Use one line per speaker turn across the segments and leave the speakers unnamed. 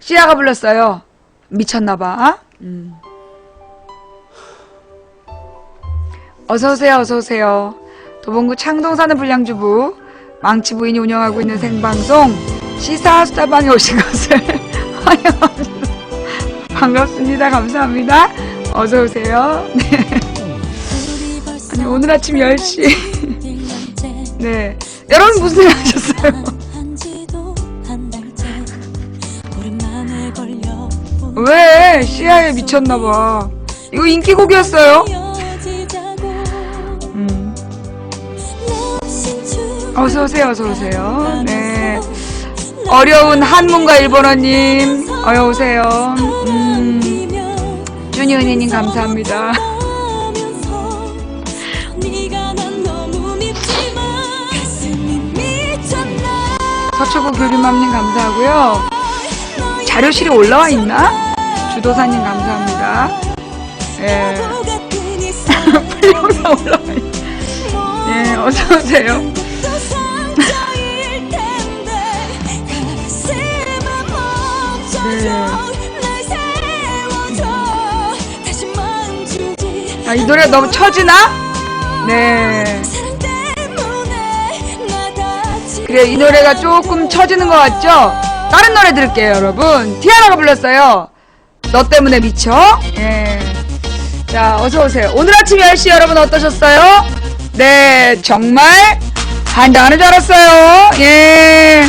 시아가 불렀어요. 미쳤나봐. 어서오세요, 어서오세요. 도봉구 창동 사는 불량주부 망치 부인이 운영하고 있는 생방송 시사수다방에 오신 것을 환영합니다. 반갑습니다. 감사합니다. 어서오세요. 네. 아니, 오늘 아침 10시. 네. 여러분 무슨 일 하셨어요? 왜? 시아에 미쳤나봐. 이거 인기곡이었어요. 어서오세요, 어서오세요. 네. 어려운 한문과 일본어님, 어여오세요. 준이은희님, 감사합니다. 서초구 교류맘님, 감사하고요. 자료실에 올라와 있나? 주도사님, 감사합니다. 예. 풀영상 올라와 있. 예, 어서오세요. 네. 아, 이 노래가 너무 처지나? 네. 그래, 이 노래가 조금 처지는 것 같죠? 다른 노래 들을게요, 여러분. 티아라가 불렀어요. 너 때문에 미쳐. 예. 자, 어서오세요. 오늘 아침 10시 여러분 어떠셨어요? 네, 정말 한장하는 줄 알았어요. 예.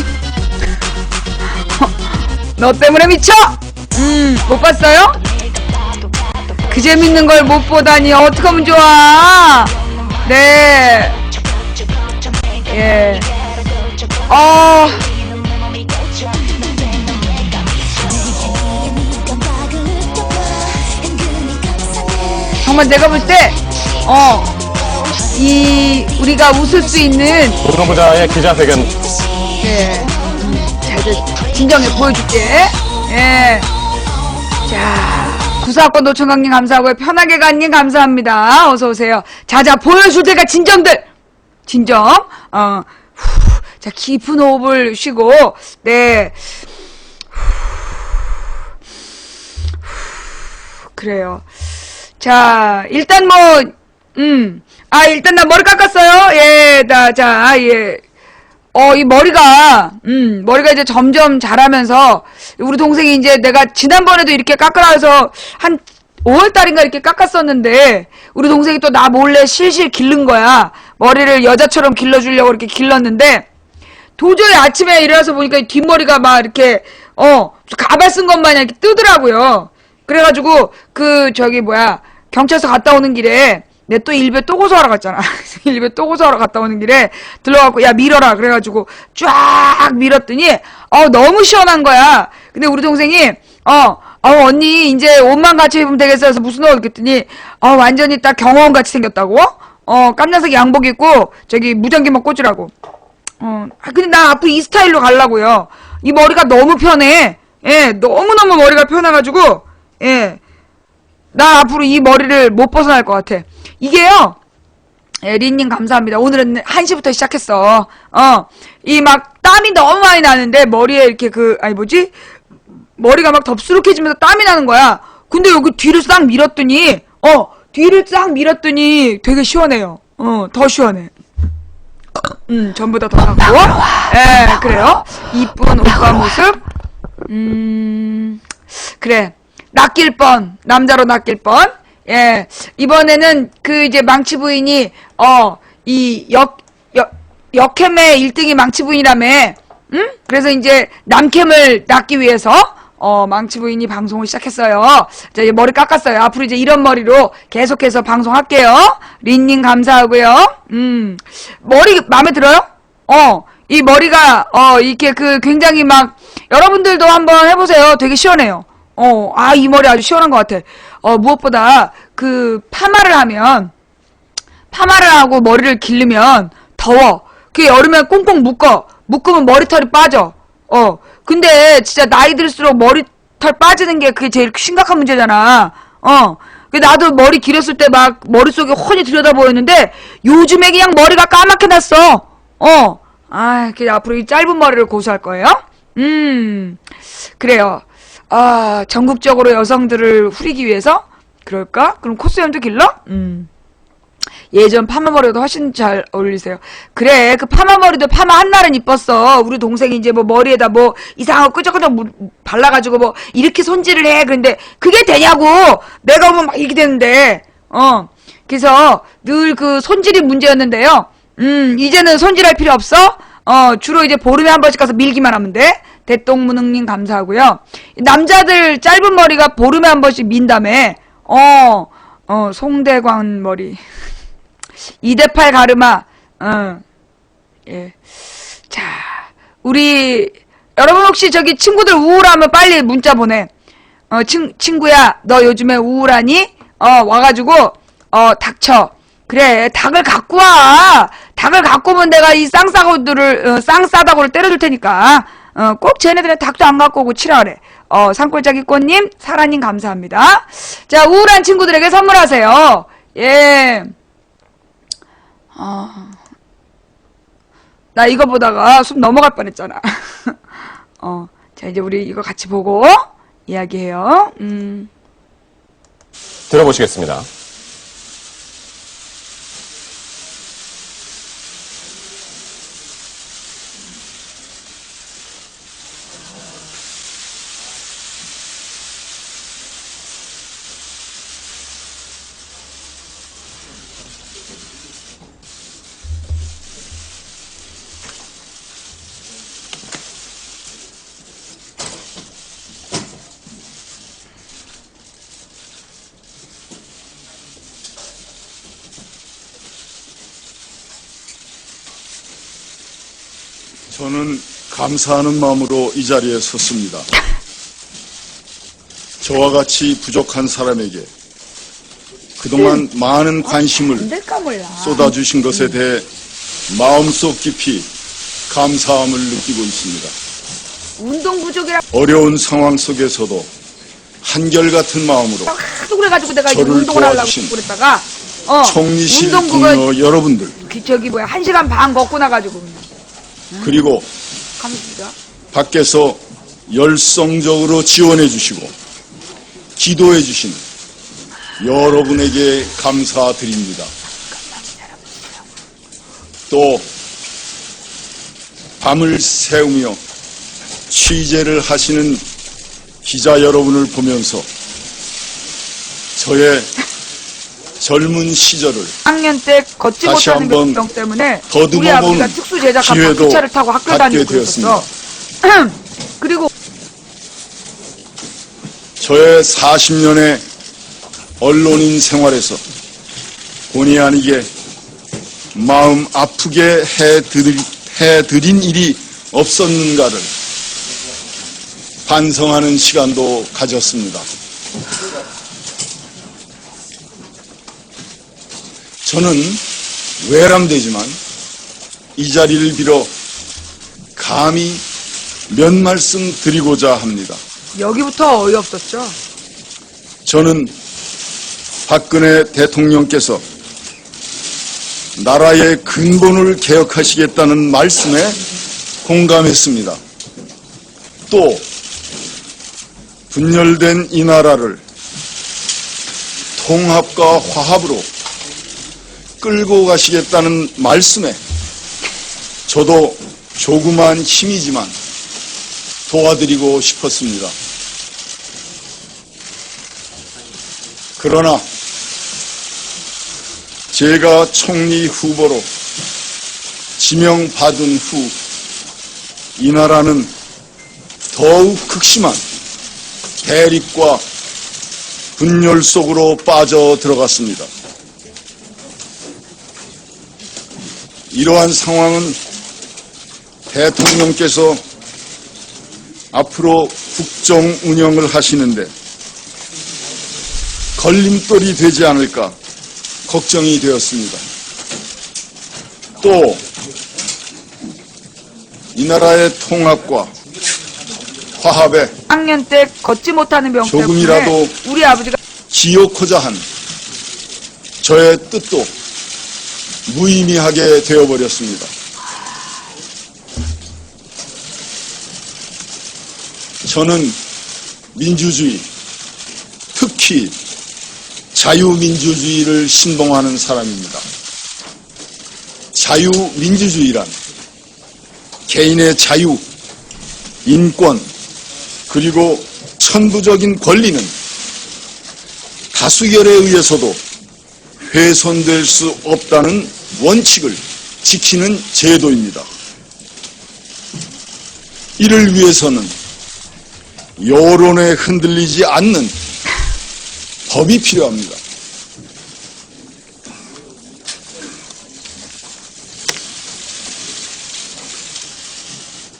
너 때문에 미쳐! 못 봤어요? 그 재밌는 걸 못 보다니, 어떡하면 좋아! 네. 예. 정말 내가 볼 때, 우리가 웃을 수 있는.
노동부자의 기자회견.
네. 자, 이제 진정해 보여줄게. 예. 자, 구사학번 노총각님 감사하고요. 편하게 간님 감사합니다. 어서오세요. 자, 보여줄 때가 진정들! 진정. 자, 깊은 호흡을 쉬고, 네. 그래요. 자, 일단 일단 나 머리 깎았어요. 예, 예. 이 머리가 이제 점점 자라면서, 우리 동생이 이제 내가 지난번에도 이렇게 깎으라 해서 한 5월달인가 이렇게 깎았었는데, 우리 동생이 또 나 몰래 실실 기른 거야. 머리를 여자처럼 길러주려고 이렇게 길렀는데, 도저히 아침에 일어나서 보니까 뒷머리가 막 이렇게, 가발 쓴 것만 이렇게 뜨더라고요. 그래가지고, 경찰서 갔다 오는 길에, 내 또 일베 또 고소하러 갔잖아. 일베 또 고소하러 갔다 오는 길에 들러갖고, 야, 밀어라. 그래가지고, 쫙 밀었더니, 너무 시원한 거야. 근데 우리 동생이, 언니, 이제 옷만 같이 입으면 되겠어. 해서 무슨 옷? 그랬더니, 완전히 딱 경호원 같이 생겼다고? 깜냥색 양복 입고, 무전기만 꽂으라고. 근데 나 앞으로 이 스타일로 가려고요. 이 머리가 너무 편해. 예, 너무너무 머리가 편해가지고, 예. 나 앞으로 이 머리를 못 벗어날 것 같아. 이게요, 예, 린님 감사합니다. 오늘은 1시부터 시작했어. 이 막 땀이 너무 많이 나는데, 머리에 이렇게 머리가 막 덥수룩해지면서 땀이 나는 거야. 근데 여기 뒤를 싹 밀었더니, 되게 시원해요. 더 시원해. 전보다 더 낫고. 예, 그래요. 이쁜 오빠 모습. 그래. 낚일 뻔. 남자로 낚일 뻔. 예. 이번에는 이제 망치 부인이, 역캠의 1등이 망치 부인이라며. 응? 그래서 이제 남캠을 낚기 위해서, 망치 부인이 방송을 시작했어요. 자, 이제 머리 깎았어요. 앞으로 이제 이런 머리로 계속해서 방송할게요. 린님 감사하고요. 머리 마음에 들어요? 이 머리가, 이렇게 굉장히 여러분들도 한번 해보세요. 되게 시원해요. 이 머리 아주 시원한 것 같아. 무엇보다, 파마를 하고 머리를 기르면 더워. 그게 여름에 꽁꽁 묶으면 머리털이 빠져. 근데 진짜 나이 들수록 머리털 빠지는 게 그게 제일 심각한 문제잖아. 나도 머리 길었을 때 머릿속에 훤히 들여다 보였는데, 요즘에 그냥 머리가 까맣게 났어. 그냥 앞으로 이 짧은 머리를 고수할 거예요. 그래요. 전국적으로 여성들을 후리기 위해서? 그럴까? 그럼 콧수염도 길러? 예전 파마머리도 훨씬 잘 어울리세요. 그래, 그 파마머리도 파마 한 날은 이뻤어. 우리 동생이 이제 뭐 머리에다 뭐 이상한 거 끄적끄적 발라가지고 뭐 이렇게 손질을 해. 그런데 그게 되냐고! 내가 오면 막 이렇게 되는데, 그래서 늘 그 손질이 문제였는데요. 이제는 손질할 필요 없어? 주로 이제 보름에 한 번씩 가서 밀기만 하면 돼. 대똥무능님 감사하고요. 남자들 짧은 머리가 보름에 한 번씩 민다며. 송대관 머리. 2대8 가르마. 예. 자, 우리 여러분 혹시 저기 친구들 우울하면 빨리 문자 보내. 친구야, 너 요즘에 우울하니? 와가지고 닥쳐. 그래, 닭을 갖고 와. 닭을 갖고 오면 내가 이 쌍싸다구를 때려줄 테니까. 꼭 쟤네들은 닭도 안 갖고 오고 치라 그래. 산골짜기꽃님, 사라님 감사합니다. 자, 우울한 친구들에게 선물하세요. 예. 나 이거 보다가 숨 넘어갈 뻔했잖아. 자, 이제 우리 이거 같이 보고 이야기해요.
들어보시겠습니다.
저는 감사하는 마음으로 이 자리에 섰습니다. 저와 같이 부족한 사람에게 그동안 많은 관심을 쏟아주신 것에 대해 마음속 깊이 감사함을 느끼고 있습니다.
운동 부족이라
어려운 상황 속에서도 한결같은 마음으로
하도 그래가지고 내가 이제
저를
운동을 하려고
도와주신
그랬다가
총리실
운동 그거
동료 여러분들
저기 뭐야 1시간 반 걷고 나가지고 그냥.
그리고
감사합니다.
밖에서 열성적으로 지원해 주시고 기도해 주신 여러분에게 감사드립니다. 또 밤을 새우며 취재를 하시는 기자 여러분을 보면서 저의 젊은 시절을
학년 때 걷지
다시
못하는
한번
병 때문에
더듬어
우리 아버지가
본
특수 제작한
기회도
바퀴차를 타고 학교
갖게
다니고 그랬었어. 그리고
저의 40년의 언론인 생활에서 본의 아니게 마음 아프게 해드린 일이 없었는가를 반성하는 시간도 가졌습니다. 저는 외람되지만 이 자리를 빌어 감히 몇 말씀 드리고자 합니다.
여기부터 어이없었죠.
저는 박근혜 대통령께서 나라의 근본을 개혁하시겠다는 말씀에 공감했습니다. 또 분열된 이 나라를 통합과 화합으로 끌고 가시겠다는 말씀에 저도 조그만 힘이지만 도와드리고 싶었습니다. 그러나 제가 총리 후보로 지명받은 후 이 나라는 더욱 극심한 대립과 분열 속으로 빠져 들어갔습니다. 이러한 상황은 대통령께서 앞으로 국정 운영을 하시는데 걸림돌이 되지 않을까 걱정이 되었습니다. 또 이 나라의 통합과 화합에
학년 때 걷지 못하는 병 때문에
조금이라도
우리 아버지가
기여코자 한 저의 뜻도 무의미하게 되어버렸습니다. 저는 민주주의, 특히 자유민주주의를 신봉하는 사람입니다. 자유민주주의란 개인의 자유, 인권, 그리고 천부적인 권리는 다수결에 의해서도 훼손될 수 없다는 원칙을 지키는 제도입니다. 이를 위해서는 여론에 흔들리지 않는 법이 필요합니다.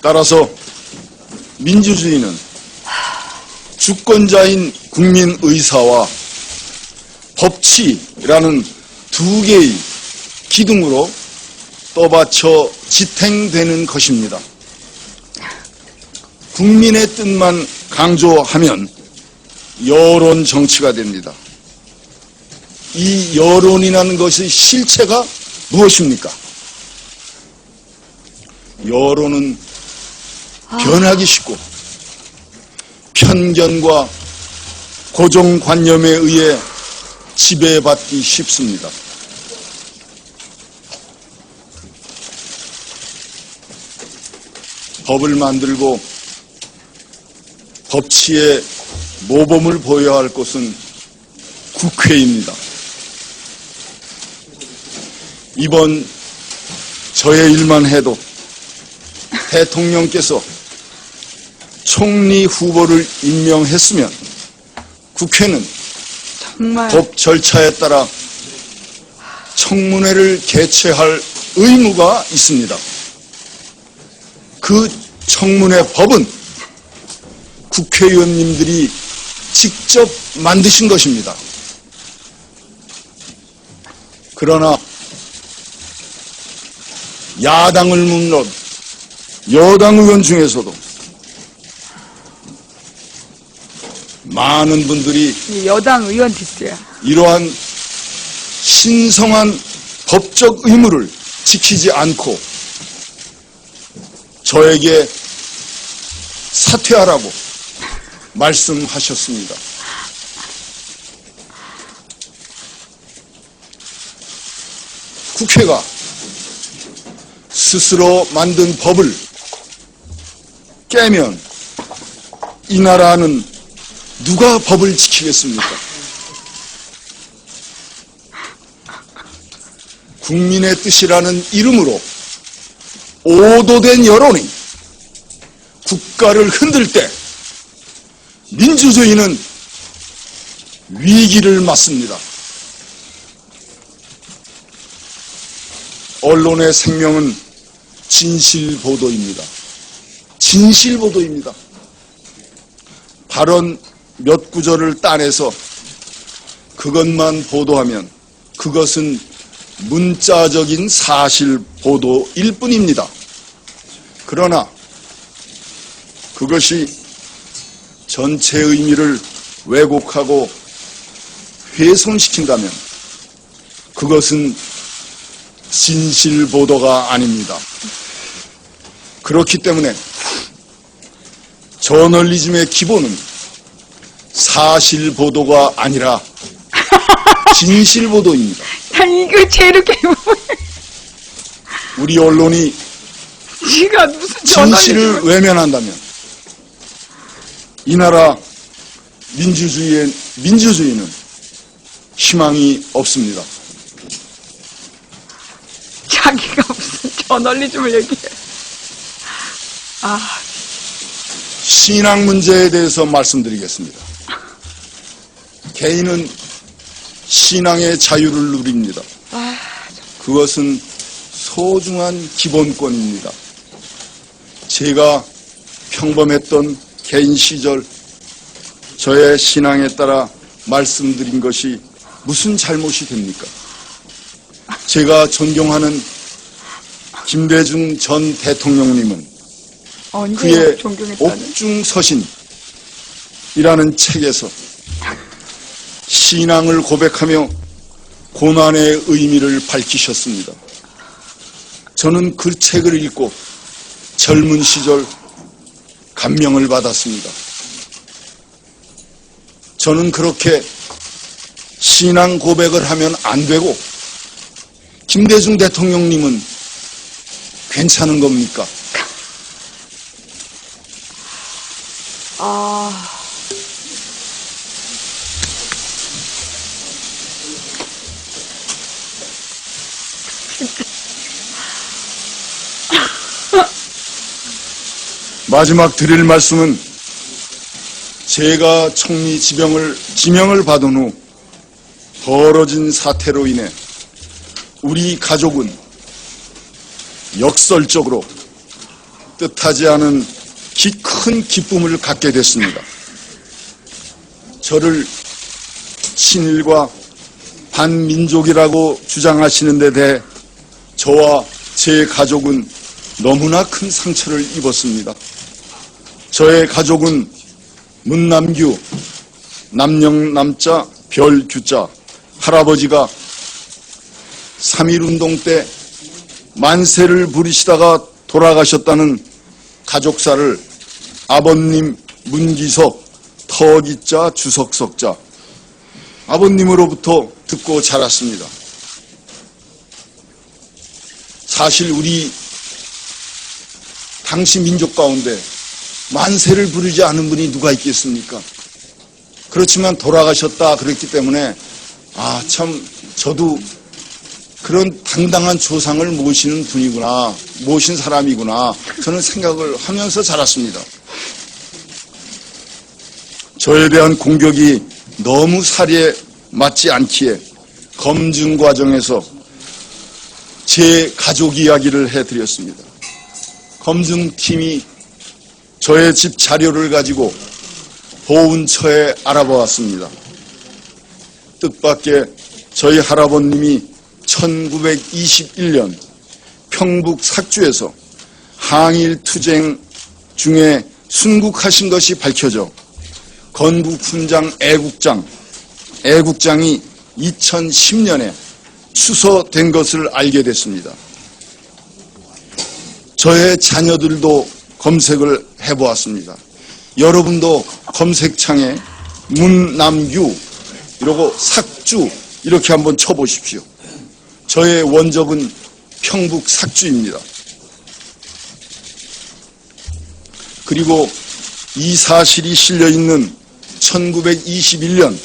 따라서 민주주의는 주권자인 국민의사와 법치라는 두 개의 기둥으로 떠받쳐 지탱되는 것입니다. 국민의 뜻만 강조하면 여론 정치가 됩니다. 이 여론이라는 것의 실체가 무엇입니까? 여론은 변하기 쉽고 편견과 고정관념에 의해 지배받기 쉽습니다. 법을 만들고 법치에 모범을 보여야 할 곳은 국회입니다. 이번 저의 일만 해도 대통령께서 총리 후보를 임명했으면 국회는
정말
법 절차에 따라 청문회를 개최할 의무가 있습니다. 그 청문회 법은 국회의원님들이 직접 만드신 것입니다. 그러나 야당을 물론 여당 의원 중에서도 많은 분들이
여당 의원 디스야.
이러한 신성한 법적 의무를 지키지 않고 저에게 사퇴하라고 말씀하셨습니다. 국회가 스스로 만든 법을 깨면 이 나라는 누가 법을 지키겠습니까? 국민의 뜻이라는 이름으로 오도된 여론이 국가를 흔들 때 민주주의는 위기를 맞습니다. 언론의 생명은 진실보도입니다. 진실보도입니다. 발언 몇 구절을 따내서 그것만 보도하면 그것은 문자적인 사실 보도일 뿐입니다. 그러나 그것이 전체 의미를 왜곡하고 훼손시킨다면 그것은 진실 보도가 아닙니다. 그렇기 때문에 저널리즘의 기본은 사실 보도가 아니라 진실 보도입니다.
난 이거 제일 이렇게
우리 언론이
지가 무슨
진실을 외면한다면 이 나라 민주주의는 희망이 없습니다.
자기가 무슨 저널리즘을 얘기해. 아,
신앙 문제에 대해서 말씀드리겠습니다. 개인은 신앙의 자유를 누립니다. 그것은 소중한 기본권입니다. 제가 평범했던 개인 시절 저의 신앙에 따라 말씀드린 것이 무슨 잘못이 됩니까? 제가 존경하는 김대중 전 대통령님은
언제
그의
존경했다는?
옥중서신이라는 책에서 신앙을 고백하며 고난의 의미를 밝히셨습니다. 저는 그 책을 읽고 젊은 시절 감명을 받았습니다. 저는 그렇게 신앙 고백을 하면 안 되고 김대중 대통령님은 괜찮은 겁니까? 마지막 드릴 말씀은 제가 총리 지명을 받은 후 벌어진 사태로 인해 우리 가족은 역설적으로 뜻하지 않은 큰 기쁨을 갖게 됐습니다. 저를 친일과 반민족이라고 주장하시는 데 대해 저와 제 가족은 너무나 큰 상처를 입었습니다. 저의 가족은 문남규, 남영남자, 별규자, 할아버지가 3.1운동 때 만세를 부리시다가 돌아가셨다는 가족사를 아버님 문기석, 터기자, 주석석자, 아버님으로부터 듣고 자랐습니다. 사실 우리 당시 민족 가운데 만세를 부르지 않은 분이 누가 있겠습니까? 그렇지만 돌아가셨다 그랬기 때문에 참 저도 그런 당당한 조상을 모시는 분이구나, 모신 사람이구나 저는 생각을 하면서 자랐습니다. 저에 대한 공격이 너무 사리에 맞지 않기에 검증 과정에서 제 가족 이야기를 해드렸습니다. 검증팀이 저의 집 자료를 가지고 보훈처에 알아보았습니다. 뜻밖의 저희 할아버님이 1921년 평북 삭주에서 항일투쟁 중에 순국하신 것이 밝혀져 건국훈장 애국장이 2010년에 취소된 것을 알게 됐습니다. 저의 자녀들도 검색을 해보았습니다. 여러분도 검색창에 문남규 이러고 삭주 이렇게 한번 쳐보십시오. 저의 원적은 평북 삭주입니다. 그리고 이 사실이 실려있는 1921년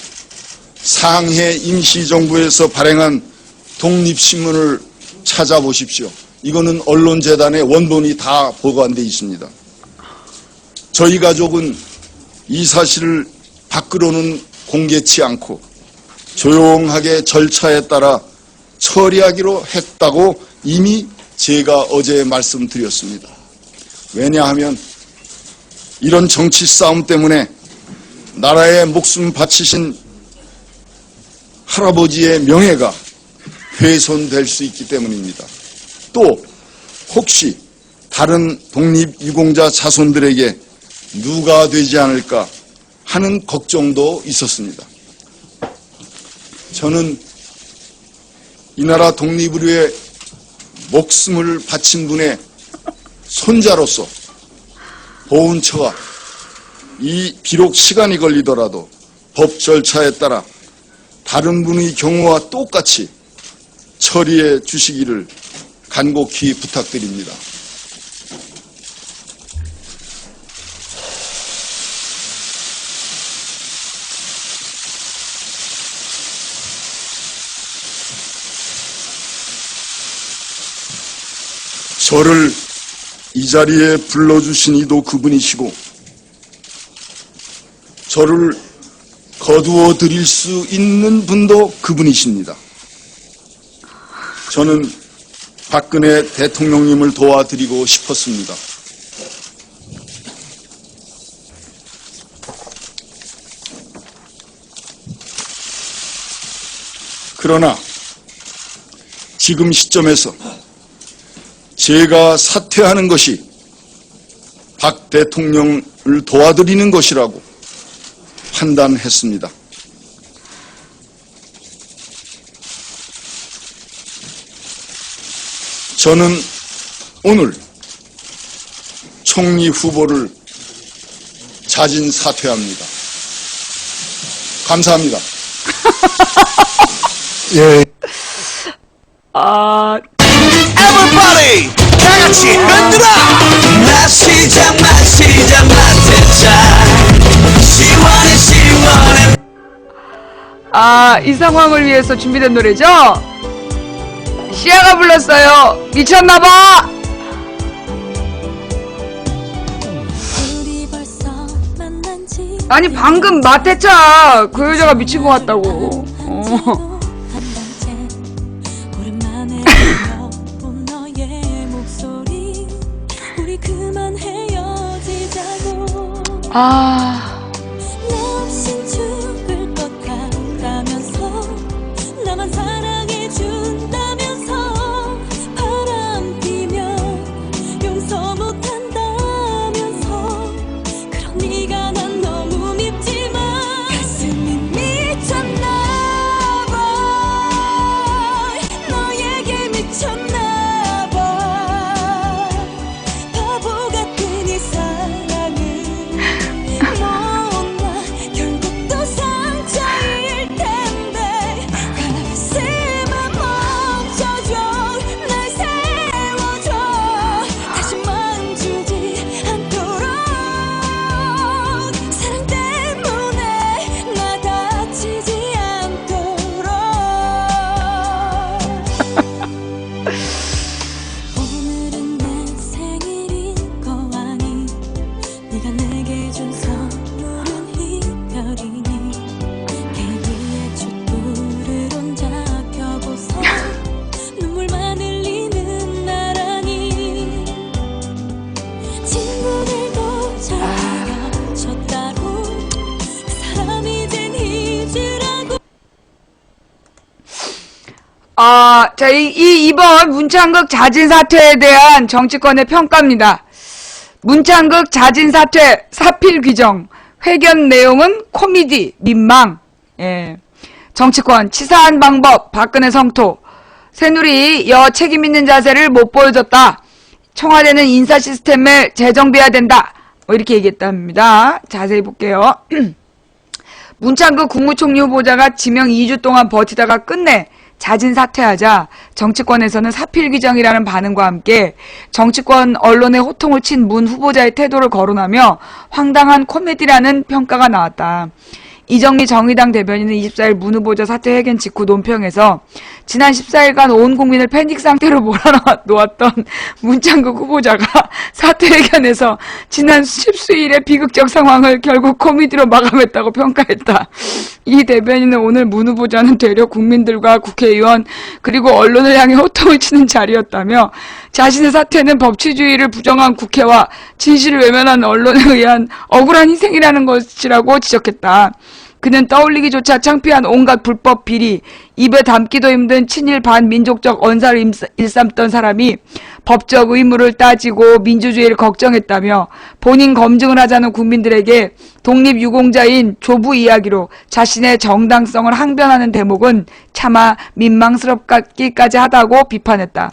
상해 임시정부에서 발행한 독립신문을 찾아보십시오. 이거는 언론재단의 원본이 다 보관되어 있습니다. 저희 가족은 이 사실을 밖으로는 공개치 않고 조용하게 절차에 따라 처리하기로 했다고 이미 제가 어제 말씀드렸습니다. 왜냐하면 이런 정치 싸움 때문에 나라에 목숨 바치신 할아버지의 명예가 훼손될 수 있기 때문입니다. 또 혹시 다른 독립유공자 자손들에게 누가 되지 않을까 하는 걱정도 있었습니다. 저는 이 나라 독립을 위해 목숨을 바친 분의 손자로서 보훈처가 비록 시간이 걸리더라도 법 절차에 따라 다른 분의 경우와 똑같이 처리해 주시기를 간곡히 부탁드립니다. 저를 이 자리에 불러주신 이도 그분이시고 저를 거두어 드릴 수 있는 분도 그분이십니다. 저는 박근혜 대통령님을 도와드리고 싶었습니다. 그러나 지금 시점에서 제가 사퇴하는 것이 박 대통령을 도와드리는 것이라고 판단했습니다. 저는 오늘 총리 후보를 자진 사퇴합니다. 감사합니다. 예.
Everybody 다 같이 흔들어 마시자 마시자 마시자 시원해 시원해
이 상황을 위해서 준비된 노래죠? 시아가 불렀어요. 미쳤나봐! 아니, 방금 마태차 그 여자가 미친 것 같다고.
나 없인 죽을 것 같다면서 나만 사랑해준다면서 바람 피면 용서 못한다면서 그런 네가 난 너무 밉지만 가슴이 미쳤나봐 너에게 미쳤나봐 바보 같은 이 사랑을 결국 또 상처일 텐데 가슴아 멈춰줘 날 세워줘 다시 멈추지 않도록 사랑 때문에 나 다치지 않도록 오늘은 내 생일인 거 아니 네가 내게 준 선물은 이별이니 개미의 촛불을 혼자 켜고서 눈물만 흘리는 나랑이 친구들도 잘 헤어졌다고 그 사람 이젠 잊으라고
자, 이번 문창극 자진 사퇴에 대한 정치권의 평가입니다. 문창극 자진 사퇴, 사필 규정, 회견 내용은 코미디, 민망. 예. 정치권, 치사한 방법, 박근혜 성토. 새누리 여 책임 있는 자세를 못 보여줬다. 청와대는 인사 시스템을 재정비해야 된다. 이렇게 얘기했답니다. 자세히 볼게요. 문창극 국무총리 후보자가 지명 2주 동안 버티다가 끝내 자진 사퇴하자 정치권에서는 사필 규정이라는 반응과 함께 정치권 언론의 호통을 친 문 후보자의 태도를 거론하며 황당한 코미디라는 평가가 나왔다. 이정미 정의당 대변인은 24일 문 후보자 사퇴 회견 직후 논평에서 지난 14일간 온 국민을 패닉 상태로 몰아놓았던 문창극 후보자가 사퇴 회견에서 지난 십수일의 비극적 상황을 결국 코미디로 마감했다고 평가했다. 이 대변인은 오늘 문 후보자는 되려 국민들과 국회의원 그리고 언론을 향해 호통을 치는 자리였다며 자신의 사퇴는 법치주의를 부정한 국회와 진실을 외면한 언론에 의한 억울한 희생이라는 것이라고 지적했다. 그는 떠올리기조차 창피한 온갖 불법 비리, 입에 담기도 힘든 친일 반민족적 언사를 일삼던 사람이 법적 의무를 따지고 민주주의를 걱정했다며 본인 검증을 하자는 국민들에게 독립유공자인 조부 이야기로 자신의 정당성을 항변하는 대목은 차마 민망스럽기까지 하다고 비판했다.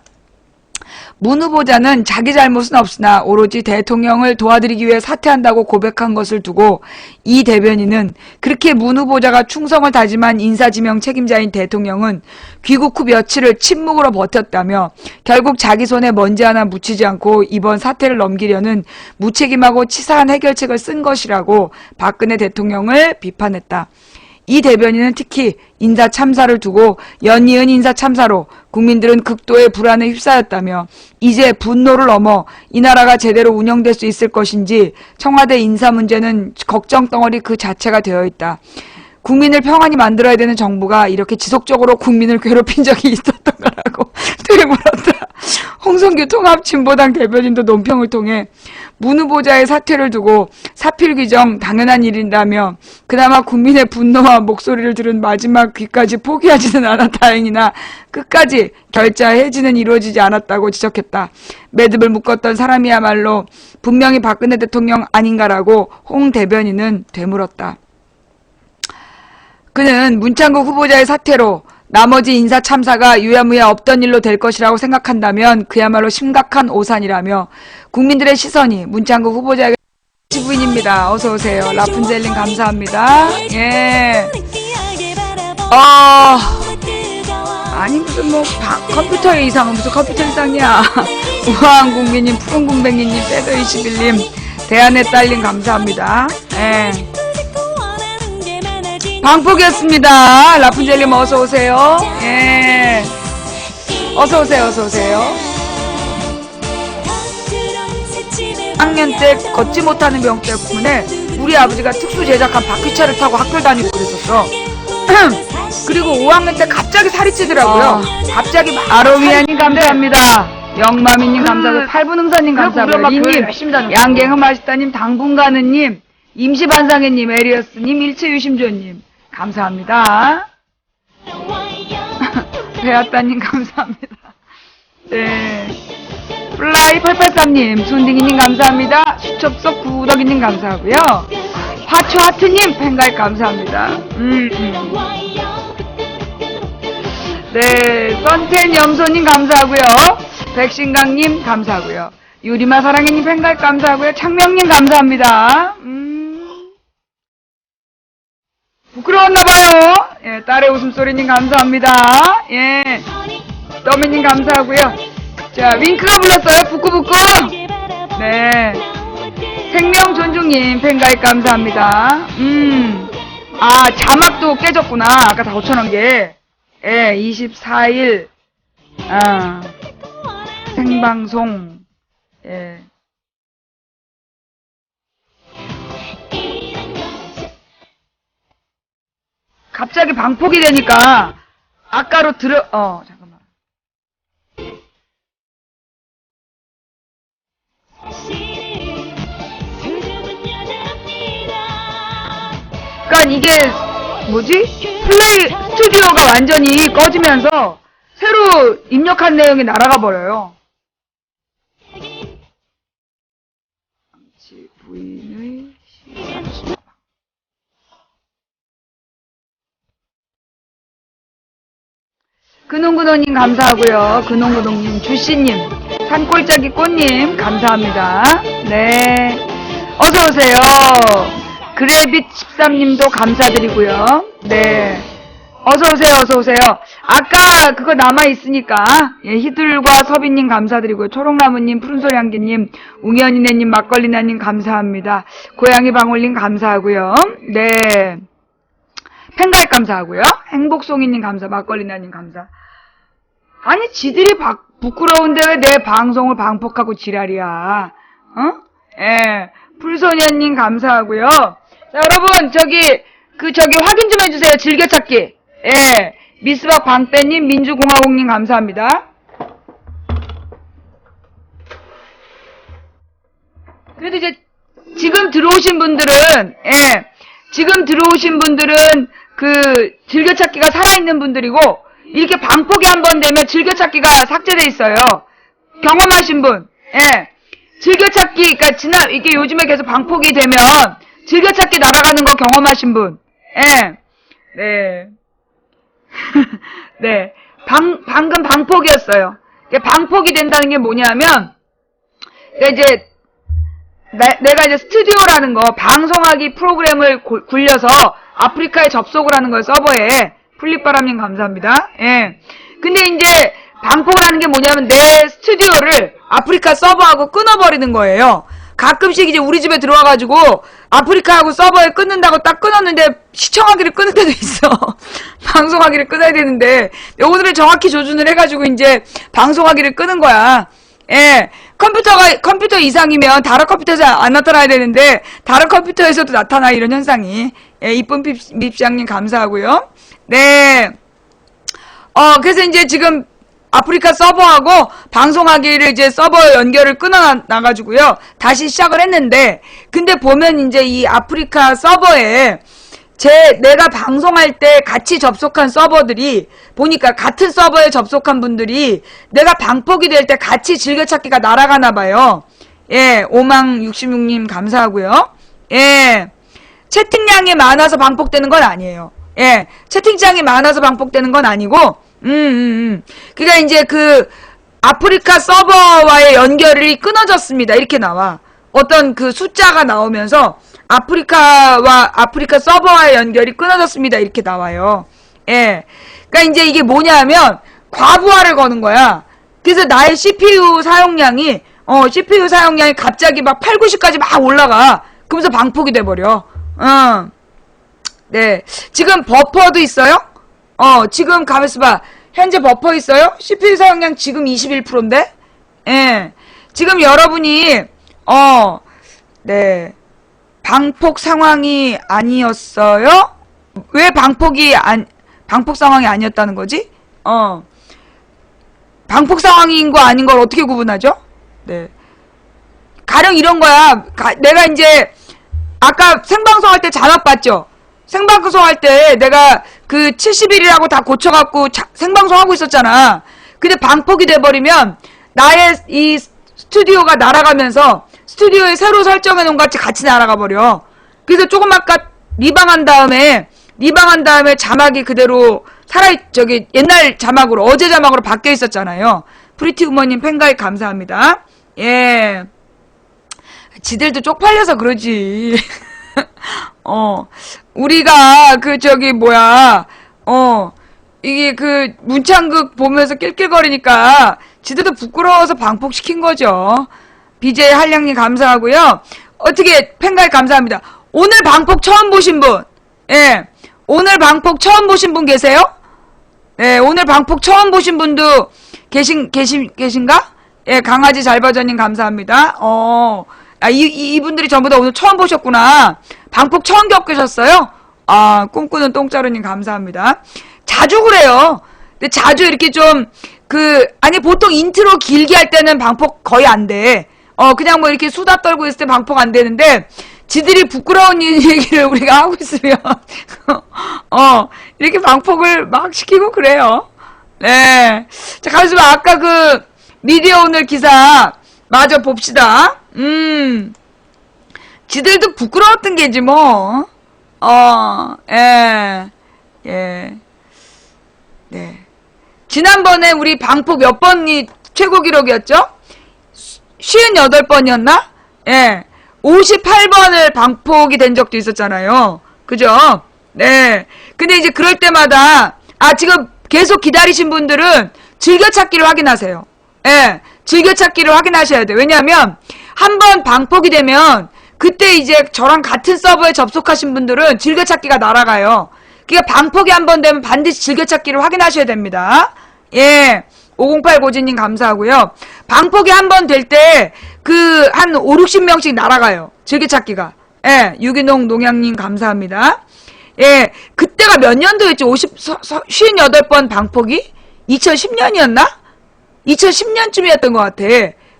문 후보자는 자기 잘못은 없으나 오로지 대통령을 도와드리기 위해 사퇴한다고 고백한 것을 두고 이 대변인은 그렇게 문 후보자가 충성을 다짐한 인사지명 책임자인 대통령은 귀국 후 며칠을 침묵으로 버텼다며 결국 자기 손에 먼지 하나 묻히지 않고 이번 사태를 넘기려는 무책임하고 치사한 해결책을 쓴 것이라고 박근혜 대통령을 비판했다. 이 대변인은 특히 인사 참사를 두고 연이은 인사 참사로 국민들은 극도의 불안에 휩싸였다며 이제 분노를 넘어 이 나라가 제대로 운영될 수 있을 것인지 청와대 인사 문제는 걱정덩어리 그 자체가 되어 있다. 국민을 평안히 만들어야 되는 정부가 이렇게 지속적으로 국민을 괴롭힌 적이 있었던 거라고 되물었다. 홍성규 통합진보당 대변인도 논평을 통해 문 후보자의 사퇴를 두고 사필 규정 당연한 일이라며 그나마 국민의 분노와 목소리를 들은 마지막 귀까지 포기하지는 않아 다행이나 끝까지 결자 해지는 이루어지지 않았다고 지적했다. 매듭을 묶었던 사람이야말로 분명히 박근혜 대통령 아닌가라고 홍 대변인은 되물었다. 그는 문창국 후보자의 사퇴로 나머지 인사 참사가 유야무야 없던 일로 될 것이라고 생각한다면 그야말로 심각한 오산이라며 국민들의 시선이 문창국 후보자에게 부인입니다. 어서오세요. 라푼젤님 감사합니다. 예. 아니, 무슨 컴퓨터의 이상은 무슨 컴퓨터 이상이야. 우아한국민님, 푸른궁뱅이님, 빼더21님, 대안의 딸님 감사합니다. 예. 방폭이었습니다. 라푼젤님 어서오세요. 예. 어서오세요, 어서오세요. 학년 때 걷지 못하는 병 때문에 우리 아버지가 특수 제작한 바퀴차를 타고 학교 다니고 그랬었어. 그리고 5학년 때 갑자기 살이 찌더라고요. 갑자기 아로미아님 감사합니다. 영마미님 감사하고 8분 응사님 감사하고 이님 양갱은 맛있다님 당분가는님 임시반상회님 에리어스님 일체유심조님 감사합니다. 배웠다님 감사합니다. 네. 플라이 883님, 순딩이님 감사합니다. 수첩석 구덕이님 감사하고요. 하초하트님 팬가입 감사합니다. 네, 썬텐 염소님 감사하고요. 백신강님 감사하고요. 유리마 사랑해님 팬가입 감사하고요. 창명님 감사합니다. 부끄러웠나봐요. 예, 딸의 웃음소리님 감사합니다. 예, 더미님 감사하고요. 자, 윙크가 불렀어요. 부끄부끄. 네. 생명 존중님 팬가입 감사합니다. 아, 자막도 깨졌구나. 아까 다 고쳐놓은 게. 예, 24일. 아, 생방송. 예. 갑자기 방폭이 되니까 아까로 잠깐만. 그러니까 이게 뭐지? 플레이 스튜디오가 완전히 꺼지면서 새로 입력한 내용이 날아가 버려요. 부인의 근홍근홍님 감사하고요. 근홍근홍님, 주씨님, 산골짜기 꽃님 감사합니다. 네, 어서오세요. 그래빗 13님도 감사드리고요. 네, 어서오세요, 어서오세요. 아까 그거 남아있으니까, 예, 희들과 서빈님 감사드리고요. 초록나무님, 푸른소리향기님, 웅현이네님, 막걸리나님 감사합니다. 고양이 방울님 감사하고요. 네, 팬가입 감사하고요. 행복송이님 감사, 막걸리나님 감사. 아니, 지들이 부끄러운데 왜 내 방송을 방폭하고 지랄이야. 어? 예, 풀소년님 감사하고요. 자, 여러분, 저기 확인 좀 해주세요. 즐겨찾기. 예. 미스박 방빼님, 민주공화국님 감사합니다. 그래도 이제, 지금 들어오신 분들은, 즐겨찾기가 살아있는 분들이고, 이렇게 방폭이 한번 되면 즐겨찾기가 삭제돼 있어요. 경험하신 분, 예. 즐겨찾기, 그러니까 이게 요즘에 계속 방폭이 되면, 즐겨찾기 날아가는 거 경험하신 분. 예. 네. 네. 방금 방폭이었어요. 방폭이 된다는 게 뭐냐면, 이제, 내가 이제 스튜디오라는 거, 방송하기 프로그램을 굴려서 아프리카에 접속을 하는 거예요, 서버에. 풀립바람님 감사합니다. 예. 근데 이제, 방폭을 하는 게 뭐냐면, 내 스튜디오를 아프리카 서버하고 끊어버리는 거예요. 가끔씩 이제 우리 집에 들어와가지고 아프리카하고 서버에 끊는다고 딱 끊었는데 시청하기를 끊을 때도 있어. 방송하기를 끊어야 되는데 오늘은 정확히 조준을 해가지고 이제 방송하기를 끄는 거야. 예, 컴퓨터 이상이면 다른 컴퓨터에서 안 나타나야 되는데 다른 컴퓨터에서도 나타나 이런 현상이. 예, 이쁜 밉장님 감사하고요. 네. 그래서 이제 지금 아프리카 서버하고 방송하기를 이제 서버 연결을 끊어놔가지고요. 다시 시작을 했는데, 근데 보면 이제 이 아프리카 서버에 내가 방송할 때 같이 접속한 서버들이 보니까 같은 서버에 접속한 분들이 내가 방폭이 될 때 같이 즐겨찾기가 날아가나봐요. 예, 5망66님 감사하고요. 예, 채팅량이 많아서 방폭되는 건 아니에요. 예, 채팅창이 많아서 방폭되는 건 아니고, 그니까 이제 아프리카 서버와의 연결이 끊어졌습니다. 이렇게 나와. 어떤 그 숫자가 나오면서 아프리카 서버와의 연결이 끊어졌습니다. 이렇게 나와요. 예. 그러니까 이제 이게 뭐냐면 과부하를 거는 거야. 그래서 나의 CPU 사용량이 갑자기 막 8, 90까지 막 올라가. 그러면서 방폭이 돼버려. 네. 지금 버퍼도 있어요? 지금 가만있어 봐. 현재 버퍼 있어요? CPU 사용량 지금 21%인데? 예. 지금 여러분이, 네. 방폭 상황이 아니었어요? 왜 방폭 상황이 아니었다는 거지? 방폭 상황인 거 아닌 걸 어떻게 구분하죠? 네. 가령 이런 거야. 내가 이제, 아까 생방송 할 때 잔업 봤죠? 생방송 할 때 내가 그 70일이라고 다 고쳐갖고 생방송 하고 있었잖아. 근데 방폭이 돼버리면 나의 이 스튜디오가 날아가면서 스튜디오에 새로 설정해놓은 것 같이 날아가 버려. 그래서 조금 아까 리방한 다음에 자막이 그대로 옛날 자막으로, 어제 자막으로 바뀌어 있었잖아요. 프리티 우먼님 팬가입 감사합니다. 예. 지들도 쪽팔려서 그러지. 우리가 이게 문창극 보면서 낄낄거리니까 지들도 부끄러워서 방폭시킨 거죠. BJ 한량님 감사하고요. 어떻게 팬가입 감사합니다. 오늘 방폭 처음 보신 분, 예. 오늘 방폭 처음 보신 분 계세요? 네, 오늘 방폭 처음 보신 분도 계신가? 예, 강아지 잘봐줘님 감사합니다. 이분들이 전부 다 오늘 처음 보셨구나. 방폭 처음 겪으셨어요? 꿈꾸는 똥자루님 감사합니다. 자주 그래요. 근데 자주 이렇게 보통 인트로 길게 할 때는 방폭 거의 안 돼. 그냥 뭐 이렇게 수다 떨고 있을 때 방폭 안 되는데, 지들이 부끄러운 얘기를 우리가 하고 있으면, 이렇게 방폭을 막 시키고 그래요. 네. 자, 가만있어 봐. 아까 미디어 오늘 기사, 마저 봅시다. 지들도 부끄러웠던 게지, 뭐. 예. 네. 지난번에 우리 방폭 몇 번이 최고 기록이었죠? 58번이었나? 예. 58번을 방폭이 된 적도 있었잖아요. 그죠? 네. 근데 이제 그럴 때마다, 지금 계속 기다리신 분들은 즐겨찾기를 확인하세요. 예. 즐겨찾기를 확인하셔야 돼요. 왜냐면, 한번 방폭이 되면, 그때 이제 저랑 같은 서버에 접속하신 분들은 즐겨찾기가 날아가요. 그러니까 방폭이 한번 되면 반드시 즐겨찾기를 확인하셔야 됩니다. 예. 508 고진님 감사하고요. 방폭이 한번 될 때, 한 5, 60명씩 날아가요. 즐겨찾기가. 예. 유기농 농양님 감사합니다. 예. 그때가 몇 년도였지? 58번 방폭이? 2010년이었나? 2010년쯤이었던 것 같아.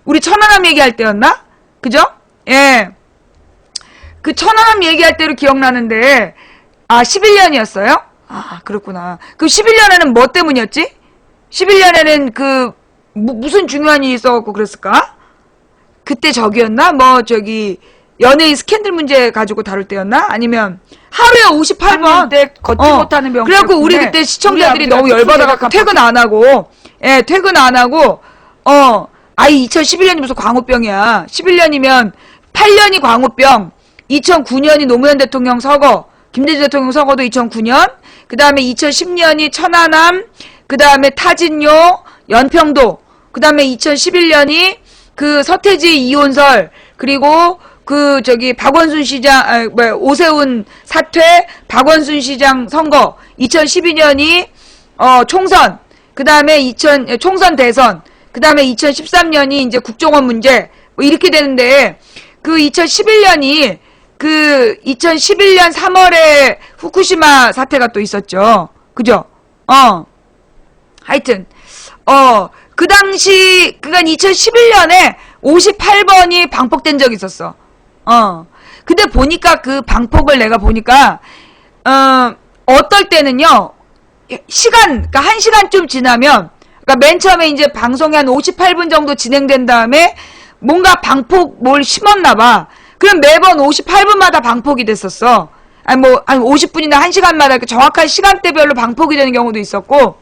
우리 천안함 얘기할 때였나? 그죠? 예. 그 천안함 얘기할 때로 기억나는데, 11년이었어요? 그렇구나. 그 11년에는 뭐 때문이었지? 11년에는 무슨 중요한 일이 있어갖고 그랬을까? 그때 저기였나? 연예인 스캔들 문제 가지고 다룰 때였나? 아니면, 하루에 58번.
때 걷지 못하는 병.
그래갖고 우리 그때 시청자들이 너무 열받아갖고 퇴근 안 하고, 2011년이 무슨 광우병이야. 11년이면 8년이 광우병, 2009년이 노무현 대통령 서거, 김대중 대통령 서거도 2009년, 그 다음에 2010년이 천안함, 그 다음에 타진요, 연평도, 그 다음에 2011년이 서태지 이혼설, 그리고 박원순 시장, 오세훈 사퇴, 박원순 시장 선거, 2012년이, 총선, 그 다음에 총선 대선, 그 다음에 2013년이 이제 국정원 문제, 이렇게 되는데, 2011년 3월에 후쿠시마 사태가 또 있었죠. 그죠? 하여튼, 그 당시, 그니까 2011년에 58번이 방폭된 적이 있었어. 근데 보니까 그 방폭을 내가 보니까, 어떨 때는요, 그니까 1시간쯤 지나면, 그니까 맨 처음에 이제 방송이 한 58분 정도 진행된 다음에, 뭔가 방폭 뭘 심었나봐. 그럼 매번 58분마다 방폭이 됐었어. 한 50분이나 1시간마다 정확한 시간대별로 방폭이 되는 경우도 있었고,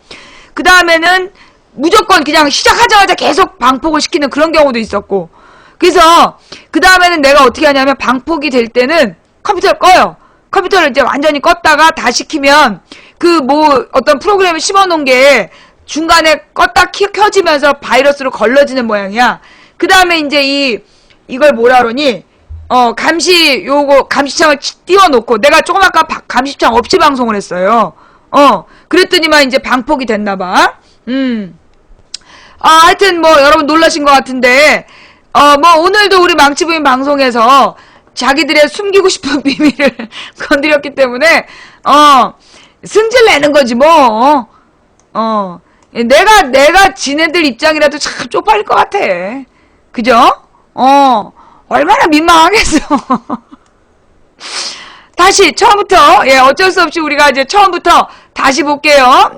그 다음에는 무조건 그냥 시작하자마자 계속 방폭을 시키는 그런 경우도 있었고, 그래서 그 다음에는 내가 어떻게 하냐면 방폭이 될 때는 컴퓨터를 꺼요. 컴퓨터를 이제 완전히 껐다가 다시 키면 그 뭐 어떤 프로그램을 심어놓은 게 중간에 껐다 켜지면서 바이러스로 걸러지는 모양이야. 그 다음에 이제 이걸 뭐라 그러니 감시창을 띄워놓고 내가 조금 아까 감시창 없이 방송을 했어요. 그랬더니만 이제 방폭이 됐나봐. 하여튼 뭐 여러분 놀라신 것 같은데 뭐 오늘도 우리 망치부인 방송에서 자기들의 숨기고 싶은 비밀을 건드렸기 때문에 승질 내는 거지 뭐. 내가 지네들 입장이라도 참 쪽팔릴 것 같아. 그죠? 얼마나 민망하겠어. 다시 처음부터 어쩔 수 없이 우리가 이제 처음부터 다시 볼게요.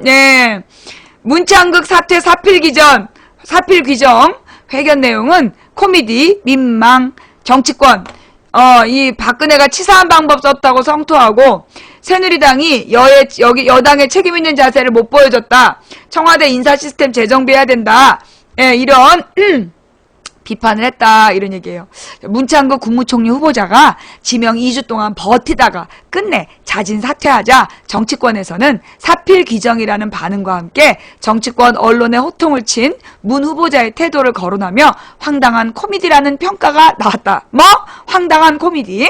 문창극 사퇴 사필 규정 회견 내용은 코미디, 민망, 정치권 이 박근혜가 치사한 방법 썼다고 성토하고 새누리당이 여당의 책임 있는 자세를 못 보여줬다. 청와대 인사 시스템 재정비해야 된다. 이런 비판을 했다. 이런 얘기예요. 문창극 국무총리 후보자가 지명 2주 동안 버티다가 끝내 자진 사퇴하자 정치권에서는 사필 규정이라는 반응과 함께 정치권 언론의 호통을 친 문 후보자의 태도를 거론하며 황당한 코미디라는 평가가 나왔다. 뭐? 황당한 코미디.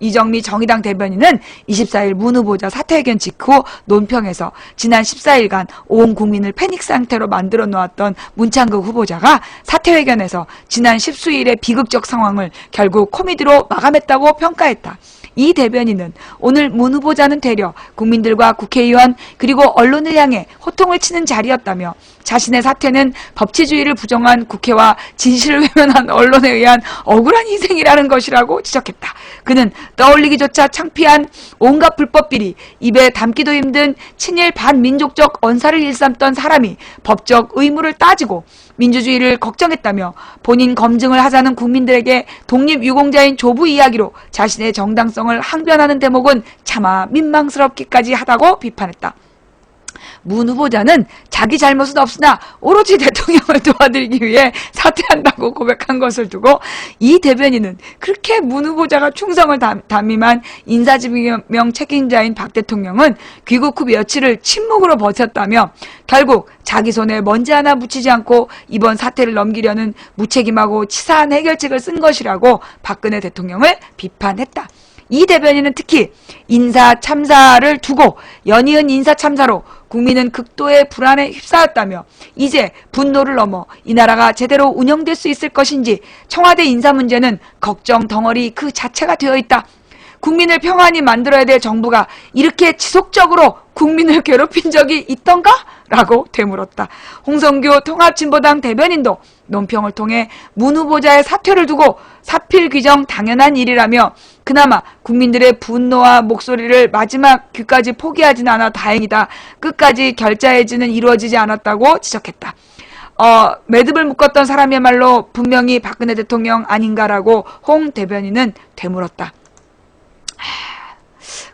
이정미 정의당 대변인은 24일 문 후보자 사퇴회견 직후 논평에서 지난 14일간 온 국민을 패닉 상태로 만들어 놓았던 문창극 후보자가 사퇴회견에서 지난 10수일의 비극적 상황을 결국 코미디로 마감했다고 평가했다. 이 대변인은 오늘 문 후보자는 되려 국민들과 국회의원 그리고 언론을 향해 호통을 치는 자리였다며 자신의 사퇴는 법치주의를 부정한 국회와 진실을 외면한 언론에 의한 억울한 희생이라는 것이라고 지적했다. 그는 떠올리기조차 창피한 온갖 불법 비리, 입에 담기도 힘든 친일 반민족적 언사를 일삼던 사람이 법적 의무를 따지고 민주주의를 걱정했다며 본인 검증을 하자는 국민들에게 독립유공자인 조부 이야기로 자신의 정당성을 항변하는 대목은 차마 민망스럽기까지 하다고 비판했다. 문 후보자는 자기 잘못은 없으나 오로지 대통령을 도와드리기 위해 사퇴한다고 고백한 것을 두고 이 대변인은 그렇게 문 후보자가 충성을 담임한 인사지명 책임자인 박 대통령은 귀국 후 며칠을 침묵으로 버텼다며 결국 자기 손에 먼지 하나 묻히지 않고 이번 사태를 넘기려는 무책임하고 치사한 해결책을 쓴 것이라고 박근혜 대통령을 비판했다. 이 대변인은 특히 인사 참사를 두고 연이은 인사 참사로 국민은 극도의 불안에 휩싸였다며 이제 분노를 넘어 이 나라가 제대로 운영될 수 있을 것인지 청와대 인사 문제는 걱정 덩어리 그 자체가 되어 있다. 국민을 평안히 만들어야 될 정부가 이렇게 지속적으로 국민을 괴롭힌 적이 있던가? 라고 되물었다. 홍성규 통합진보당 대변인도 논평을 통해 문 후보자의 사퇴를 두고 사필 규정 당연한 일이라며 그나마 국민들의 분노와 목소리를 마지막 귀까지 포기하진 않아 다행이다. 끝까지 결자해지는 이루어지지 않았다고 지적했다. 매듭을 묶었던 사람이야말로 분명히 박근혜 대통령 아닌가라고 홍 대변인은 되물었다.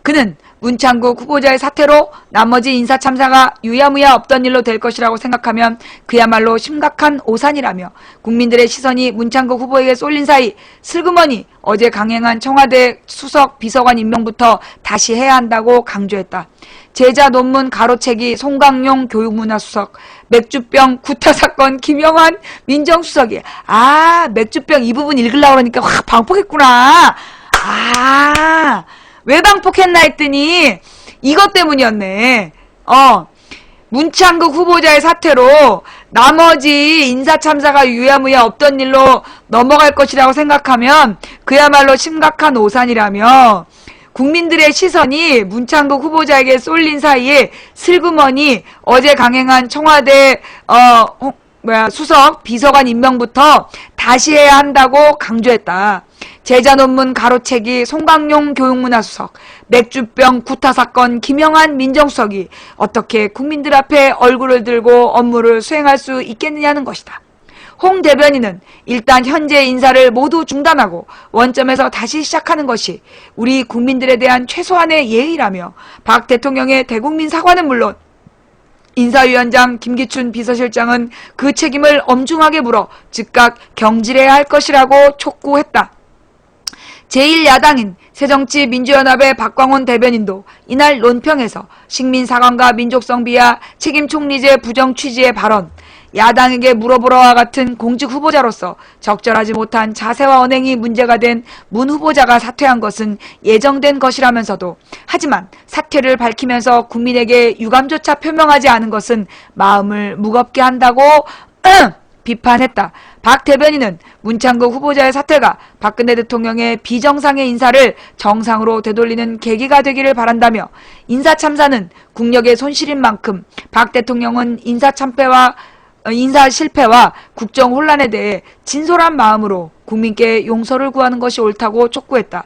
그는 문창국 후보자의 사퇴로 나머지 인사 참사가 유야무야 없던 일로 될 것이라고 생각하면 그야말로 심각한 오산이라며 국민들의 시선이 문창국 후보에게 쏠린 사이 슬그머니 어제 강행한 청와대 수석 비서관 임명부터 다시 해야 한다고 강조했다. 제자 논문 가로채기 송강용 교육문화수석, 맥주병 구타 사건 김영환 민정수석이 맥주병 이 부분 읽으려고 그러니까 확 방폭했구나. 왜 방폭했나 했더니 이것 때문이었네. 문창극 후보자의 사퇴로 나머지 인사참사가 유야무야 없던 일로 넘어갈 것이라고 생각하면 그야말로 심각한 오산이라며 국민들의 시선이 문창극 후보자에게 쏠린 사이에 슬그머니 어제 강행한 청와대 수석 비서관 임명부터 다시 해야 한다고 강조했다. 제자 논문 가로채기 송강용 교육문화수석, 맥주병 구타 사건 김영환 민정수석이 어떻게 국민들 앞에 얼굴을 들고 업무를 수행할 수 있겠느냐는 것이다. 홍 대변인은 일단 현재 인사를 모두 중단하고 원점에서 다시 시작하는 것이 우리 국민들에 대한 최소한의 예의라며 박 대통령의 대국민 사과는 물론 인사위원장 김기춘 비서실장은 그 책임을 엄중하게 물어 즉각 경질해야 할 것이라고 촉구했다. 제1야당인 새정치민주연합의 박광원 대변인도 이날 논평에서 식민사관과 민족성 비하 책임 총리제 부정 취지의 발언, 야당에게 물어보러와 같은 공직 후보자로서 적절하지 못한 자세와 언행이 문제가 된 문 후보자가 사퇴한 것은 예정된 것이라면서도 하지만 사퇴를 밝히면서 국민에게 유감조차 표명하지 않은 것은 마음을 무겁게 한다고 비판했다. 박 대변인은 문창극 후보자의 사퇴가 박근혜 대통령의 비정상의 인사를 정상으로 되돌리는 계기가 되기를 바란다며 인사 참사는 국력의 손실인 만큼 박 대통령은 인사 실패와 국정 혼란에 대해 진솔한 마음으로 국민께 용서를 구하는 것이 옳다고 촉구했다.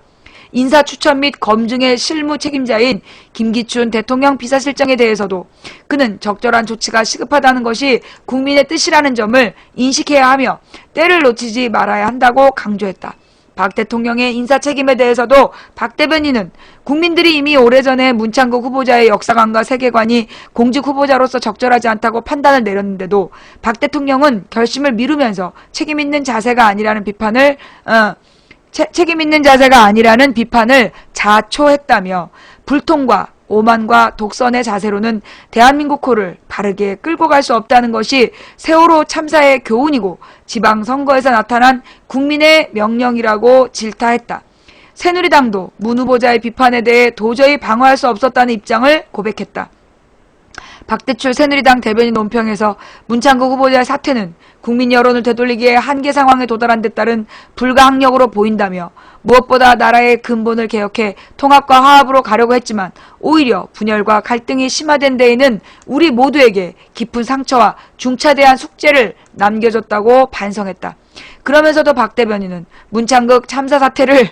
인사 추천 및 검증의 실무 책임자인 김기춘 대통령 비서실장에 대해서도 그는 적절한 조치가 시급하다는 것이 국민의 뜻이라는 점을 인식해야 하며 때를 놓치지 말아야 한다고 강조했다. 박 대통령의 인사 책임에 대해서도 박 대변인은 국민들이 이미 오래전에 문창극 후보자의 역사관과 세계관이 공직 후보자로서 적절하지 않다고 판단을 내렸는데도 박 대통령은 결심을 미루면서 책임 있는 자세가 아니라는 비판을 자초했다며 불통과 오만과 독선의 자세로는 대한민국호를 바르게 끌고 갈 수 없다는 것이 세월호 참사의 교훈이고 지방선거에서 나타난 국민의 명령이라고 질타했다. 새누리당도 문 후보자의 비판에 대해 도저히 방어할 수 없었다는 입장을 고백했다. 박대출 새누리당 대변인 논평에서 문창극 후보자의 사퇴는 국민 여론을 되돌리기에 한계 상황에 도달한 데 따른 불가항력으로 보인다며 무엇보다 나라의 근본을 개혁해 통합과 화합으로 가려고 했지만 오히려 분열과 갈등이 심화된 데에는 우리 모두에게 깊은 상처와 중차대한 숙제를 남겨줬다고 반성했다. 그러면서도 박 대변인은 문창극 참사 사태를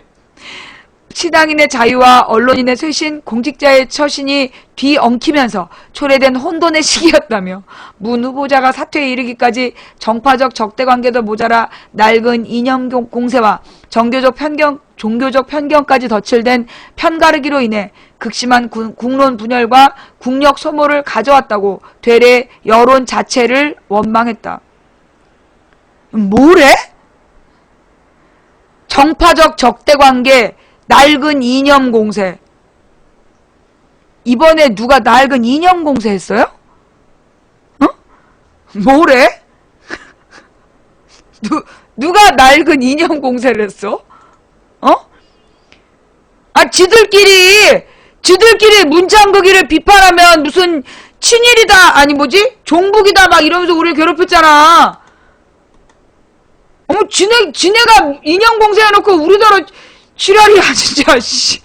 시당인의 자유와 언론인의 쇄신, 공직자의 처신이 뒤엉키면서 초래된 혼돈의 시기였다며 문 후보자가 사퇴에 이르기까지 정파적 적대관계도 모자라 낡은 이념 공세와 종교적 편견까지 덧칠된 편가르기로 인해 극심한 국론 분열과 국력 소모를 가져왔다고 되레 여론 자체를 원망했다. 뭐래? 정파적 적대관계, 낡은 이념 공세. 이번에 누가 낡은 이념 공세 했어요? 어? 뭐래? 누가 낡은 이념 공세를 했어? 어? 아, 지들끼리 문창극이를 비판하면 무슨 친일이다, 아니 뭐지? 종북이다 막 이러면서 우리를 괴롭혔잖아. 어머, 지네가 이념 공세해놓고 우리더러 지랄이야 진짜. 씨.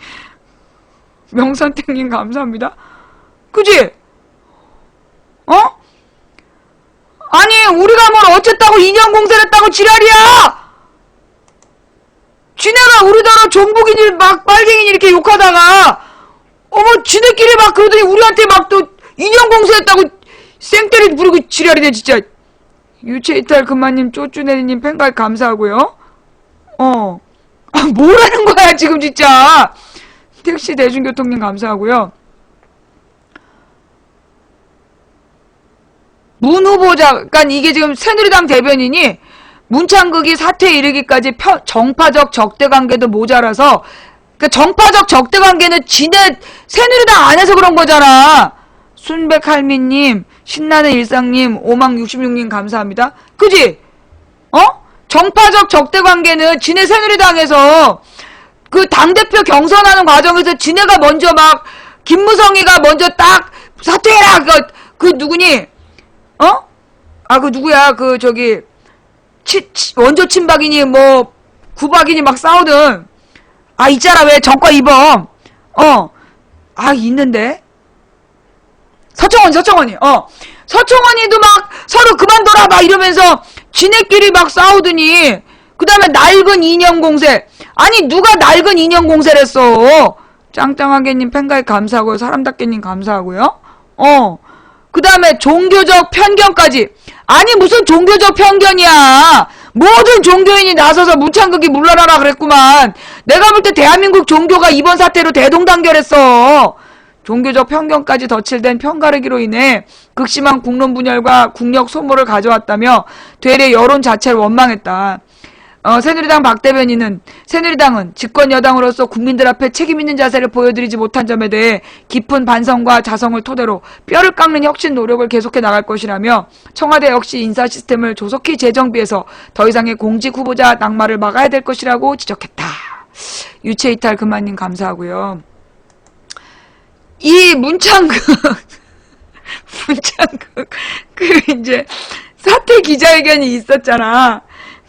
명선택님 감사합니다. 그지? 어? 아니 우리가 뭘 어쨌다고 인형 공세를 했다고 지랄이야. 지네가 우리더러 종북이니 막 빨갱이니 이렇게 욕하다가 어머 지네끼리 막 그러더니 우리한테 막 또 인형 공세했다고 생때리 부르고 지랄이네 진짜. 유체이탈 금마님 쪼쭈네리님 팬가입 감사하고요. 뭐라는 거야 지금 진짜. 택시 대중교통님 감사하고요. 문 후보자, 그러니까 이게 지금 새누리당 대변인이 문창극이 사퇴에 이르기까지 정파적 적대관계도 모자라서, 그러니까 정파적 적대관계는 지네 새누리당 안에서 그런 거잖아. 순백할미님, 신나는 일상님, 5만66님 감사합니다. 그지? 정파적 적대관계는 지네 새누리당에서 그 당대표 경선하는 과정에서 지네가 먼저 막 김무성이가 먼저 딱 사퇴해라 그 누구니? 그 누구야 그 저기 원조 친박이니 뭐 구박이니 막 싸우든 있잖아 왜 정과 2번 있는데 서청원이 서청원이도 막 서로 그만둬라 막 이러면서 지네끼리 막 싸우더니 그 다음에 낡은 이념 공세. 아니 누가 낡은 이념 공세를 했어. 짱짱하게님 팬가입 감사하고요. 사람답게님 감사하고요. 그 다음에 종교적 편견까지. 아니 무슨 종교적 편견이야. 모든 종교인이 나서서 문창극이 물러나라 그랬구만. 내가 볼 때 대한민국 종교가 이번 사태로 대동단결했어. 종교적 편견까지 덧칠된 편가르기로 인해 극심한 국론 분열과 국력 소모를 가져왔다며 되레 여론 자체를 원망했다. 새누리당 박 대변인은 새누리당은 집권 여당으로서 국민들 앞에 책임 있는 자세를 보여드리지 못한 점에 대해 깊은 반성과 자성을 토대로 뼈를 깎는 혁신 노력을 계속해 나갈 것이라며 청와대 역시 인사 시스템을 조속히 재정비해서 더 이상의 공직 후보자 낙마를 막아야 될 것이라고 지적했다. 유체이탈 금마님 감사하고요. 이 문창극 이제 사퇴 기자회견이 있었잖아.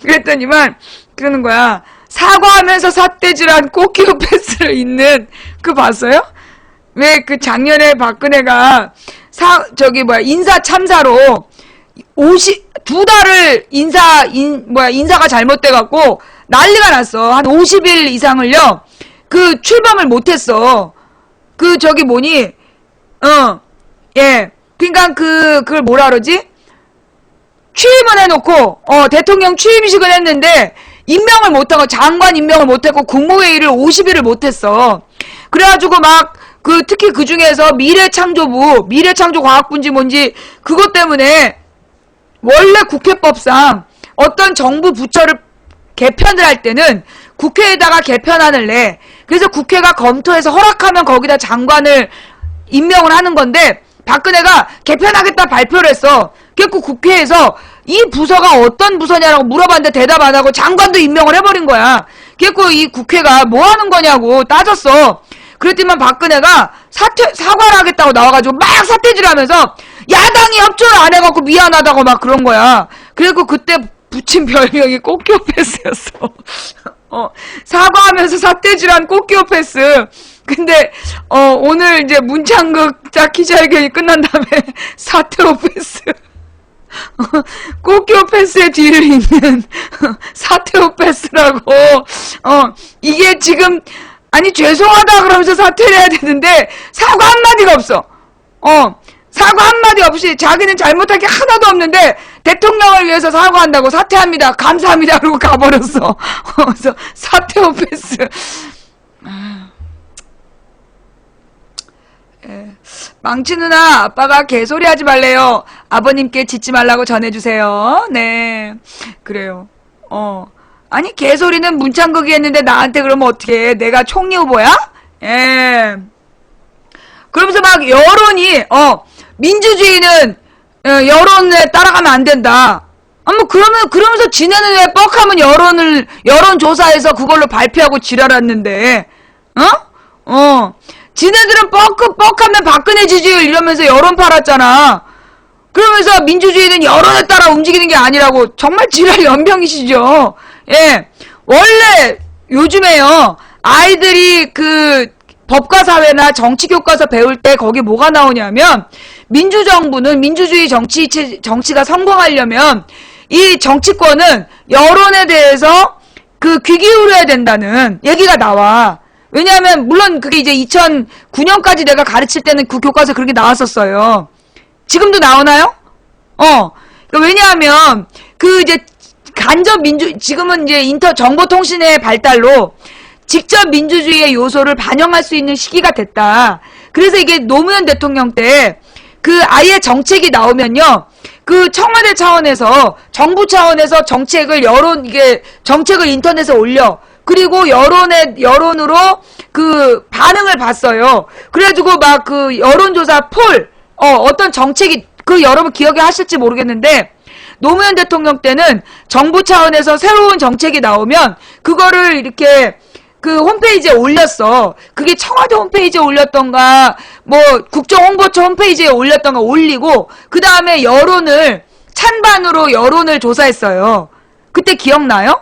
그랬더니만 그러는 거야. 사과하면서 삿대질한 꽃기호 패스를 읽는 그 봤어요? 왜 그 작년에 박근혜가 인사 참사로 2달을 인사가 잘못돼갖고 난리가 났어. 한 50일 이상을요. 그 출범을 못했어. 그러니까 그걸 뭐라 그러지? 취임은 해놓고, 대통령 취임식을 했는데, 임명을 못하고, 장관 임명을 못했고, 국무회의를 50일을 못했어. 그래가지고 특히 그 중에서 미래창조과학부인지 뭔지, 그것 때문에, 원래 국회법상 어떤 정부 부처를 개편을 할 때는 국회에다가 개편안을 내. 그래서 국회가 검토해서 허락하면 거기다 장관을 임명을 하는 건데 박근혜가 개편하겠다 발표를 했어. 그래서 국회에서 이 부서가 어떤 부서냐라고 물어봤는데 대답 안 하고 장관도 임명을 해버린 거야. 그래서 이 국회가 뭐 하는 거냐고 따졌어. 그랬더니만 박근혜가 사과를 하겠다고 나와가지고 막 사퇴질하면서 야당이 협조를 안 해갖고 미안하다고 막 그런 거야. 그리고 그때 붙인 별명이 꽃기호 패스였어. 사과하면서 사태질한 꽃기호 패스. 근데 오늘 이제 문창극 기자회견이 끝난 다음에 사태호 패스. 꽃기호 패스의 뒤를 잇는 사태호 패스라고. 이게 지금 아니 죄송하다 그러면서 사퇴를 해야 되는데 사과 한마디가 없어. 사과 한마디 없이 자기는 잘못한 게 하나도 없는데 대통령을 위해서 사과한다고 사퇴합니다. 감사합니다. 그러고 가버렸어. 그래서 사퇴 오페스. 망치 누나 아빠가 개소리 하지 말래요. 아버님께 짖지 말라고 전해주세요. 네 그래요. 아니 개소리는 문창극이 했는데 나한테 그러면 어떻게 해. 내가 총리 후보야? 예. 그러면서 막 여론이 민주주의는 여론에 따라가면 안 된다. 그러면서 지네는 왜 뻑하면 여론조사에서 그걸로 발표하고 지랄했는데, 지네들은 뻑하면 박근혜 지지율 이러면서 여론 팔았잖아. 그러면서 민주주의는 여론에 따라 움직이는 게 아니라고. 정말 지랄 연병이시죠. 예. 원래 요즘에요, 아이들이 법과 사회나 정치 교과서 배울 때 거기 뭐가 나오냐면 민주정부는 민주주의 정치가 성공하려면 이 정치권은 여론에 대해서 귀 기울여야 된다는 얘기가 나와. 왜냐하면 물론 그게 이제 2009년까지 내가 가르칠 때는 그 교과서 그렇게 나왔었어요. 지금도 나오나요? 왜냐하면 이제 지금은 이제 정보통신의 발달로 직접 민주주의의 요소를 반영할 수 있는 시기가 됐다. 그래서 이게 노무현 대통령 때 아예 정책이 나오면요. 청와대 차원에서 정부 차원에서 정책을 인터넷에 올려. 그리고 여론으로 반응을 봤어요. 그래가지고 여론조사 어떤 정책이 여러분 기억이 하실지 모르겠는데 노무현 대통령 때는 정부 차원에서 새로운 정책이 나오면 그거를 이렇게 홈페이지에 올렸어. 그게 청와대 홈페이지에 올렸던가, 국정홍보처 홈페이지에 올렸던가 올리고, 그 다음에 찬반으로 여론을 조사했어요. 그때 기억나요?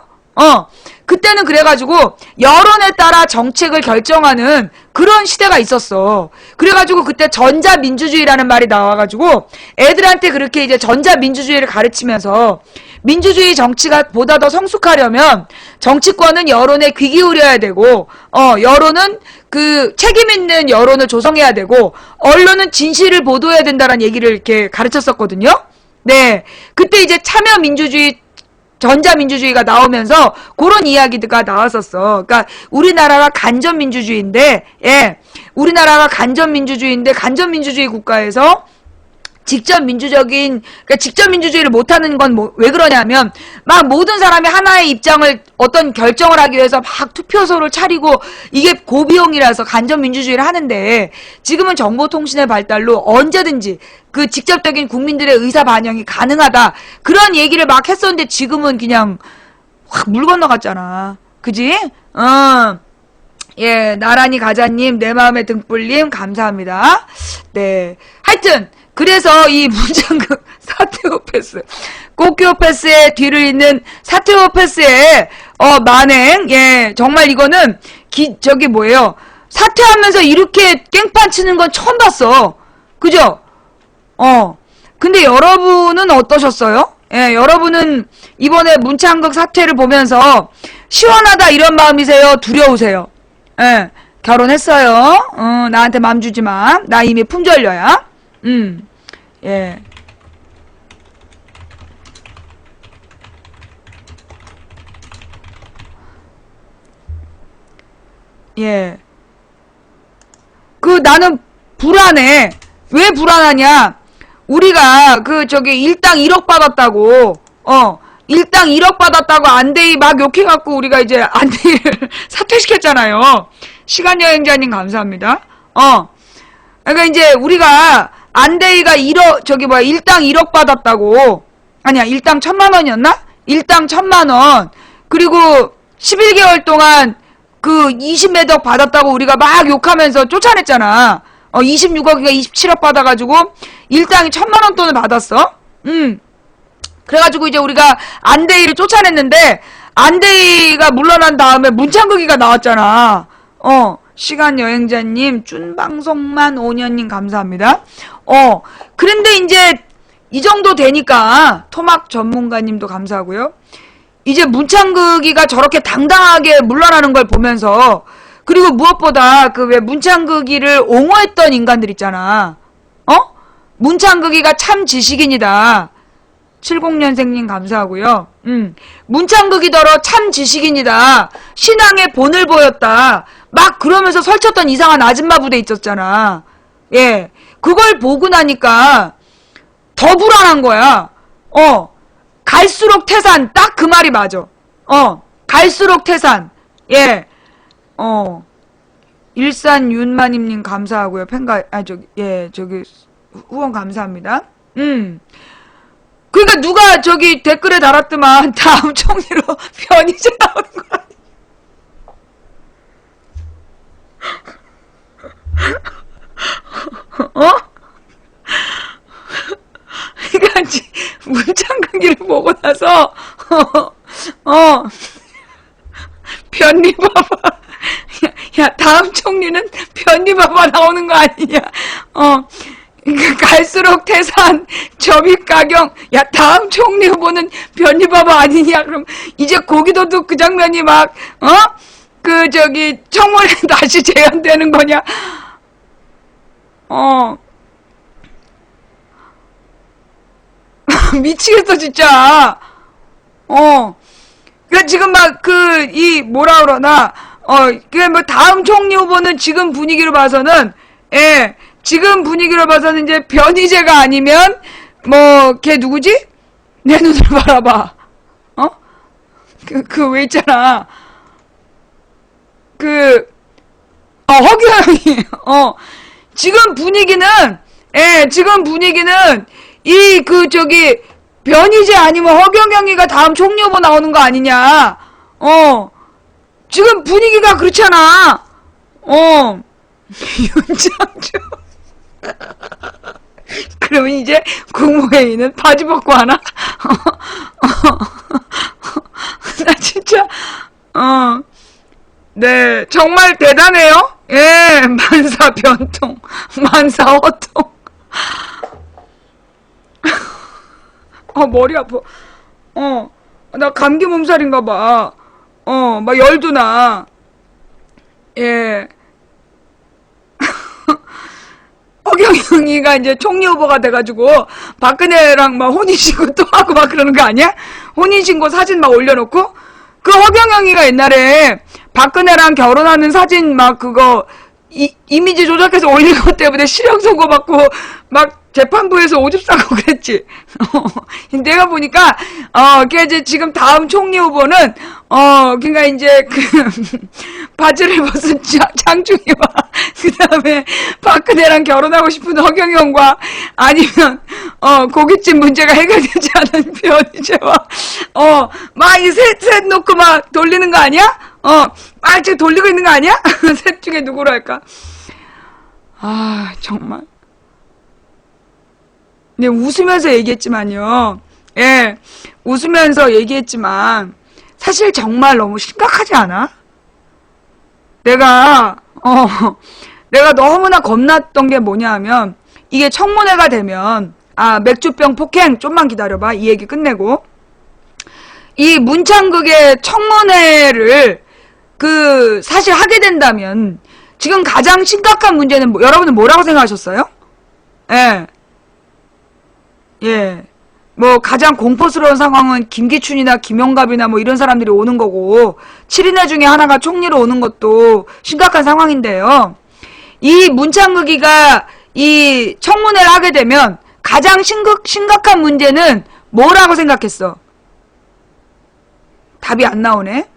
그때는 그래가지고, 여론에 따라 정책을 결정하는 그런 시대가 있었어. 그래가지고 그때 전자민주주의라는 말이 나와가지고, 애들한테 그렇게 이제 전자민주주의를 가르치면서, 민주주의 정치가 보다 더 성숙하려면 정치권은 여론에 귀 기울여야 되고, 여론은 책임 있는 여론을 조성해야 되고, 언론은 진실을 보도해야 된다는 얘기를 이렇게 가르쳤었거든요. 네. 그때 이제 참여민주주의 전자민주주의가 나오면서 그런 이야기가 나왔었어. 그러니까 우리나라가 간접민주주의인데, 예, 우리나라가 간접민주주의인데 간접민주주의 국가에서 직접 민주적인, 그러니까 직접 민주주의를 못하는 건 왜 그러냐면, 막 모든 사람이 하나의 입장을, 어떤 결정을 하기 위해서 막 투표소를 차리고, 이게 고비용이라서 간접 민주주의를 하는데, 지금은 정보통신의 발달로 언제든지 그 직접적인 국민들의 의사 반영이 가능하다. 그런 얘기를 막 했었는데, 지금은 그냥 확 물 건너갔잖아. 그지? 예, 나란히 가자님, 내 마음의 등불님, 감사합니다. 네. 하여튼, 그래서 이 문창극 사퇴호 패스, 꽃교 패스의 뒤를 잇는 사퇴호 패스의 만행, 예, 정말 이거는 저기 뭐예요? 사퇴하면서 이렇게 깽판 치는 건 처음 봤어. 그죠? 근데 여러분은 어떠셨어요? 예, 여러분은 이번에 문창극 사퇴를 보면서 시원하다 이런 마음이세요? 두려우세요? 예, 결혼했어요. 나한테 맘 주지 마. 나 이미 품절녀야. 예. 예. 나는 불안해. 왜 불안하냐? 우리가 일당 1억 받았다고, 일당 1억 받았다고 안대희 막 욕해갖고 우리가 이제 안대희를 사퇴시켰잖아요. 시간여행자님 감사합니다. 그러니까 이제 우리가 안대희가 일당 1억 받았다고. 아니야, 일당 1,000,000원이었나? 일당 1,000,000원. 그리고 11개월 동안 20매덕 받았다고 우리가 막 욕하면서 쫓아냈잖아. 26억인가 27억 받아가지고 일당이 1,000,000원 돈을 받았어. 그래가지고 이제 우리가 안대희를 쫓아냈는데, 안대희가 물러난 다음에 문창극이가 나왔잖아. 시간여행자님, 쭌방송만 5년님 감사합니다. 그런데 이제 이 정도 되니까 토막 전문가님도 감사하고요. 이제 문창극이가 저렇게 당당하게 물러나는 걸 보면서, 그리고 무엇보다 왜 문창극이를 옹호했던 인간들 있잖아. 문창극이가 참 지식인이다. 70년생님 감사하고요. 문창극이더러 참 지식인이다. 신앙의 본을 보였다. 막 그러면서 설쳤던 이상한 아줌마 부대 있었잖아. 예. 그걸 보고 나니까 더 불안한 거야. 갈수록 태산. 딱 그 말이 맞아. 갈수록 태산. 예. 일산 윤마님님 감사하고요. 후원 감사합니다. 그러니까 누가 댓글에 달았더만 다음 총리로 변희재 나오는 거 아니야? 그러니까 문창극이를 보고 나서 변리바바 야 다음 총리는 변리바바 나오는 거 아니냐? 갈수록 태산, 점입가경, 야, 다음 총리 후보는 변리바바 아니냐? 그럼, 이제 고기도도 그 장면이 막, 청문회 다시 재연되는 거냐? 미치겠어, 진짜. 지금 막, 뭐라 그러나, 다음 총리 후보는 지금 분위기로 봐서는, 예, 지금 분위기로 봐서는 이제 변희재가 아니면 걔 누구지? 내 눈을 바라봐. 왜 있잖아. 허경영이. 지금 분위기는 변희재 아니면 허경영이가 다음 총리 후보 나오는 거 아니냐. 지금 분위기가 그렇잖아. 윤창주. 그러면 이제 국무회의는 바지 벗고 하나? 나 진짜 네 정말 대단해요. 예, 만사 변통, 만사 허통. 머리 아파. 나 감기 몸살인가 봐. 막 열도 나. 예. 허경영이가 이제 총리 후보가 돼가지고 박근혜랑 막 혼인신고 또 하고 막 그러는 거 아니야? 혼인신고 사진 막 올려놓고 그 허경영이가 옛날에 박근혜랑 결혼하는 사진 막 그거 이미지 조작해서 올린 것 때문에 실형 선고받고 막 재판부에서 오줌 싸고 그랬지. 내가 보니까 걔 이제 지금 다음 총리 후보는 그러니까 이제 그 바지를 벗은 장충이와 그 다음에 박근혜랑 결혼하고 싶은 허경영과 아니면 고깃집 문제가 해결되지 않은 변희재와 막 이 셋 놓고 막 돌리는 거 아니야? 막 지금 돌리고 있는 거 아니야? 셋 중에 누구로 할까? 아 정말. 네, 웃으면서 얘기했지만요. 예, 웃으면서 얘기했지만, 사실 정말 너무 심각하지 않아? 내가 너무나 겁났던 게 뭐냐 하면, 이게 청문회가 되면, 맥주병 폭행, 좀만 기다려봐. 이 얘기 끝내고. 이 문창극의 청문회를, 사실 하게 된다면, 지금 가장 심각한 문제는, 여러분은 뭐라고 생각하셨어요? 예. 뭐, 가장 공포스러운 상황은 김기춘이나 김용갑이나 뭐 이런 사람들이 오는 거고, 7인회 중에 하나가 총리로 오는 것도 심각한 상황인데요. 이 문창극이가 이 청문회를 하게 되면 가장 심각한 문제는 뭐라고 생각했어? 답이 안 나오네?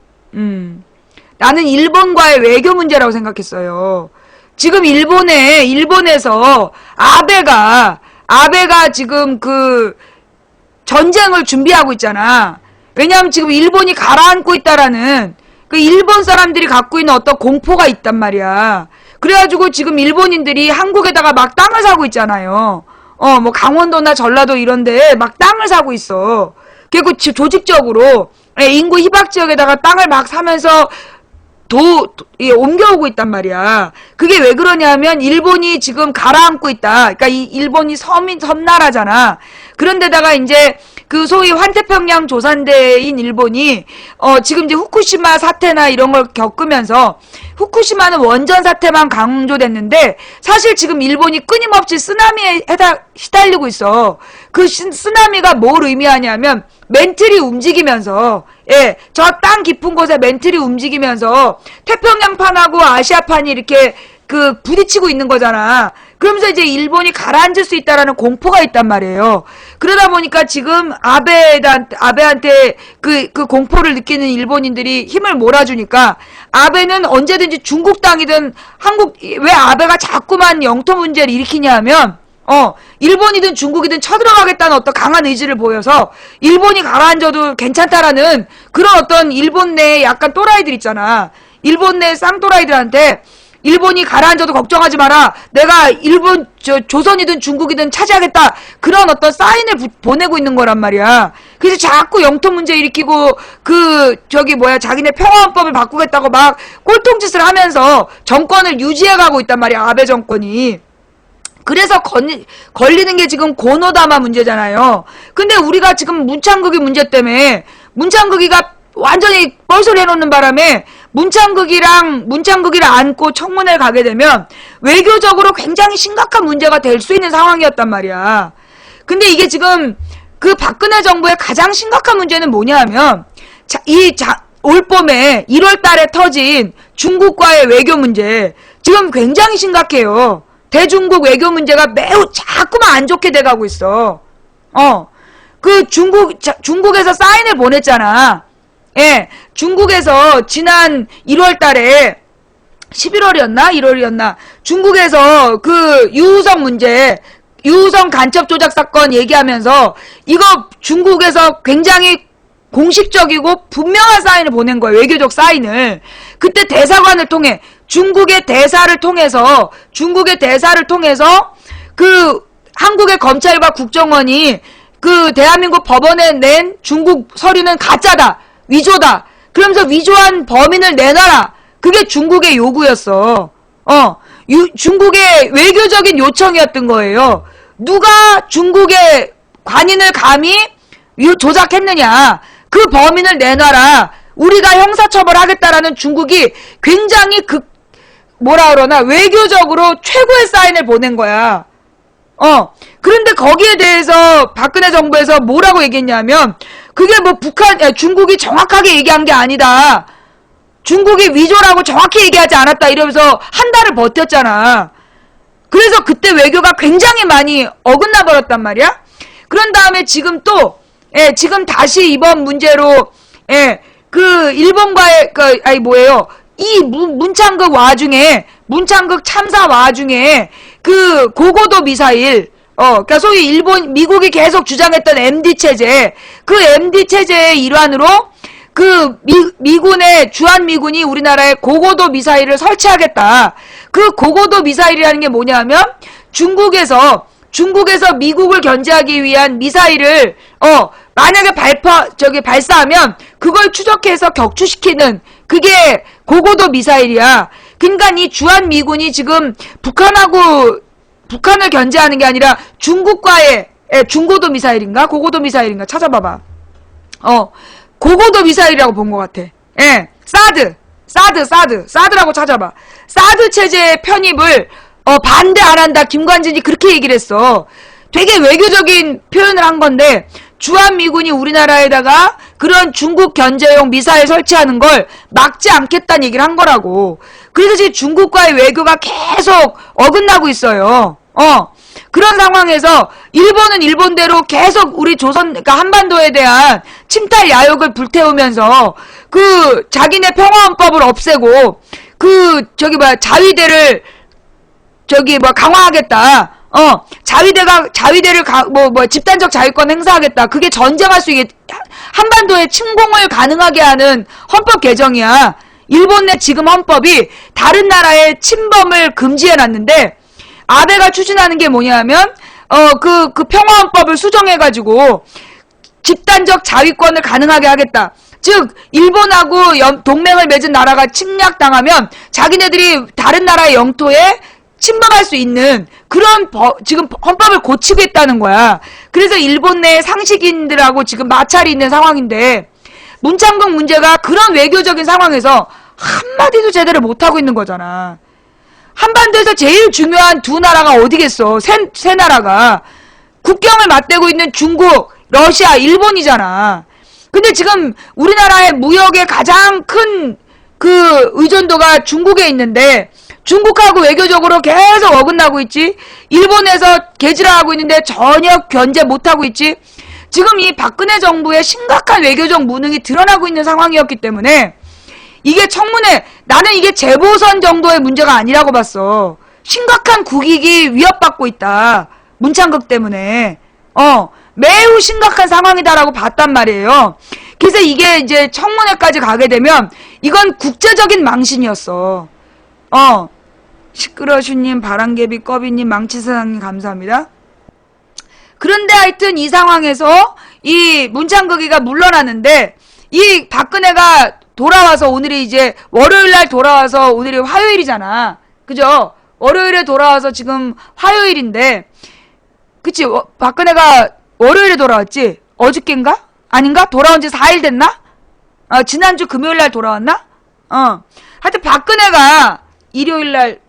나는 일본과의 외교 문제라고 생각했어요. 지금 일본에서 아베가 지금 전쟁을 준비하고 있잖아. 왜냐하면 지금 일본이 가라앉고 있다라는 일본 사람들이 갖고 있는 어떤 공포가 있단 말이야. 그래가지고 지금 일본인들이 한국에다가 막 땅을 사고 있잖아요. 뭐 강원도나 전라도 이런데 막 땅을 사고 있어. 그리고 조직적으로 인구 희박 지역에다가 땅을 막 사면서 옮겨오고 있단 말이야. 그게 왜 그러냐면, 일본이 지금 가라앉고 있다. 그러니까 이 일본이 섬나라잖아. 그런데다가 이제, 소위 환태평양 조산대인 일본이, 지금 이제 후쿠시마 사태나 이런 걸 겪으면서, 후쿠시마는 원전 사태만 강조됐는데, 사실 지금 일본이 끊임없이 쓰나미에 시달리고 있어. 그 쓰나미가 뭘 의미하냐면, 멘틀이 움직이면서, 저 땅 깊은 곳에 멘틀이 움직이면서 태평양판하고 아시아판이 이렇게 부딪히고 있는 거잖아. 그러면서 이제 일본이 가라앉을 수 있다라는 공포가 있단 말이에요. 그러다 보니까 지금 아베한테 그 공포를 느끼는 일본인들이 힘을 몰아주니까 아베는 언제든지 중국 땅이든 왜 아베가 자꾸만 영토 문제를 일으키냐 하면 일본이든 중국이든 쳐들어가겠다는 어떤 강한 의지를 보여서 일본이 가라앉아도 괜찮다라는 그런 어떤 일본 내 약간 또라이들 있잖아. 일본 내 쌍또라이들한테 일본이 가라앉아도 걱정하지 마라. 내가 조선이든 중국이든 차지하겠다. 그런 어떤 사인을 보내고 있는 거란 말이야. 그래서 자꾸 영토 문제 일으키고 자기네 평화헌법을 바꾸겠다고 막 꼴통짓을 하면서 정권을 유지해가고 있단 말이야. 아베 정권이. 그래서 걸리는 게 지금 고노다마 문제잖아요. 근데 우리가 지금 문창극이 문제 때문에 문창극이가 완전히 뻘소리 해놓는 바람에 문창극이를 안고 청문회를 가게 되면 외교적으로 굉장히 심각한 문제가 될 수 있는 상황이었단 말이야. 근데 이게 지금 박근혜 정부의 가장 심각한 문제는 뭐냐 하면 올 봄에 1월 달에 터진 중국과의 외교 문제 지금 굉장히 심각해요. 대중국 외교 문제가 매우 자꾸만 안 좋게 돼가고 있어. 중국에서 사인을 보냈잖아. 예, 중국에서 지난 1월 달에 11월이었나? 1월이었나? 중국에서 유우성 간첩 조작 사건 얘기하면서 이거 중국에서 굉장히 공식적이고 분명한 사인을 보낸 거예요. 외교적 사인을. 그때 대사관을 통해 중국의 대사를 통해서 한국의 검찰과 국정원이 대한민국 법원에 낸 중국 서류는 가짜다. 위조다. 그러면서 위조한 범인을 내놔라. 그게 중국의 요구였어. 중국의 외교적인 요청이었던 거예요. 누가 중국의 관인을 감히 조작했느냐. 그 범인을 내놔라. 우리가 형사처벌하겠다라는 중국이 굉장히 뭐라 그러나 외교적으로 최고의 사인을 보낸 거야. 그런데 거기에 대해서 박근혜 정부에서 뭐라고 얘기했냐면 그게 뭐 중국이 정확하게 얘기한 게 아니다. 중국이 위조라고 정확히 얘기하지 않았다 이러면서 한 달을 버텼잖아. 그래서 그때 외교가 굉장히 많이 어긋나 버렸단 말이야. 그런 다음에 지금 또 지금 다시 이번 문제로 그 일본과의 이 문창극 참사 와중에 그 고고도 미사일 그러니까 소위 미국이 계속 주장했던 MD 체제, 그 MD 체제의 일환으로 그 미군의 주한미군이 우리나라에 고고도 미사일을 설치하겠다. 그 고고도 미사일이라는 게 뭐냐면 중국에서 미국을 견제하기 위한 미사일을 만약에 발사하면 그걸 추적해서 격추시키는 그게 고고도 미사일이야. 그러니까 이 주한미군이 지금 북한을 견제하는 게 아니라 중국과의 중고도 미사일인가? 고고도 미사일인가? 찾아봐봐. 고고도 미사일이라고 본 것 같아. 사드라고 찾아봐. 사드 체제의 편입을 반대 안 한다. 김관진이 그렇게 얘기를 했어. 되게 외교적인 표현을 한 건데 주한미군이 우리나라에다가 그런 중국 견제용 미사일 설치하는 걸 막지 않겠다는 얘기를 한 거라고. 그래서 지금 중국과의 외교가 계속 어긋나고 있어요. 그런 상황에서 일본은 일본대로 계속 우리 그러니까 한반도에 대한 침탈 야욕을 불태우면서 그 자기네 평화헌법을 없애고 자위대를 강화하겠다. 자위대를 집단적 자위권 행사하겠다. 그게 전쟁할 수 있게 한반도에 침공을 가능하게 하는 헌법 개정이야. 일본 내 지금 헌법이 다른 나라의 침범을 금지해놨는데 아베가 추진하는 게 뭐냐면 그 평화헌법을 수정해가지고 집단적 자위권을 가능하게 하겠다. 즉 일본하고 동맹을 맺은 나라가 침략당하면 자기네들이 다른 나라의 영토에 침범할 수 있는 그런 지금 헌법을 고치고 있다는 거야. 그래서 일본 내 상식인들하고 지금 마찰이 있는 상황인데 문창극 문제가 그런 외교적인 상황에서 한마디도 제대로 못하고 있는 거잖아. 한반도에서 제일 중요한 두 나라가 어디겠어? 세 나라가. 국경을 맞대고 있는 중국, 러시아, 일본이잖아. 근데 지금 우리나라의 무역의 가장 큰 그 의존도가 중국에 있는데 중국하고 외교적으로 계속 어긋나고 있지. 일본에서 개지랄하고 있는데 전혀 견제 못하고 있지. 지금 이 박근혜 정부의 심각한 외교적 무능이 드러나고 있는 상황이었기 때문에 이게 청문회, 나는 이게 재보선 정도의 문제가 아니라고 봤어. 심각한 국익이 위협받고 있다. 문창극 때문에. 매우 심각한 상황이다라고 봤단 말이에요. 그래서 이게 이제 청문회까지 가게 되면 이건 국제적인 망신이었어. 시끄러슈님, 바람개비, 꺼비님, 망치사장님 감사합니다. 그런데 하여튼 이 상황에서 이 문창극이가 물러나는데 이 박근혜가 돌아와서 오늘이 이제 월요일날 돌아와서 오늘이 화요일이잖아. 그죠? 월요일에 돌아와서 지금 화요일인데 그치? 박근혜가 월요일에 돌아왔지? 어저께인가? 아닌가? 돌아온 지 4일 됐나? 지난주 금요일날 돌아왔나? 하여튼 박근혜가 일요일날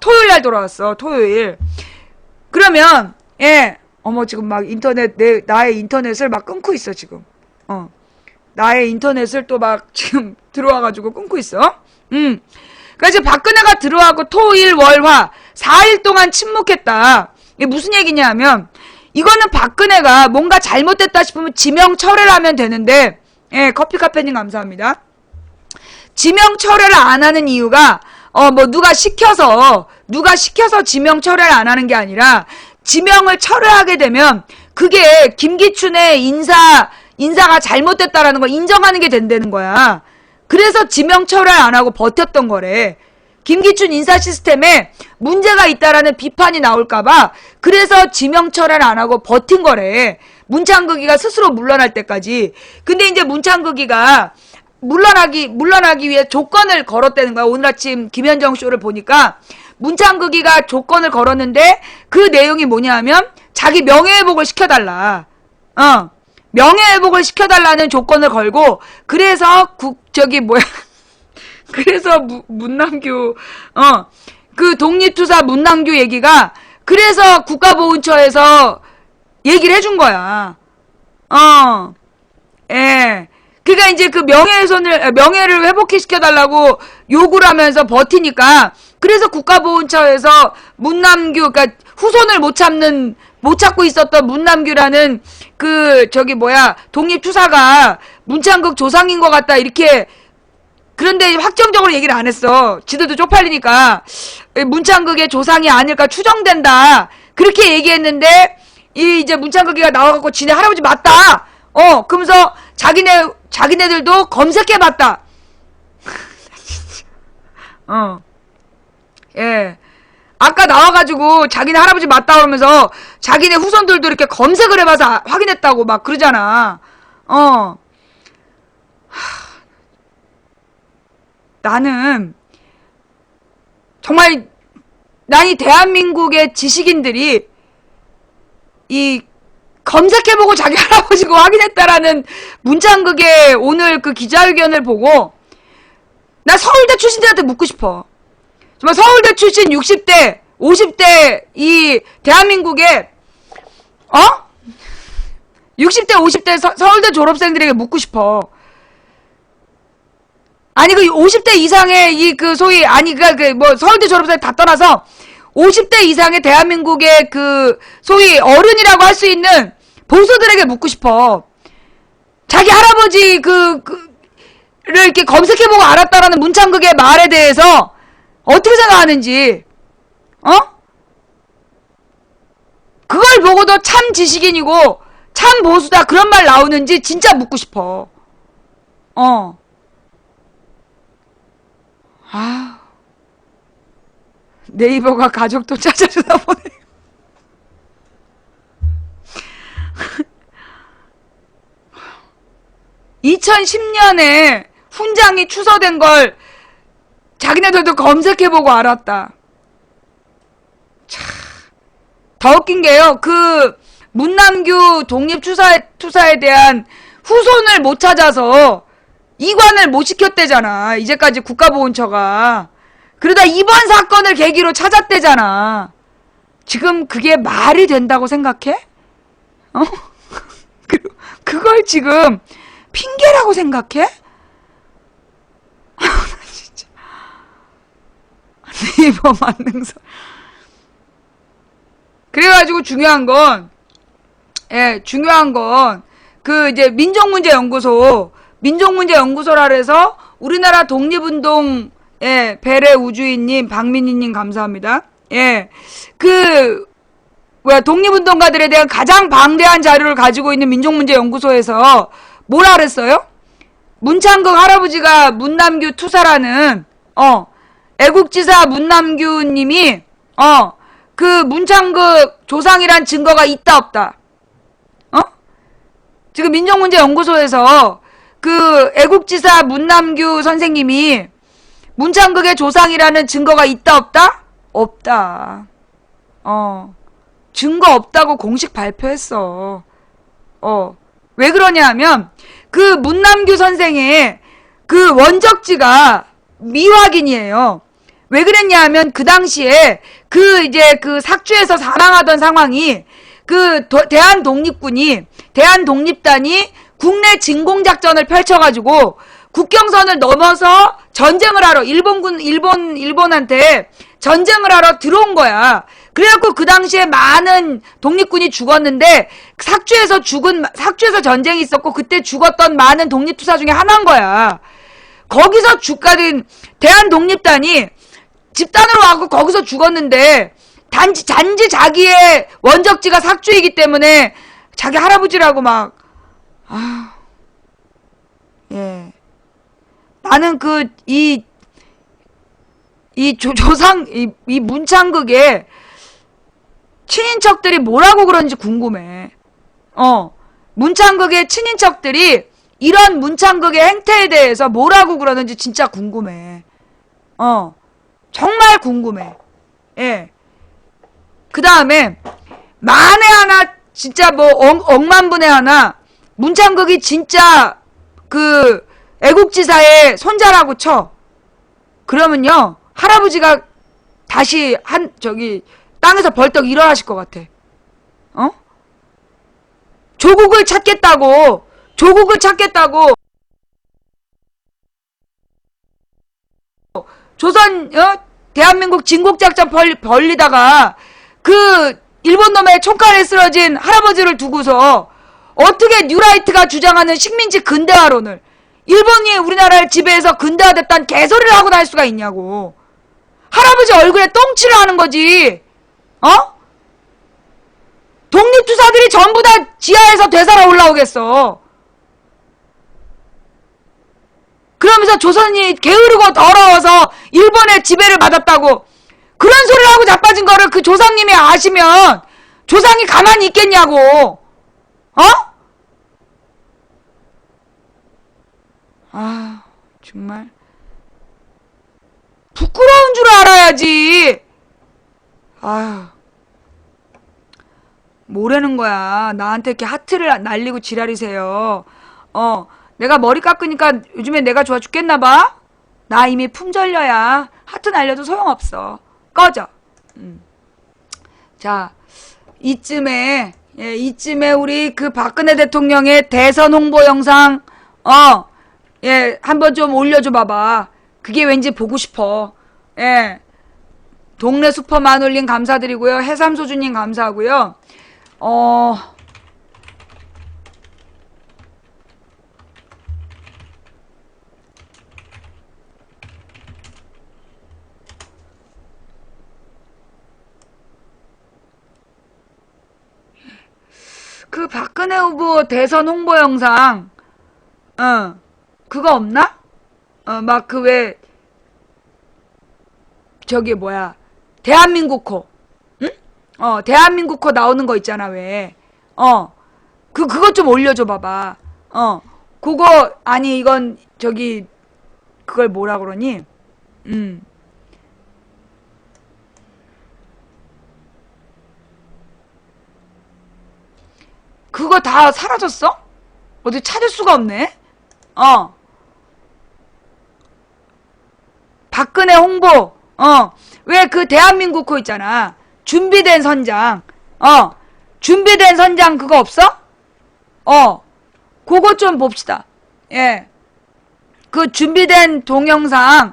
토요일날 돌아왔어. 토요일. 그러면 지금 막 나의 인터넷을 막 끊고 있어 지금. 나의 인터넷을 또 막 지금 들어와가지고 끊고 있어. 그래서 박근혜가 들어와고 토일 월화 4일 동안 침묵했다. 이게 무슨 얘기냐면 이거는 박근혜가 뭔가 잘못됐다 싶으면 지명 철회를 하면 되는데 커피 카페님 감사합니다. 지명 철회를 안 하는 이유가 누가 시켜서 지명 철회를 안 하는 게 아니라 지명을 철회하게 되면 그게 김기춘의 인사가 잘못됐다라는 걸 인정하는 게 된다는 거야. 그래서 지명 철회를 안 하고 버텼던 거래. 김기춘 인사 시스템에 문제가 있다라는 비판이 나올까봐 그래서 지명 철회를 안 하고 버틴 거래. 문창극이가 스스로 물러날 때까지. 근데 이제 문창극이가 물러나기 위해 조건을 걸었다는 거야. 오늘 아침 김현정 쇼를 보니까 문창극이가 조건을 걸었는데 그 내용이 뭐냐 하면 자기 명예회복을 시켜달라. 명예회복을 시켜달라는 조건을 걸고 그래서 그래서 문남규 그 독립투사 문남규 얘기가 그래서 국가보훈처에서 얘기를 해준 거야. 예. 그러니까 이제 그 명예를 회복시켜달라고 요구를 하면서 버티니까 그래서 국가보훈처에서 문남규, 그러니까 후손을 못 찾고 있었던 문남규라는 그 독립투사가 문창극 조상인 것 같다 이렇게. 그런데 확정적으로 얘기를 안 했어. 지들도 쪽팔리니까 문창극의 조상이 아닐까 추정된다 그렇게 얘기했는데 이제 문창극이가 나와갖고 지네 할아버지 맞다. 그러면서 자기네들도 검색해봤다. 예. 아까 나와가지고 자기네 할아버지 맞다 그러면서 자기네 후손들도 이렇게 검색을 해봐서 확인했다고 막 그러잖아. 나는 정말 난 이 대한민국의 지식인들이 이 검색해보고 자기 할아버지고 확인했다라는 문창극의 오늘 그 기자회견을 보고 나 서울대 출신들한테 묻고 싶어. 정말 서울대 출신 60대 50대 이 대한민국의 60대 50대 서울대 졸업생들에게 묻고 싶어. 아니 그 50대 이상의 이 그 소위 서울대 졸업생 다 떠나서 50대 이상의 대한민국의 그 소위 어른이라고 할 수 있는 보수들에게 묻고 싶어. 자기 할아버지 를 이렇게 검색해보고 알았다라는 문창극의 말에 대해서 어떻게 생각하는지, 그걸 보고도 참 지식인이고 참 보수다 그런 말 나오는지 진짜 묻고 싶어. 네이버가 가족도 찾아주나 보네. 2010년에 훈장이 추서된 걸 자기네들도 검색해보고 알았다. 참, 더 웃긴 게요. 그 문남규 독립투사에 대한 후손을 못 찾아서 이관을 못 시켰대잖아. 이제까지 국가보훈처가. 그러다 이번 사건을 계기로 찾았대잖아. 지금 그게 말이 된다고 생각해? 그걸 지금 핑계라고 생각해? 진짜. 네이버 만능설. 그래가지고 중요한 건, 그 이제 민족문제연구소라 그래서 우리나라 독립운동, 배래 우주인님, 박민희님 감사합니다. 독립운동가들에 대한 가장 방대한 자료를 가지고 있는 민족문제연구소에서 뭐라 그랬어요? 문창극 할아버지가 문남규 투사라는, 애국지사 문남규님이, 그 문창극 조상이란 증거가 있다, 없다? 지금 민족문제연구소에서 그 애국지사 문남규 선생님이 문창극의 조상이라는 증거가 있다, 없다? 없다. 증거 없다고 공식 발표했어. 왜 그러냐 하면, 그 문남규 선생의 그 원적지가 미확인이에요. 왜 그랬냐 하면, 그 당시에 그 삭주에서 사망하던 상황이 그 대한독립단이 국내 진공작전을 펼쳐가지고 국경선을 넘어서 전쟁을 하러 일본한테 전쟁을 하러 들어온 거야. 그래갖고 그 당시에 많은 독립군이 죽었는데 삭주에서 전쟁이 있었고 그때 죽었던 많은 독립투사 중에 하나인 거야. 거기서 대한독립단이 집단으로 와서 거기서 죽었는데 단지 자기의 원적지가 삭주이기 때문에 자기 할아버지라고 막 나는 이 문창극의 친인척들이 뭐라고 그런지 궁금해. 문창극의 친인척들이 이런 문창극의 행태에 대해서 뭐라고 그러는지 진짜 궁금해. 정말 궁금해. 그 다음에 만에 하나 진짜 억만분의 하나 문창극이 진짜 그 애국지사의 손자라고 쳐. 그러면요 할아버지가 다시 땅에서 벌떡 일어나실 것 같아. 조국을 찾겠다고 조선 대한민국 진국작전 벌리다가 그 일본 놈의 총칼에 쓰러진 할아버지를 두고서 어떻게 뉴라이트가 주장하는 식민지 근대화론을 일본이 우리나라를 지배해서 근대화됐다는 개소리를 하고 다닐 수가 있냐고. 할아버지 얼굴에 똥칠을 하는 거지. 독립투사들이 전부 다 지하에서 되살아 올라오겠어. 그러면서 조선이 게으르고 더러워서 일본의 지배를 받았다고 그런 소리를 하고 자빠진 거를 그 조상님이 아시면 조상이 가만히 있겠냐고. 아 정말 부끄러운 줄 알아야지. 아휴 뭐라는 거야. 나한테 이렇게 하트를 날리고 지랄이세요. 내가 머리 깎으니까 요즘에 내가 좋아 죽겠나봐. 나 이미 품절녀야. 하트 날려도 소용없어. 꺼져. 자 이쯤에 우리 그 박근혜 대통령의 대선 홍보 영상 한번 좀 올려줘 봐봐. 그게 왠지 보고 싶어. 동네 슈퍼 마눌님 감사드리고요. 해삼소주님 감사하고요. 그 박근혜 후보 대선 홍보 영상, 그거 없나? 막 그 왜, 저기 뭐야, 대한민국호, 응? 대한민국호 나오는 거 있잖아, 왜. 그것 좀 올려줘 봐봐. 그거, 아니, 이건, 그걸 뭐라 그러니? 그거 다 사라졌어? 어디 찾을 수가 없네? 박근혜 홍보, 왜 그 대한민국호 있잖아. 준비된 선장, 준비된 선장 그거 없어? 그거 좀 봅시다. 예. 그 준비된 동영상,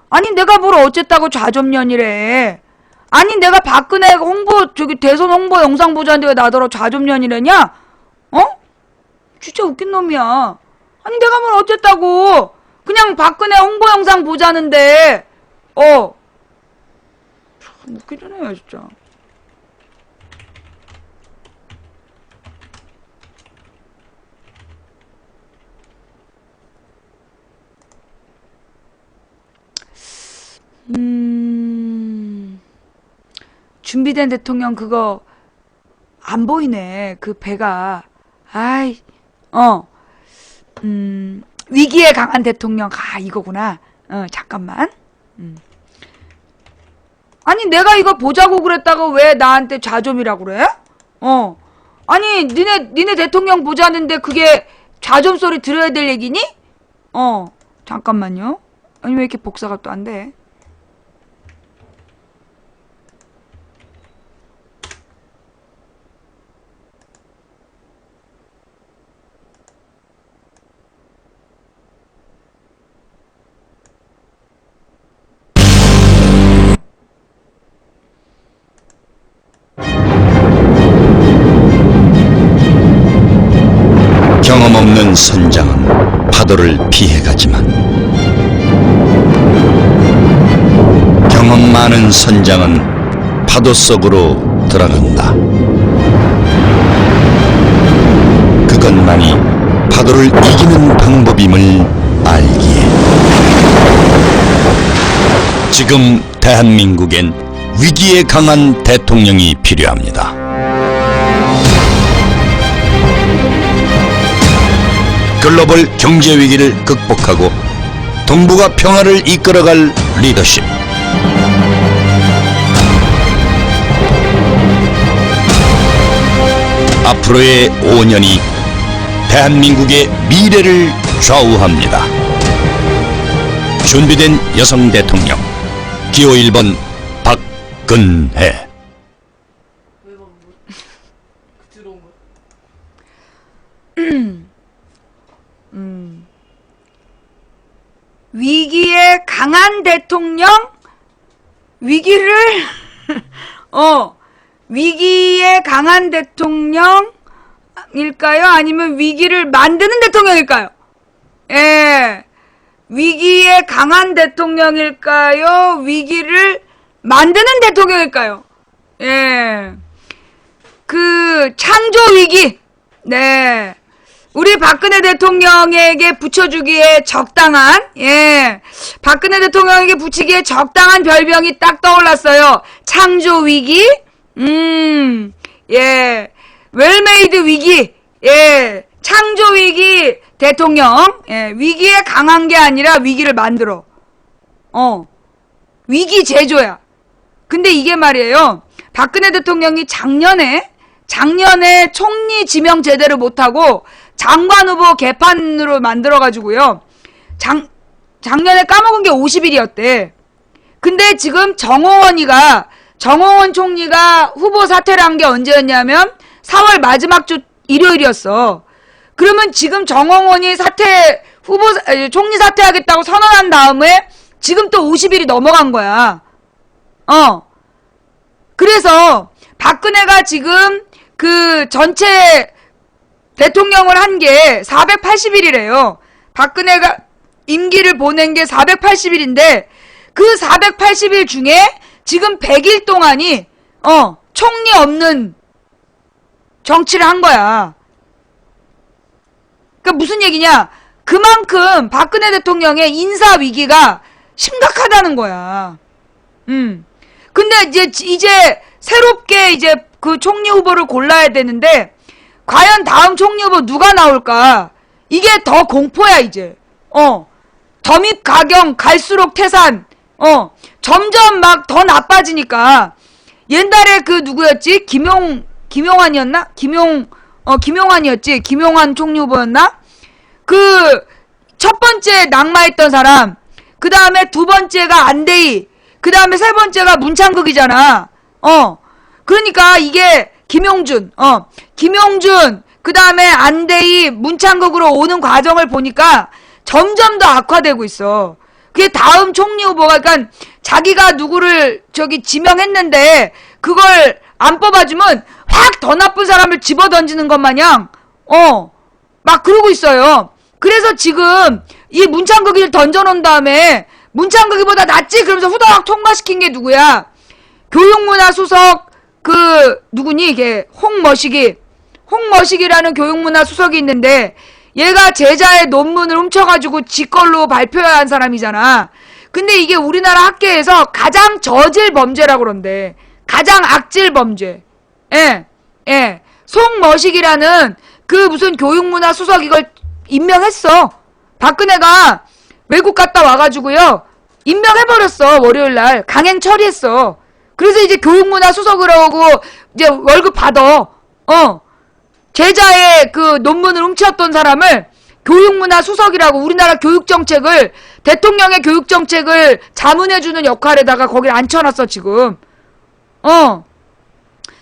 아니, 내가 뭘 어쨌다고 좌좀년이래. 아니 내가 박근혜 홍보 대선 홍보 영상 보자는데 왜 나더러 좌좀년이래냐? 진짜 웃긴 놈이야. 아니 내가 뭘 어쨌다고. 그냥 박근혜 홍보 영상 보자는데 참 웃기잖아요 진짜. 준비된 대통령 그거 안 보이네. 그 배가. 아이, 위기에 강한 대통령. 이거구나. 잠깐만. 아니 내가 이거 보자고 그랬다가 왜 나한테 좌좀이라고 그래? 아니 니네 대통령 보자는데 그게 좌좀 소리 들어야 될 얘기니? 잠깐만요. 아니 왜 이렇게 복사가 또 안 돼?
경험 없는 선장은 파도를 피해가지만 경험 많은 선장은 파도 속으로 들어간다. 그것만이 파도를 이기는 방법임을 알기에 지금 대한민국엔 위기에 강한 대통령이 필요합니다. 글로벌 경제 위기를 극복하고 동북아 평화를 이끌어갈 리더십. 앞으로의 5년이 대한민국의 미래를 좌우합니다. 준비된 여성 대통령 기호 1번 박근혜.
위기에 강한 대통령? 위기를 위기에 강한 대통령일까요? 아니면 위기를 만드는 대통령일까요? 예. 위기에 강한 대통령일까요? 위기를 만드는 대통령일까요? 예. 그 창조 위기. 네. 우리 박근혜 대통령에게 붙여주기에 적당한, 박근혜 대통령에게 붙이기에 적당한 별명이 딱 떠올랐어요. 창조 위기, 웰메이드 위기, 창조 위기 대통령, 위기에 강한 게 아니라 위기를 만들어. 위기 제조야. 근데 이게 말이에요. 박근혜 대통령이 작년에 총리 지명 제대로 못하고 장관 후보 개판으로 만들어가지고요. 작년에 까먹은 게 50일이었대. 근데 지금 정홍원 총리가 후보 사퇴를 한 게 언제였냐면 4월 마지막 주 일요일이었어. 그러면 지금 정홍원이 총리 사퇴하겠다고 선언한 다음에 지금 또 50일이 넘어간 거야. 그래서 박근혜가 지금 그 전체 대통령을 한 게 480일이래요. 박근혜가 임기를 보낸 게 480일인데 그 480일 중에 지금 100일 동안이 총리 없는 정치를 한 거야. 그러니까 무슨 얘기냐? 그만큼 박근혜 대통령의 인사 위기가 심각하다는 거야. 근데 이제 새롭게 이제 그 총리 후보를 골라야 되는데 과연 다음 총리 후보 누가 나올까? 이게 더 공포야, 이제. 덤입 가경 갈수록 태산. 점점 막 더 나빠지니까. 옛날에 그 누구였지? 김용환이었나? 김용환이었지? 김용환 총리 후보였나? 그 첫 번째 낙마했던 사람. 그 다음에 두 번째가 안대희. 그 다음에 세 번째가 문창극이잖아. 그러니까 이게 김용준, 그 다음에 안대희, 문창극으로 오는 과정을 보니까 점점 더 악화되고 있어. 그게 다음 총리 후보가, 그러니까 자기가 누구를 지명했는데 그걸 안 뽑아주면 확 더 나쁜 사람을 집어 던지는 것 마냥, 막 그러고 있어요. 그래서 지금 이 문창극이를 던져놓은 다음에 문창극이보다 낫지? 그러면서 후다닥 통과시킨 게 누구야? 교육문화 수석, 누구니, 이게? 홍머식이라는 교육문화 수석이 있는데, 얘가 제자의 논문을 훔쳐가지고 지 걸로 발표해야 한 사람이잖아. 근데 이게 우리나라 학계에서 가장 저질 범죄라고 그런대. 가장 악질 범죄. 송머식이라는 무슨 교육문화 수석 이걸 임명했어. 박근혜가 외국 갔다 와가지고요. 임명해버렸어, 월요일날. 강행 처리했어. 그래서 이제 교육문화 수석을 하고 이제 월급 받아. 제자의 논문을 훔쳤던 사람을 교육문화 수석이라고 우리나라 교육정책을, 대통령의 교육정책을 자문해주는 역할에다가 거길 앉혀놨어, 지금.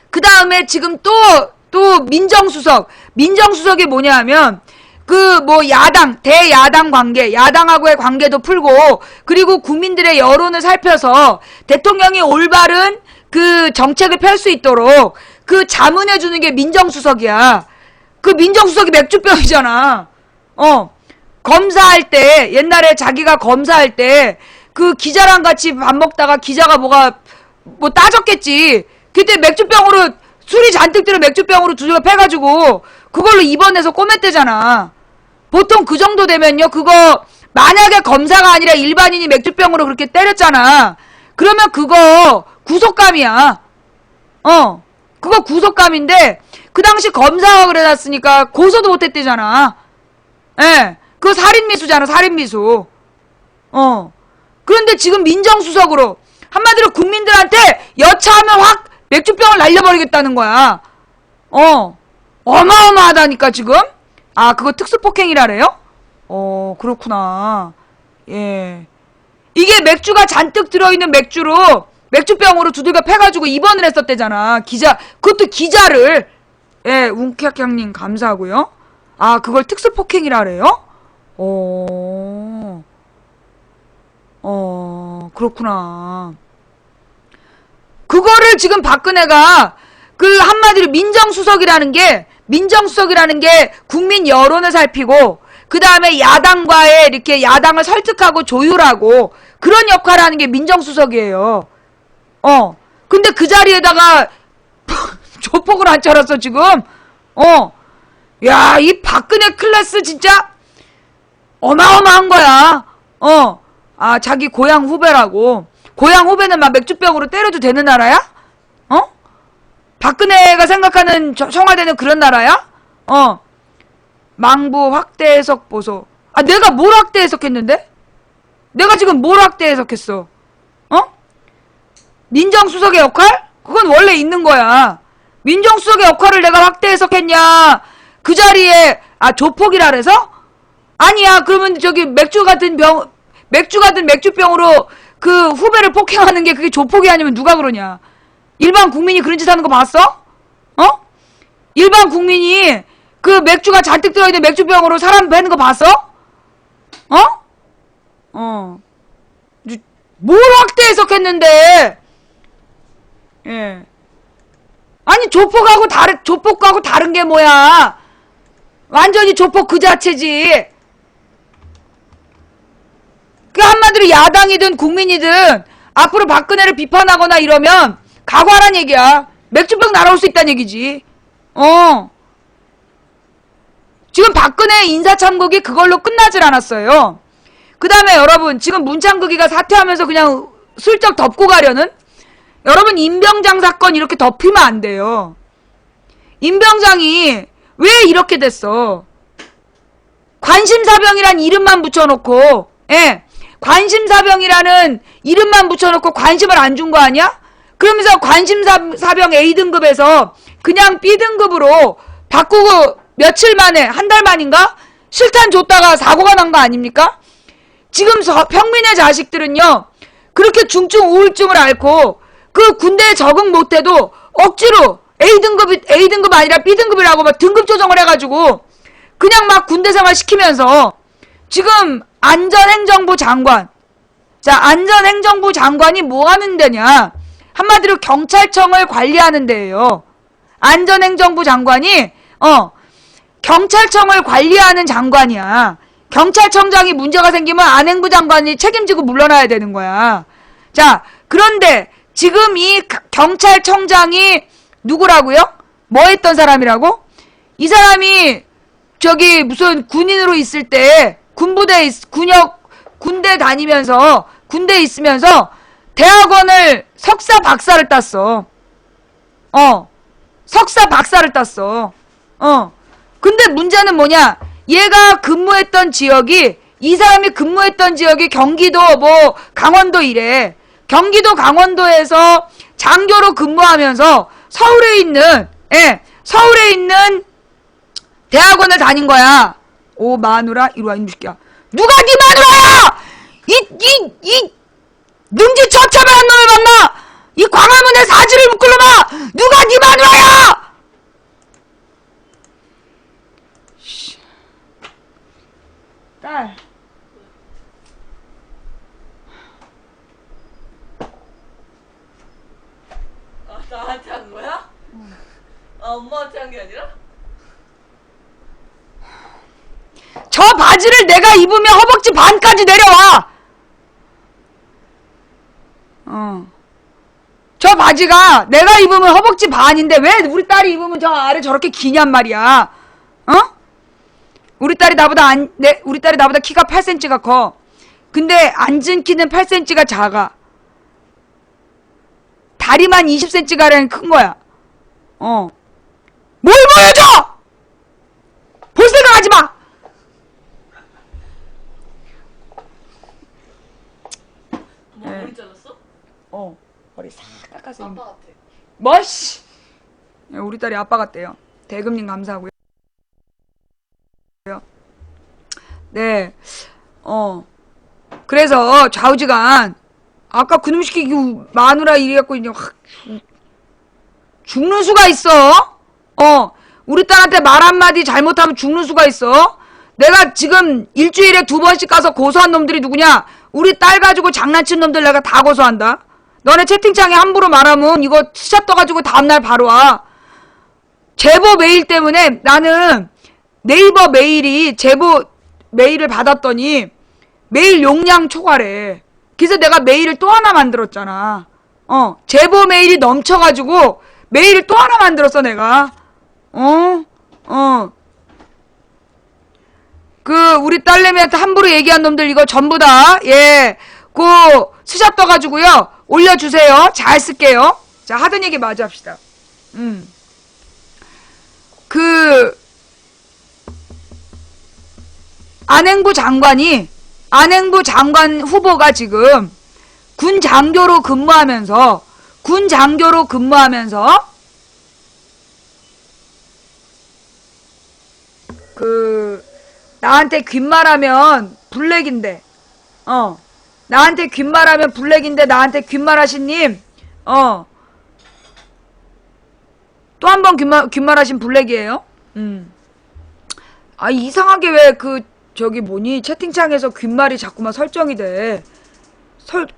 그 다음에 지금 또 민정수석. 민정수석이 뭐냐 하면, 대야당 관계, 야당하고의 관계도 풀고, 그리고 국민들의 여론을 살펴서 대통령이 올바른 정책을 펼 수 있도록 자문해주는 게 민정수석이야. 민정수석이 맥주병이잖아. 검사할 때, 옛날에 자기가 검사할 때, 기자랑 같이 밥 먹다가 기자가 따졌겠지. 그때 맥주병으로, 술이 잔뜩 들어 맥주병으로 두드려 패가지고, 그걸로 입원해서 꼬맸대잖아. 보통 그 정도 되면요, 만약에 검사가 아니라 일반인이 맥주병으로 그렇게 때렸잖아. 그러면 그거 구속감이야. 그거 구속감인데, 그 당시 검사가 그래놨으니까 고소도 못했대잖아. 그거 살인미수잖아, 살인미수. 그런데 지금 민정수석으로, 한마디로 국민들한테 여차하면 확 맥주병을 날려버리겠다는 거야. 어마어마하다니까, 지금? 그거 특수폭행이라래요? 그렇구나. 예. 이게 맥주가 잔뜩 들어있는 맥주로 맥주병으로 두들겨 패가지고 입원을 했었대잖아. 그것도 기자를. 예, 웅캬형님 감사하고요. 아, 그걸 특수폭행이라 그래요? 그렇구나. 그거를 지금 박근혜가 그 한마디로 민정수석이라는 게 국민 여론을 살피고 그 다음에 야당과의 이렇게 야당을 설득하고 조율하고 그런 역할을 하는 게 민정수석이에요. 근데 그 자리에다가 조폭을 안 차렸어 지금. 야, 이 박근혜 클래스 진짜 어마어마한 거야. 아, 자기 고향 후배라고. 고향 후배는 막 맥주병으로 때려도 되는 나라야? 박근혜가 생각하는 청와대는 그런 나라야? 망부 확대 해석 보소. 아, 내가 뭘 확대 해석했는데? 내가 지금 뭘 확대 해석했어? 민정수석의 역할? 그건 원래 있는 거야. 민정수석의 역할을 내가 확대 해석했냐? 그 자리에 조폭이라 그래서? 아니야. 그러면 저기 맥주 같은 맥주병으로 그 후배를 폭행하는 게 그게 조폭이 아니면 누가 그러냐? 일반 국민이 그런 짓 하는 거 봤어? 일반 국민이 그 맥주가 잔뜩 들어있는 맥주병으로 사람 베는 거 봤어? 뭘 확대 해석했는데? 예. 아니, 조폭하고 다른 게 뭐야? 완전히 조폭 그 자체지. 그 한마디로 야당이든 국민이든 앞으로 박근혜를 비판하거나 이러면 각오하란 얘기야. 맥주병 날아올 수 있다는 얘기지. 지금 박근혜 인사참국이 그걸로 끝나질 않았어요. 그 다음에 여러분, 지금 문창극이가 사퇴하면서 그냥 슬쩍 덮고 가려는? 여러분, 임병장 사건 이렇게 덮이면 안 돼요. 임병장이 왜 이렇게 됐어? 관심사병이란 이름만 붙여놓고, 예, 관심사병이라는 이름만 붙여놓고 관심을 안 준 거 아니야? 그러면서 관심사병 A등급에서 그냥 B등급으로 바꾸고 며칠 만에, 한 달 만인가? 실탄 줬다가 사고가 난 거 아닙니까? 지금 평민의 자식들은요, 그렇게 중증 우울증을 앓고 그 군대에 적응 못해도 억지로 A등급 아니라 B등급이라고 막 등급 조정을 해가지고 그냥 막 군대 생활 시키면서 지금 안전행정부 장관, 자, 안전행정부 장관이 뭐 하는 데냐? 한마디로 경찰청을 관리하는 데예요. 안전행정부 장관이 경찰청을 관리하는 장관이야. 경찰청장이 문제가 생기면 안행부 장관이 책임지고 물러나야 되는 거야. 자, 그런데 지금 이 경찰청장이 누구라고요? 뭐 했던 사람이라고? 이 사람이 저기 무슨 군인으로 있을 때 군대 다니면서 군대에 있으면서 대학원을 석사 박사를 땄어. 석사 박사를 땄어. 근데 문제는 뭐냐? 얘가 근무했던 지역이, 이 사람이 근무했던 지역이 경기도 뭐 강원도 이래. 경기도 강원도에서 장교로 근무하면서 서울에 있는 대학원을 다닌 거야. 오, 마누라, 이리와, 이놈 새끼야. 누가 네 마누라야! 이 능지처참한 놈을 만나! 이 광화문에 사지를 묶을 놈아! 누가 네 마누라야! 딸.
나한테 한 거야? 엄마한테 한 게 아니라?
저 바지를 내가 입으면 허벅지 반까지 내려와. 저 바지가 내가 입으면 허벅지 반인데 왜 우리 딸이 입으면 저 아래 저렇게 기냔 말이야. 우리 딸이 나보다 키가 8cm가 커. 근데 앉은 키는 8cm가 작아. 다리만 20cm가량 큰 거야. 뭘 보여줘! 볼 생각 하지 마!
뭐 머리 잘랐어?
머리 싹 깎아서.
아빠 같아.
뭐, 씨! 우리 딸이 아빠 같대요. 대금님 감사하고요. 네. 그래. 그래서 좌우지간 아까 그놈 시키 마누라 이래갖고 이제 확 죽는 수가 있어. 우리 딸한테 말 한마디 잘못하면 죽는 수가 있어. 내가 지금 일주일에 2번씩 가서 고소한 놈들이 누구냐? 우리 딸 가지고 장난친 놈들 내가 다 고소한다. 너네 채팅창에 함부로 말하면 이거 스샷 떠가지고 다음날 바로 와. 제보 메일 때문에 나는 네이버 메일이 제보 메일을 받았더니 메일 용량 초과래. 그래서 내가 메일을 또 하나 만들었잖아. 제보 메일이 넘쳐가지고 메일을 또 하나 만들었어 내가. 우리 딸내미한테 함부로 얘기한 놈들 이거 전부 다 그 스샷 떠가지고요 올려주세요. 잘 쓸게요. 자, 하던 얘기 마저 합시다. 안행부 장관 후보가 지금 군 장교로 근무하면서 나한테 귓말하면 블랙인데 나한테 귓말하신님 또 한 번 귓말하신 블랙이에요. 이상하게 왜 채팅창에서 귓말이 자꾸만 설정이 돼.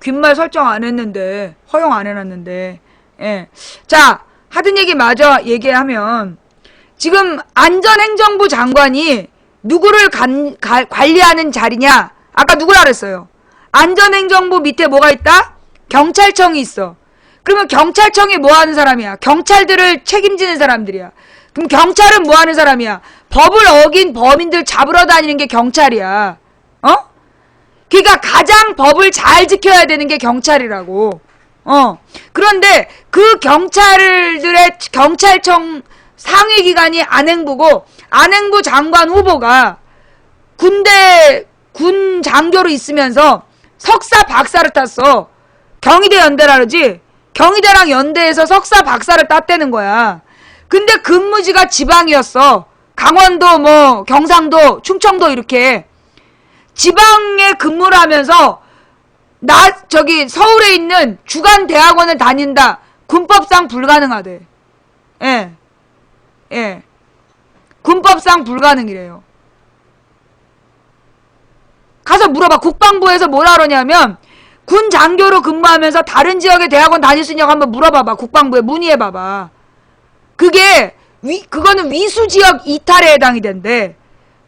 귓말 설정 안 했는데, 허용 안 해놨는데. 예. 자, 하던 얘기 마저 얘기하면, 지금 안전행정부 장관이 누구를 관리하는 자리냐? 아까 누구라 그랬어요? 안전행정부 밑에 뭐가 있다? 경찰청이 있어. 그러면 경찰청이 뭐 하는 사람이야? 경찰들을 책임지는 사람들이야. 그럼 경찰은 뭐 하는 사람이야? 법을 어긴 범인들 잡으러 다니는 게 경찰이야. 그러니까 가장 법을 잘 지켜야 되는 게 경찰이라고. 그런데 그 경찰청 상위 기관이 안행부고, 안행부 장관 후보가 군 장교로 있으면서 석사 박사를 땄어. 경희대 연대라 그러지? 경희대랑 연대에서 석사 박사를 땄다는 거야. 근데 근무지가 지방이었어. 강원도, 경상도, 충청도 이렇게. 지방에 근무를 하면서 서울에 있는 주간 대학원을 다닌다. 군법상 불가능하대. 예. 군법상 불가능이래요. 가서 물어봐. 국방부에서 뭐라 그러냐면 군 장교로 근무하면서 다른 지역의 대학원 다닐 수 있냐고 한번 물어봐봐. 국방부에 문의해봐봐. 그거는 위수지역 이탈에 해당이 된대.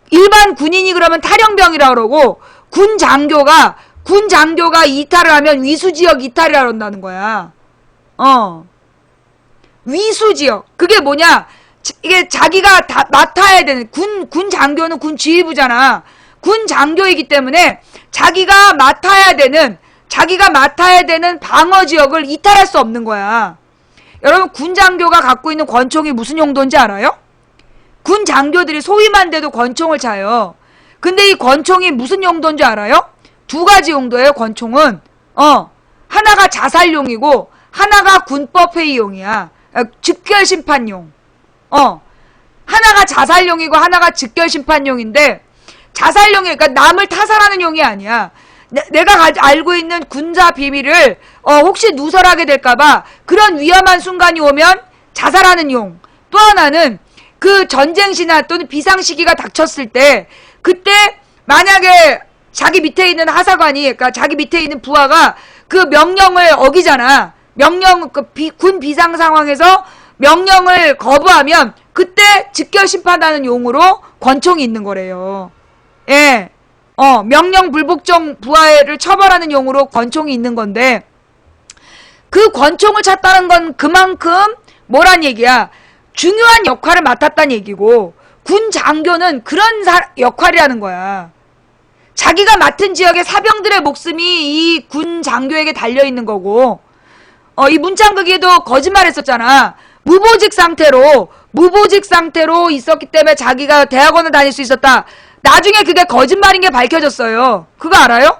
일반 군인이 그러면 탈영병이라 그러고 군 장교가 이탈을 하면 위수지역 이탈이라 그런다는 거야. 위수지역. 그게 뭐냐? 이게 자기가 다 맡아야 되는 군 장교는 군 지휘부잖아. 군 장교이기 때문에 자기가 맡아야 되는 방어 지역을 이탈할 수 없는 거야. 여러분 군 장교가 갖고 있는 권총이 무슨 용도인지 알아요? 군 장교들이 소위만 돼도 권총을 차요. 근데 이 권총이 무슨 용도인지 알아요? 2가지 용도예요, 권총은. 하나가 자살용이고 하나가 군법회의용이야. 즉결심판용. 하나가 자살용이고 하나가 즉결심판용인데 자살용이 그러니까 남을 타살하는 용이 아니야. 내가 알고 있는 군사 비밀을 혹시 누설하게 될까봐 그런 위험한 순간이 오면 자살하는 용. 또 하나는 그 전쟁시나 또는 비상시기가 닥쳤을 때 그때 만약에 자기 밑에 있는 하사관이 그러니까 자기 밑에 있는 부하가 그 명령을 어기잖아. 군 비상 상황에서 명령을 거부하면 그때 즉결심판하는 용으로 권총이 있는 거래요. 예. 명령 불복종 부하를 처벌하는 용으로 권총이 있는 건데 그 권총을 찼다는 건 그만큼 뭐란 얘기야? 중요한 역할을 맡았다는 얘기고 군 장교는 그런 역할이라는 거야. 자기가 맡은 지역의 사병들의 목숨이 이 군 장교에게 달려있는 거고 이 문창극에도 거짓말했었잖아. 무보직 상태로 있었기 때문에 자기가 대학원을 다닐 수 있었다. 나중에 그게 거짓말인 게 밝혀졌어요. 그거 알아요?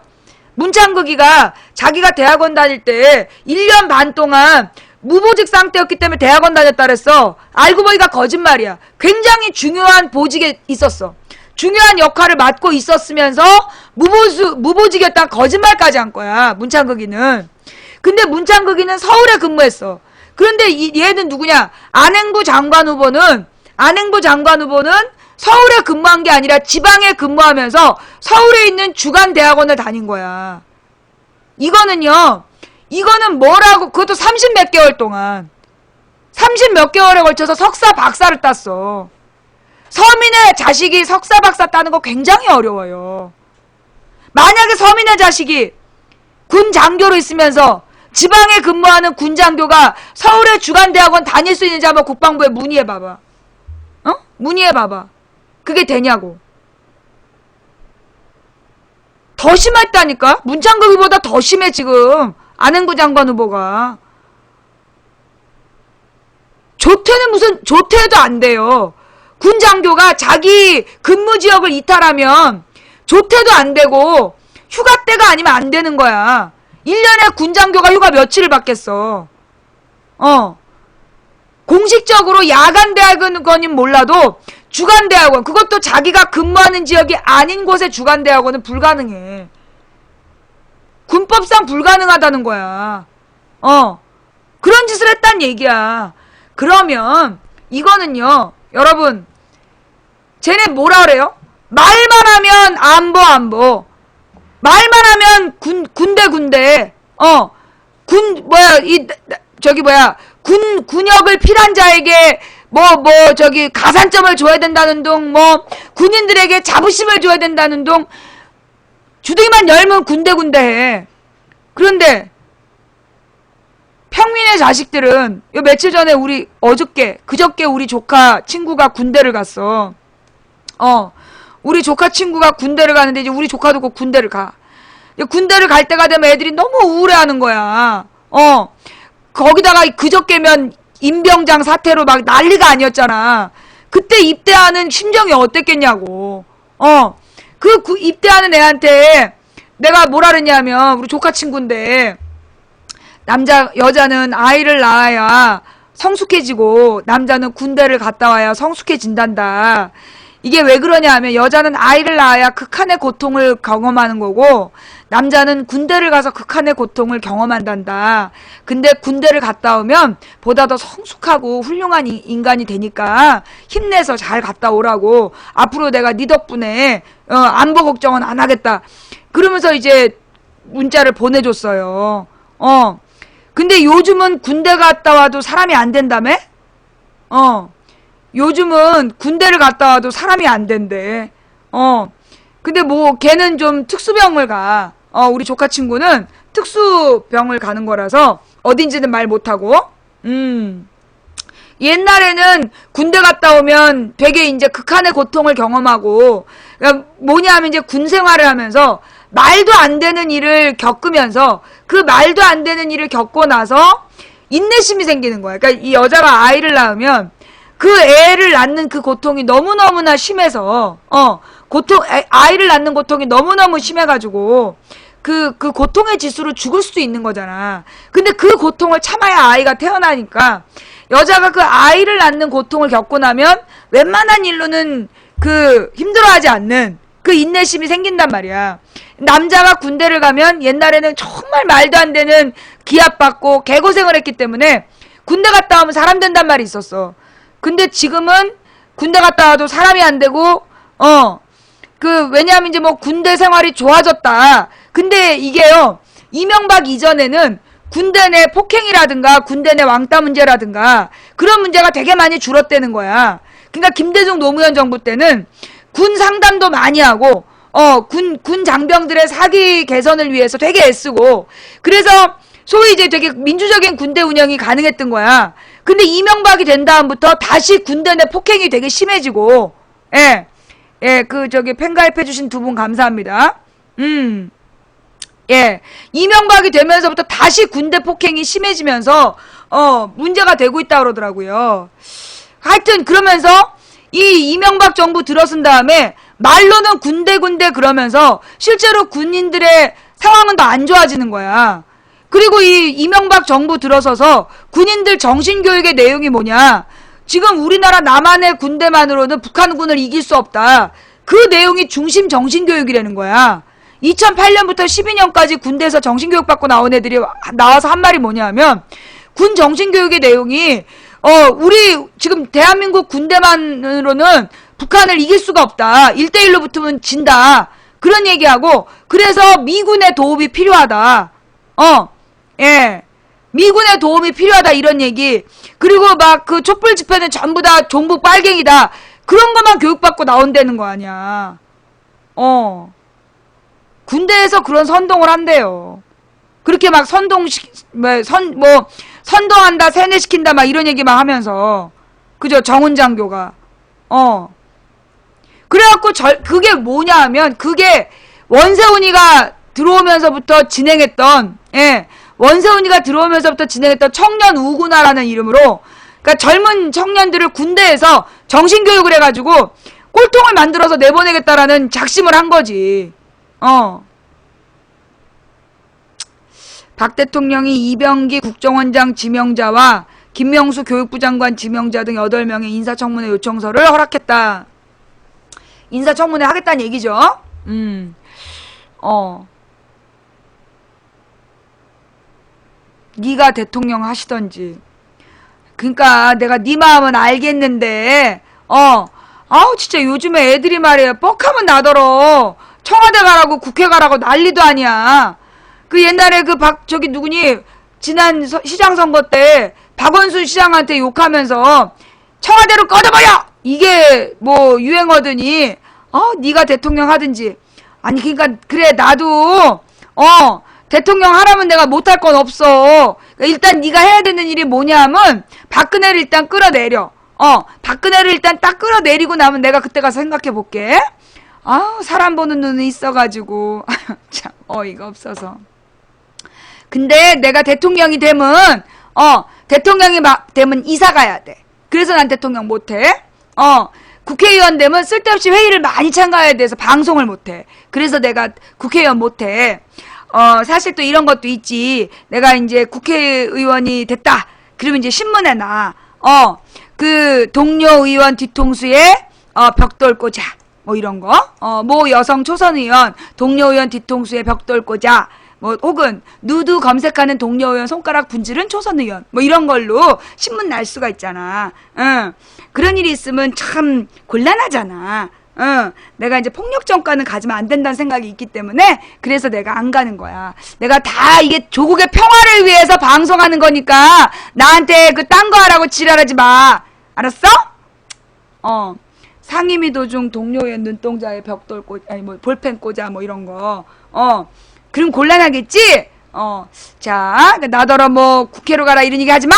문창극이가 자기가 대학원 다닐 때 1년 반 동안 무보직 상태였기 때문에 대학원 다녔다 그랬어. 알고 보니까 거짓말이야. 굉장히 중요한 보직에 있었어. 중요한 역할을 맡고 있었으면서 무보직이었다 거짓말까지 한 거야. 문창극이는. 근데 문창극이는 서울에 근무했어. 그런데 얘는 누구냐? 안행부 장관 후보는 서울에 근무한 게 아니라 지방에 근무하면서 서울에 있는 주간대학원을 다닌 거야. 이거는 뭐라고, 그것도 30 몇 개월 동안. 30 몇 개월에 걸쳐서 석사 박사를 땄어. 서민의 자식이 석사 박사 따는 거 굉장히 어려워요. 만약에 서민의 자식이 군 장교로 있으면서 지방에 근무하는 군 장교가 서울의 주간대학원 다닐 수 있는지 한번 국방부에 문의해봐봐. 문의해봐봐. 그게 되냐고. 더 심했다니까? 문창극이보다 더 심해 지금. 안행부 장관 후보가. 조퇴도 안 돼요. 군 장교가 자기 근무 지역을 이탈하면 조퇴도 안 되고 휴가 때가 아니면 안 되는 거야. 1년에 군 장교가 휴가 며칠을 받겠어. 공식적으로 야간 대학원은 몰라도 주간 대학원, 그것도 자기가 근무하는 지역이 아닌 곳의 주간 대학원은 불가능해. 군법상 불가능하다는 거야. 그런 짓을 했단 얘기야. 그러면 이거는요, 여러분, 쟤네 뭐라 그래요? 말만 하면 안보. 말만 하면 군대. 군역을 필한 자에게 가산점을 줘야 된다는 둥, 군인들에게 자부심을 줘야 된다는 둥, 주둥이만 열면 군대 해. 그런데 평민의 자식들은 요 며칠 전에 그저께 우리 조카 친구가 군대를 갔어. 우리 조카 친구가 군대를 가는데 이제 우리 조카도 곧 군대를 가. 군대를 갈 때가 되면 애들이 너무 우울해하는 거야. 거기다가 그저께면 임병장 사태로 막 난리가 아니었잖아. 그때 입대하는 심정이 어땠겠냐고. 그 입대하는 애한테 내가 뭐라 그랬냐면, 우리 조카 친구인데, 여자는 아이를 낳아야 성숙해지고, 남자는 군대를 갔다 와야 성숙해진단다. 이게 왜 그러냐 하면, 여자는 아이를 낳아야 극한의 고통을 경험하는 거고, 남자는 군대를 가서 극한의 고통을 경험한단다. 근데 군대를 갔다 오면 보다 더 성숙하고 훌륭한 인간이 되니까 힘내서 잘 갔다 오라고. 앞으로 내가 네 덕분에 안보 걱정은 안 하겠다. 그러면서 이제 문자를 보내줬어요. 근데 요즘은 군대 갔다 와도 사람이 안 된다며? 요즘은 군대를 갔다 와도 사람이 안 된대. 근데 걔는 좀 특수병을 가. 우리 조카 친구는 특수병을 가는 거라서 어딘지는 말 못하고. 옛날에는 군대 갔다 오면 되게 이제 극한의 고통을 경험하고, 그러니까 뭐냐 하면 이제 군 생활을 하면서 말도 안 되는 일을 겪으면서 그 말도 안 되는 일을 겪고 나서 인내심이 생기는 거야. 그러니까 이 여자가 아이를 낳으면 그 애를 낳는 그 고통이 너무너무나 심해서, 아이를 낳는 고통이 너무너무 심해가지고, 그 고통의 지수로 죽을 수도 있는 거잖아. 근데 그 고통을 참아야 아이가 태어나니까, 여자가 그 아이를 낳는 고통을 겪고 나면, 웬만한 일로는 힘들어하지 않는 그 인내심이 생긴단 말이야. 남자가 군대를 가면 옛날에는 정말 말도 안 되는 기합받고 개고생을 했기 때문에, 군대 갔다 오면 사람 된단 말이 있었어. 근데 지금은 군대 갔다 와도 사람이 안 되고, 왜냐하면 이제 군대 생활이 좋아졌다. 근데 이게요, 이명박 이전에는 군대 내 폭행이라든가 군대 내 왕따 문제라든가 그런 문제가 되게 많이 줄었다는 거야. 그러니까 김대중 노무현 정부 때는 군 상담도 많이 하고, 군 장병들의 사기 개선을 위해서 되게 애쓰고, 그래서 소위 이제 되게 민주적인 군대 운영이 가능했던 거야. 근데 이명박이 된 다음부터 다시 군대 내 폭행이 되게 심해지고, 팬가입해주신 두 분 감사합니다. 이명박이 되면서부터 다시 군대 폭행이 심해지면서, 문제가 되고 있다 그러더라고요. 하여튼, 그러면서, 이 이명박 정부 들어선 다음에, 말로는 군대 그러면서, 실제로 군인들의 상황은 더 안 좋아지는 거야. 그리고 이 이명박 정부 들어서서 군인들 정신교육의 내용이 뭐냐. 지금 우리나라 남한의 군대만으로는 북한군을 이길 수 없다. 그 내용이 중심 정신교육이라는 거야. 2008년부터 12년까지 군대에서 정신교육 받고 나온 애들이 나와서 한 말이 뭐냐면, 군 정신교육의 내용이 우리 지금 대한민국 군대만으로는 북한을 이길 수가 없다. 1대1로 붙으면 진다. 그런 얘기하고, 그래서 미군의 도움이 필요하다. 예. 미군의 도움이 필요하다, 이런 얘기. 그리고 막 그 촛불 집회는 전부 다 종북 빨갱이다. 그런 것만 교육받고 나온다는 거 아니야. 군대에서 그런 선동을 한대요. 그렇게 막 선동한다, 세뇌시킨다, 막 이런 얘기만 하면서. 그죠? 정훈 장교가. 그래갖고 그게 뭐냐 하면, 그게 원세훈이가 들어오면서부터 진행했던, 예, 원세훈이가 들어오면서부터 진행했던 청년 우군화라는 이름으로, 그러니까 젊은 청년들을 군대에서 정신교육을 해가지고 꼴통을 만들어서 내보내겠다라는 작심을 한 거지. 박 대통령이 이병기 국정원장 지명자와 김명수 교육부 장관 지명자 등 8명의 인사청문회 요청서를 허락했다. 인사청문회 하겠다는 얘기죠. 네가 대통령 하시던지. 그러니까 내가 네 마음은 알겠는데, 아우 진짜 요즘에 애들이 말이야 뻑하면 나더러 청와대 가라고 국회 가라고 난리도 아니야. 그 옛날에 저기 누구니 지난 시장 선거 때 박원순 시장한테 욕하면서 청와대로 꺼져버려! 이게 뭐 유행어더니 네가 대통령 하든지. 아니 그러니까 그래 나도 대통령 하라면 내가 못할 건 없어. 그러니까 일단 네가 해야 되는 일이 뭐냐면 박근혜를 일단 끌어내려. 박근혜를 일단 딱 끌어내리고 나면 내가 그때 가서 생각해 볼게. 사람 보는 눈이 있어가지고 참 어이가 없어서. 근데 내가 대통령이 되면 되면 이사 가야 돼. 그래서 난 대통령 못해. 국회의원 되면 쓸데없이 회의를 많이 참가해야 돼서 방송을 못해. 그래서 내가 국회의원 못해. 사실 또 이런 것도 있지. 내가 이제 국회의원이 됐다. 그러면 이제 신문에 나. 그 동료 의원 뒤통수에 벽돌 꽂아. 뭐 이런 거. 모 여성 초선 의원 동료 의원 뒤통수에 벽돌 꽂아. 뭐 혹은 누드 검색하는 동료 의원 손가락 분질은 초선 의원. 뭐 이런 걸로 신문 날 수가 있잖아. 그런 일이 있으면 참 곤란하잖아. 내가 이제 폭력 전과는 가지면 안 된다는 생각이 있기 때문에 그래서 내가 안 가는 거야. 내가 다 이게 조국의 평화를 위해서 방송하는 거니까 나한테 그 딴 거 하라고 지랄하지 마. 알았어? 상임위 도중 동료의 눈동자에 벽돌 꽂, 아니 뭐 볼펜 꽂아 뭐 이런 거. 그럼 곤란하겠지? 자, 나더러 뭐 국회로 가라 이런 얘기 하지 마.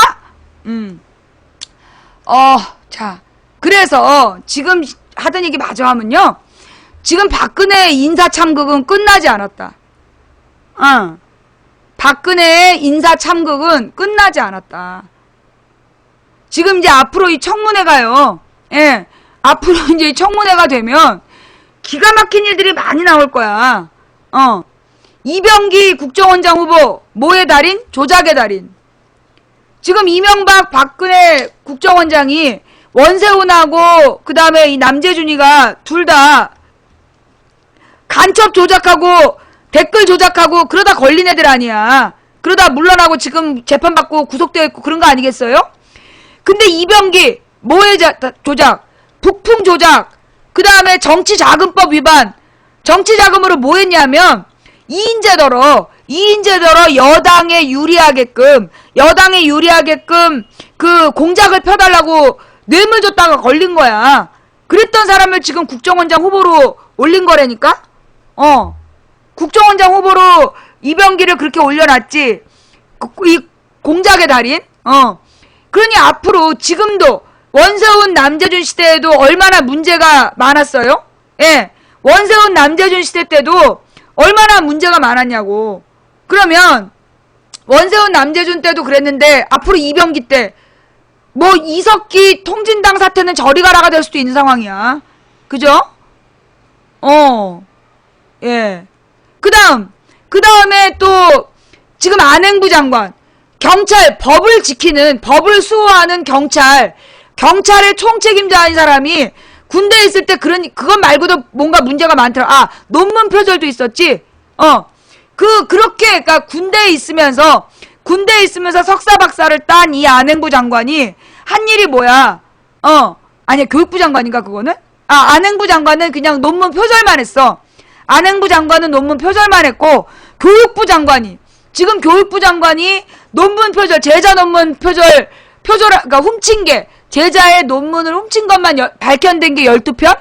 자, 그래서 지금 하던 얘기 마저 하면요. 지금 박근혜 인사참극은 끝나지 않았다. 박근혜 인사참극은 끝나지 않았다. 지금 이제 앞으로 이 청문회가요. 예. 앞으로 이제 이 청문회가 되면 기가 막힌 일들이 많이 나올 거야. 이병기 국정원장 후보 모의 달인, 조작의 달인. 지금 이명박 박근혜 국정원장이 원세훈하고 그 다음에 이 남재준이가 둘 다 간첩 조작하고 댓글 조작하고 그러다 걸린 애들 아니야. 그러다 물러나고 지금 재판받고 구속되어 있고 그런 거 아니겠어요? 근데 이병기 모의 조작, 북풍 조작, 그 다음에 정치자금법 위반. 정치자금으로 뭐 했냐면 이인제더러 여당에 유리하게끔 그 공작을 펴달라고 뇌물 줬다가 걸린 거야. 그랬던 사람을 지금 국정원장 후보로 올린 거라니까? 국정원장 후보로 이병기를 그렇게 올려놨지. 이 공작의 달인? 그러니 앞으로 지금도 원세훈 남재준 시대에도 얼마나 문제가 많았어요? 예. 원세훈 남재준 시대 때도 얼마나 문제가 많았냐고. 그러면 원세훈 남재준 때도 그랬는데 앞으로 이병기 때 뭐 이석기 통진당 사태는 저리 가라가 될 수도 있는 상황이야. 그죠? 예. 그 다음에 또 지금 안행부 장관, 경찰, 법을 지키는, 법을 수호하는 경찰의 총책임자인 사람이 군대에 있을 때 그건 말고도 뭔가 문제가 많더라. 아, 논문 표절도 있었지? 그렇게, 그니까 군대에 있으면서 석사 박사를 딴 이 안행부 장관이 한 일이 뭐야? 아니야, 교육부 장관인가, 그거는? 안행부 장관은 그냥 논문 표절만 했어. 안행부 장관은 논문 표절만 했고, 지금 교육부 장관이 논문 표절, 제자 논문 그러니까 훔친 게, 제자의 논문을 훔친 것만 밝혀낸 게 12편?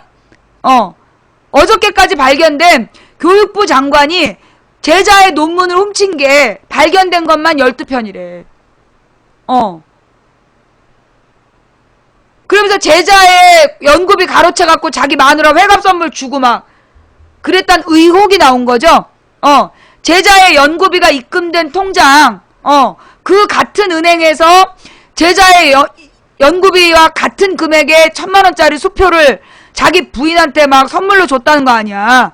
어저께까지 발견된 교육부 장관이 제자의 논문을 훔친 게 발견된 것만 12편이래. 그러면서 제자의 연구비 가로채갖고 자기 마누라 회갑 선물 주고 막 그랬단 의혹이 나온 거죠. 제자의 연구비가 입금된 통장, 그 같은 은행에서 제자의 연구비와 같은 금액의 1,000만원짜리 수표를 자기 부인한테 막 선물로 줬다는 거 아니야.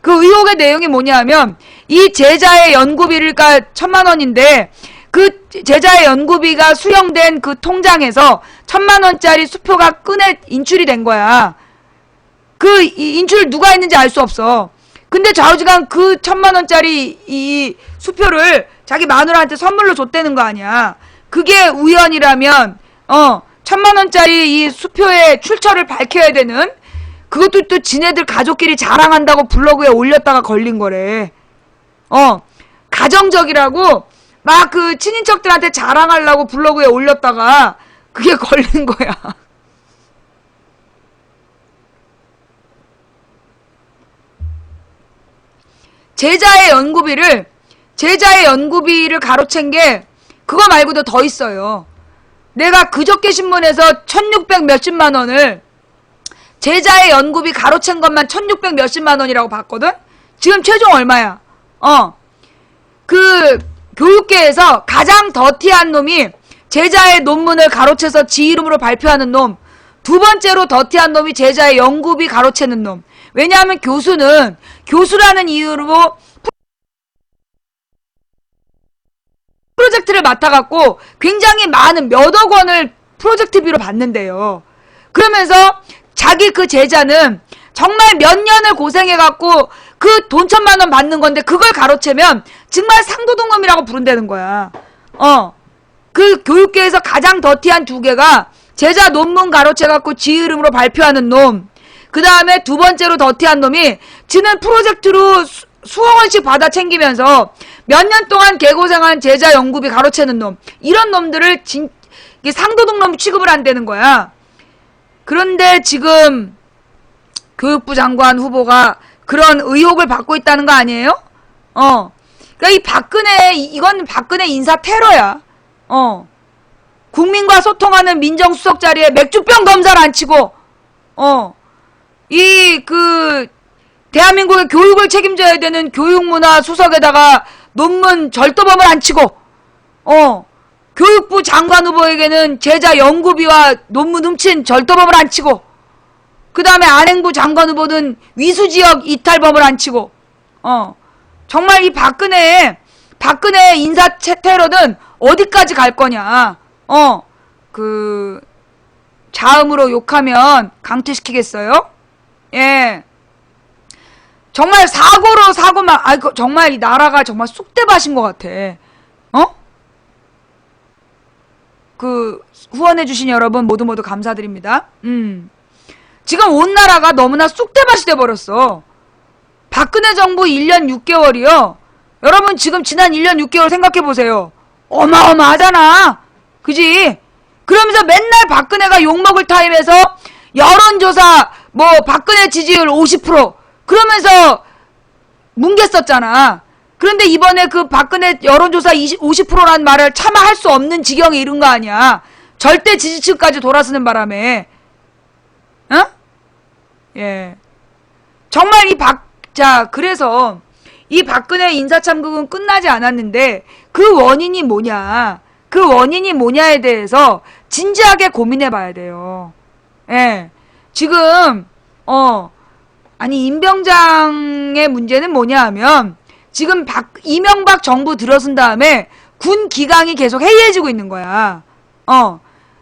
그 의혹의 내용이 뭐냐면, 이 제자의 연구비가 1,000만원인데, 그 제자의 연구비가 수령된 그 통장에서 1,000만원짜리 수표가 인출이 된 거야. 그 인출 누가 했는지 알 수 없어. 근데 좌우지간 그 1,000만원짜리 이 수표를 자기 마누라한테 선물로 줬다는 거 아니야. 그게 우연이라면 1,000만원짜리 이 수표의 출처를 밝혀야 되는, 그것도 또 지네들 가족끼리 자랑한다고 블로그에 올렸다가 걸린 거래. 가정적이라고 막 그 친인척들한테 자랑하려고 블로그에 올렸다가 그게 걸린 거야. 제자의 연구비를 가로챈 게 그거 말고도 더 있어요. 내가 그저께 신문에서 1,600 몇십만 원을 제자의 연구비 가로챈 것만 1,600 몇십만 원이라고 봤거든? 지금 최종 얼마야? 그 교육계에서 가장 더티한 놈이 제자의 논문을 가로채서 지 이름으로 발표하는 놈, 두 번째로 더티한 놈이 제자의 연구비 가로채는 놈. 왜냐하면 교수는 교수라는 이유로 프로젝트를 맡아갖고 굉장히 많은 몇억 원을 프로젝트비로 받는데요. 그러면서 자기 그 제자는 정말 몇 년을 고생해갖고 그 돈 1,000만 원 받는 건데 그걸 가로채면 정말 상도동놈이라고 부른다는 거야. 그 교육계에서 가장 더티한 두 개가 제자 논문 가로채갖고 지 이름으로 발표하는 놈, 그 다음에 두 번째로 더티한 놈이 지는 프로젝트로 수억 원씩 받아 챙기면서 몇 년 동안 개고생한 제자 연구비 가로채는 놈, 이런 놈들을 이게 상도동 놈 취급을 한다는 거야. 그런데 지금 교육부 장관 후보가 그런 의혹을 받고 있다는 거 아니에요? 그러니까 이건 박근혜 인사 테러야. 국민과 소통하는 민정수석 자리에 맥주병 검사를 안 치고, 대한민국의 교육을 책임져야 되는 교육문화 수석에다가 논문 절도범을 안 치고, 교육부 장관 후보에게는 제자 연구비와 논문 훔친 절도범을 안 치고, 그 다음에 안행부 장관 후보는 위수지역 이탈범을 안 치고, 정말 이 박근혜 인사 테러는 어디까지 갈 거냐. 자음으로 욕하면 강퇴시키겠어요? 예. 정말 사고만, 정말 이 나라가 정말 쑥대밭인 것 같아. 후원해주신 여러분 모두 감사드립니다. 지금 온 나라가 너무나 쑥대밭이 돼버렸어. 박근혜 정부 1년 6개월이요. 여러분 지금 지난 1년 6개월 생각해보세요. 어마어마하잖아. 그지? 그러면서 맨날 박근혜가 욕먹을 타임에서 여론조사 박근혜 지지율 50% 그러면서 뭉갰었잖아. 그런데 이번에 그 박근혜 여론조사 50%라는 말을 차마 할 수 없는 지경에 이른 거 아니야. 절대 지지층까지 돌아서는 바람에. 예. 정말 그래서 이 박근혜 인사참극은 끝나지 않았는데 그 원인이 뭐냐. 그 원인이 뭐냐에 대해서 진지하게 고민해 봐야 돼요. 예. 지금, 임병장의 문제는 뭐냐 하면 지금 이명박 정부 들어선 다음에 군 기강이 계속 해이해지고 있는 거야.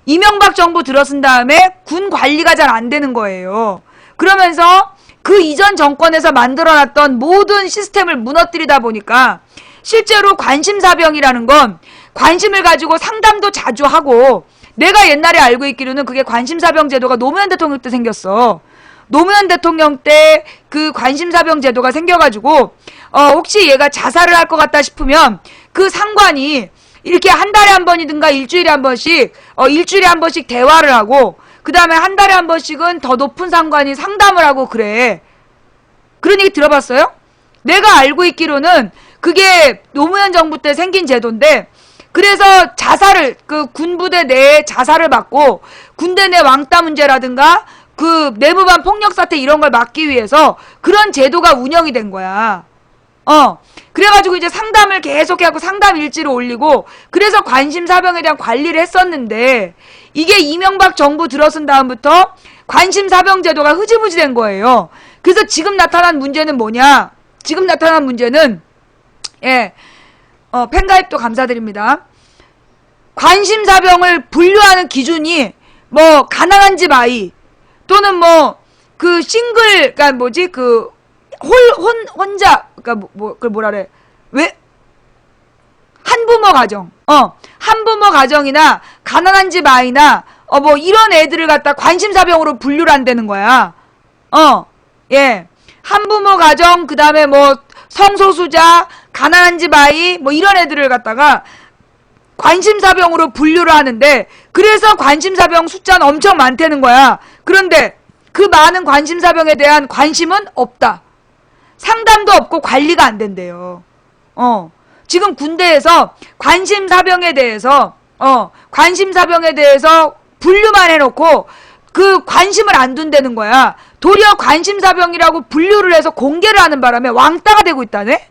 이명박 정부 들어선 다음에 군 관리가 잘 안 되는 거예요. 그러면서 그 이전 정권에서 만들어놨던 모든 시스템을 무너뜨리다 보니까 실제로 관심사병이라는 건 관심을 가지고 상담도 자주 하고, 내가 옛날에 알고 있기로는 그게 관심사병 제도가 노무현 대통령 때 생겼어. 노무현 대통령 때 그 관심사병 제도가 생겨가지고 혹시 얘가 자살을 할 것 같다 싶으면 그 상관이 이렇게 한 달에 한 번이든가 일주일에 한 번씩 대화를 하고, 그 다음에 한 달에 한 번씩은 더 높은 상관이 상담을 하고 그래. 그런 얘기 들어봤어요? 내가 알고 있기로는 그게 노무현 정부 때 생긴 제도인데, 그래서 자살을, 그 군부대 내에 자살을 막고 군대 내 왕따 문제라든가 그 내무반 폭력 사태 이런 걸 막기 위해서 그런 제도가 운영이 된 거야. 그래가지고 이제 상담을 계속해갖고 상담 일지를 올리고, 그래서 관심사병에 대한 관리를 했었는데, 이게 이명박 정부 들어선 다음부터 관심사병 제도가 흐지부지 된 거예요. 그래서 지금 나타난 문제는 뭐냐? 지금 나타난 문제는, 팬가입도 감사드립니다. 관심사병을 분류하는 기준이 뭐 가난한 집 아이 또는 뭐 그 싱글, 그니까 뭐지, 그 혼자, 그니까 그걸 뭐라 그래, 왜 한부모 가정, 한부모 가정이나 가난한 집 아이나 뭐 이런 애들을 갖다 관심사병으로 분류를 한다는 거야. 한부모 가정, 그 다음에 뭐 성소수자, 가난한 집 아이, 뭐 이런 애들을 갖다가 관심사병으로 분류를 하는데, 그래서 관심사병 숫자는 엄청 많다는 거야. 그런데 그 많은 관심사병에 대한 관심은 없다. 상담도 없고 관리가 안 된대요. 지금 군대에서 관심사병에 대해서 분류만 해놓고 그 관심을 안 둔다는 거야. 도리어 관심사병이라고 분류를 해서 공개를 하는 바람에 왕따가 되고 있다네?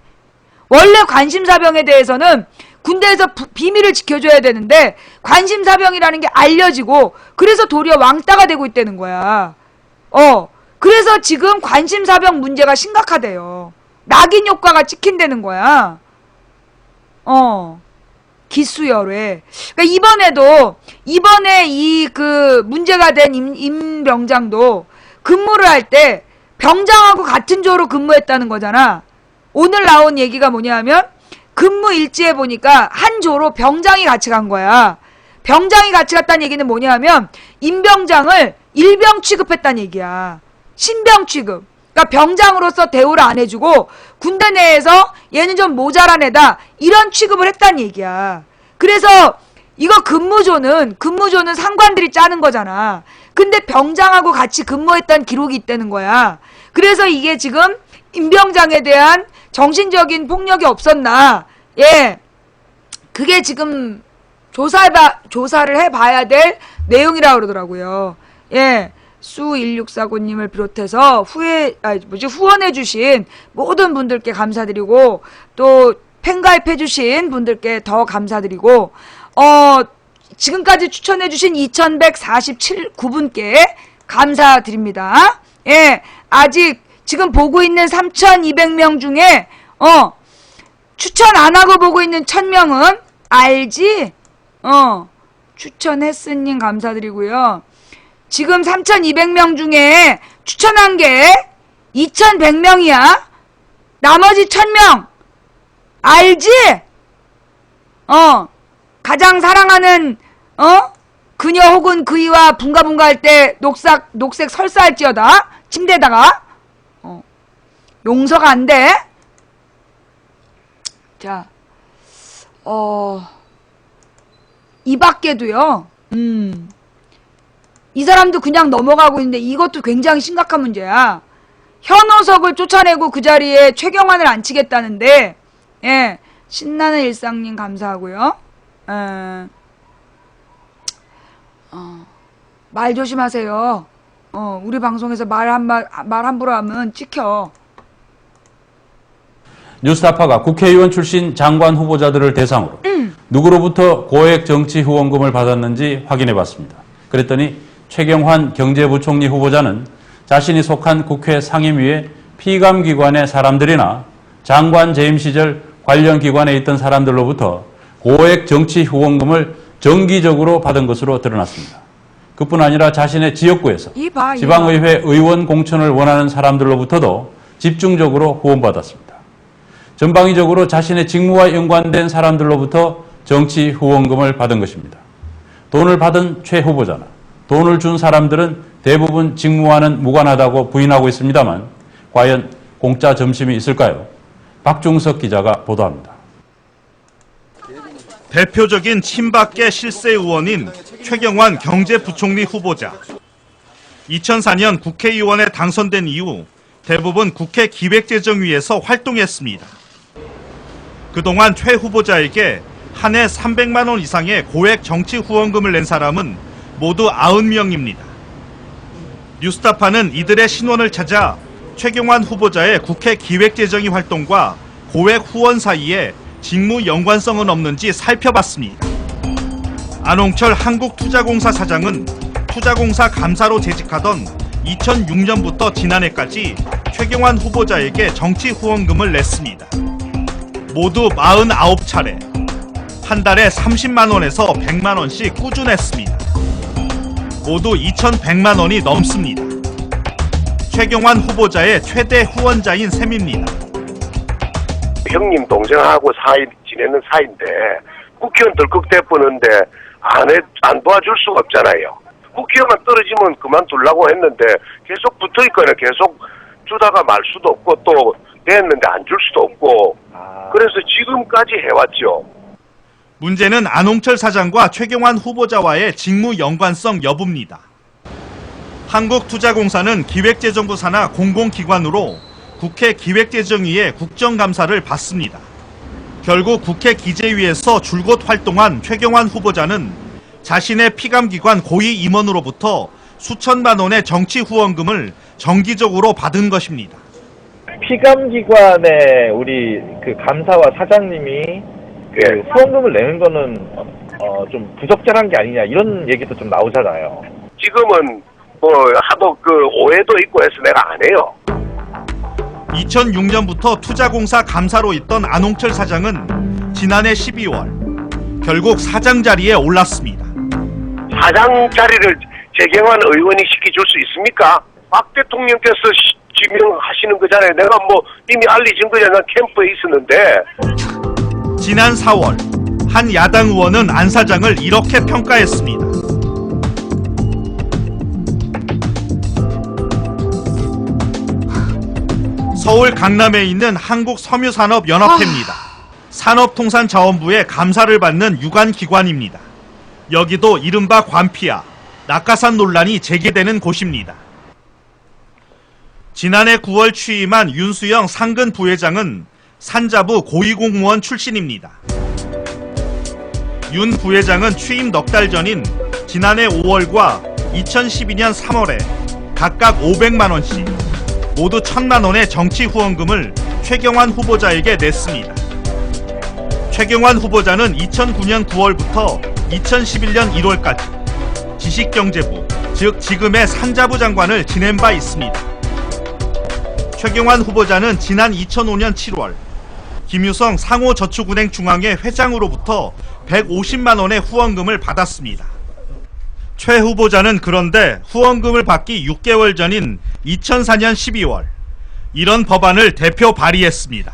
원래 관심사병에 대해서는 군대에서 비밀을 지켜줘야 되는데 관심사병이라는 게 알려지고, 그래서 도리어 왕따가 되고 있다는 거야. 그래서 지금 관심사병 문제가 심각하대요. 낙인 효과가 찍힌다는 거야. 기수열회. 그러니까 이번에 이 그 문제가 된 임병장도 근무를 할 때 병장하고 같은 조로 근무했다는 거잖아. 오늘 나온 얘기가 뭐냐면 근무 일지에 보니까 한 조로 병장이 같이 간 거야. 병장이 같이 갔다는 얘기는 뭐냐면 임병장을 일병 취급했다는 얘기야. 신병 취급. 그러니까 병장으로서 대우를 안 해주고 군대 내에서 얘는 좀 모자란 애다, 이런 취급을 했다는 얘기야. 그래서 이거 근무조는 상관들이 짜는 거잖아. 근데 병장하고 같이 근무했다는 기록이 있다는 거야. 그래서 이게 지금 임병장에 대한 정신적인 폭력이 없었나? 그게 지금 조사를 해봐야 될 내용이라고 그러더라고요. 수1649님을 비롯해서 후원해주신 모든 분들께 감사드리고, 또 팬가입해주신 분들께 더 감사드리고, 지금까지 추천해주신 2149분께 감사드립니다. 아직 지금 보고 있는 3200명 중에, 추천 안 하고 보고 있는 1000명은 알지? 추천했으님 감사드리고요. 지금 3200명 중에 추천한 게 2100명이야. 나머지 1000명 알지? 가장 사랑하는 그녀 혹은 그이와 분가분가 할 때 녹색 설사할지어다 침대에다가 용서가 안 돼. 자, 이 밖에도요. 이 사람도 그냥 넘어가고 있는데 이것도 굉장히 심각한 문제야. 현호석을 쫓아내고 그 자리에 최경환을 앉히겠다는데, 신나는 일상님 감사하고요. 말 조심하세요. 우리 방송에서 말 함부로 하면 찍혀.
뉴스타파가 국회의원 출신 장관 후보자들을 대상으로 누구로부터 고액 정치 후원금을 받았는지 확인해봤습니다. 그랬더니 최경환 경제부총리 후보자는 자신이 속한 국회 상임위의 피감기관의 사람들이나 장관 재임 시절 관련 기관에 있던 사람들로부터 고액 정치 후원금을 정기적으로 받은 것으로 드러났습니다. 그뿐 아니라 자신의 지역구에서
이봐.
지방의회 의원 공천을 원하는 사람들로부터도 집중적으로 후원받았습니다. 전방위적으로 자신의 직무와 연관된 사람들로부터 정치 후원금을 받은 것입니다. 돈을 받은 최 후보자나 돈을 준 사람들은 대부분 직무와는 무관하다고 부인하고 있습니다만 과연 공짜 점심이 있을까요? 박중석 기자가 보도합니다.
대표적인 친박계 실세 의원인 최경환 경제부총리 후보자. 2004년 국회의원에 당선된 이후 대부분 국회 기획재정위에서 활동했습니다. 그동안 최 후보자에게 한 해 300만 원 이상의 고액 정치 후원금을 낸 사람은 모두 90명입니다. 뉴스타파는 이들의 신원을 찾아 최경환 후보자의 국회 기획재정위 활동과 고액 후원 사이에 직무 연관성은 없는지 살펴봤습니다. 안홍철 한국투자공사 사장은 투자공사 감사로 재직하던 2006년부터 지난해까지 최경환 후보자에게 정치 후원금을 냈습니다. 모두 49차례, 한 달에 30만 원에서 100만 원씩 꾸준했습니다. 모두 2,100만 원이 넘습니다. 최경환 후보자의 최대 후원자인 셈입니다.
형님 동생하고 지내는 사이인데 국회의원 덜컥 대뿌는데 안 도와줄 수가 없잖아요. 국회의원만 떨어지면 그만두려고 했는데 계속 붙어있거나 계속 주다가 말 수도 없고 또 됐는데 안 줄 수도 없고 그래서 지금까지 해왔죠.
문제는 안홍철 사장과 최경환 후보자와의 직무 연관성 여부입니다. 한국투자공사는 기획재정부 산하 공공기관으로 국회 기획재정위의 국정감사를 받습니다. 결국 국회 기재위에서 줄곧 활동한 최경환 후보자는 자신의 피감기관 고위 임원으로부터 수천만 원의 정치 후원금을 정기적으로 받은 것입니다.
피감기관의 우리 그 감사와 사장님이 그 후원금을 내는 거는 좀 부적절한 게 아니냐 이런 얘기도 좀 나오잖아요.
지금은 뭐 하도 그 오해도 있고 해서 내가 안 해요.
2006년부터 투자공사 감사로 있던 안홍철 사장은 지난해 12월 결국 사장 자리에 올랐습니다.
사장 자리를 최경환 의원이 시켜줄 수 있습니까? 박 대통령께서 지명하시는 거잖아요. 내가 뭐 이미 알려진 거잖아. 캠프에 있었는데.
지난 4월 한 야당 의원은 안 사장을 이렇게 평가했습니다. 서울 강남에 있는 한국섬유산업연합회입니다. 산업통상자원부의 감사를 받는 유관기관입니다. 여기도 이른바 관피아, 낙하산 논란이 제기되는 곳입니다. 지난해 9월 취임한 윤수영 상근 부회장은 산자부 고위공무원 출신입니다. 윤 부회장은 취임 넉 달 전인 지난해 5월과 2012년 3월에 각각 500만 원씩 모두 1,000만 원의 정치 후원금을 최경환 후보자에게 냈습니다. 최경환 후보자는 2009년 9월부터 2011년 1월까지 지식경제부, 즉 지금의 산자부 장관을 지낸 바 있습니다. 최경환 후보자는 지난 2005년 7월 김유성 상호저축은행 중앙회 회장으로부터 150만 원의 후원금을 받았습니다. 최 후보자는 그런데 후원금을 받기 6개월 전인 2004년 12월 이런 법안을 대표 발의했습니다.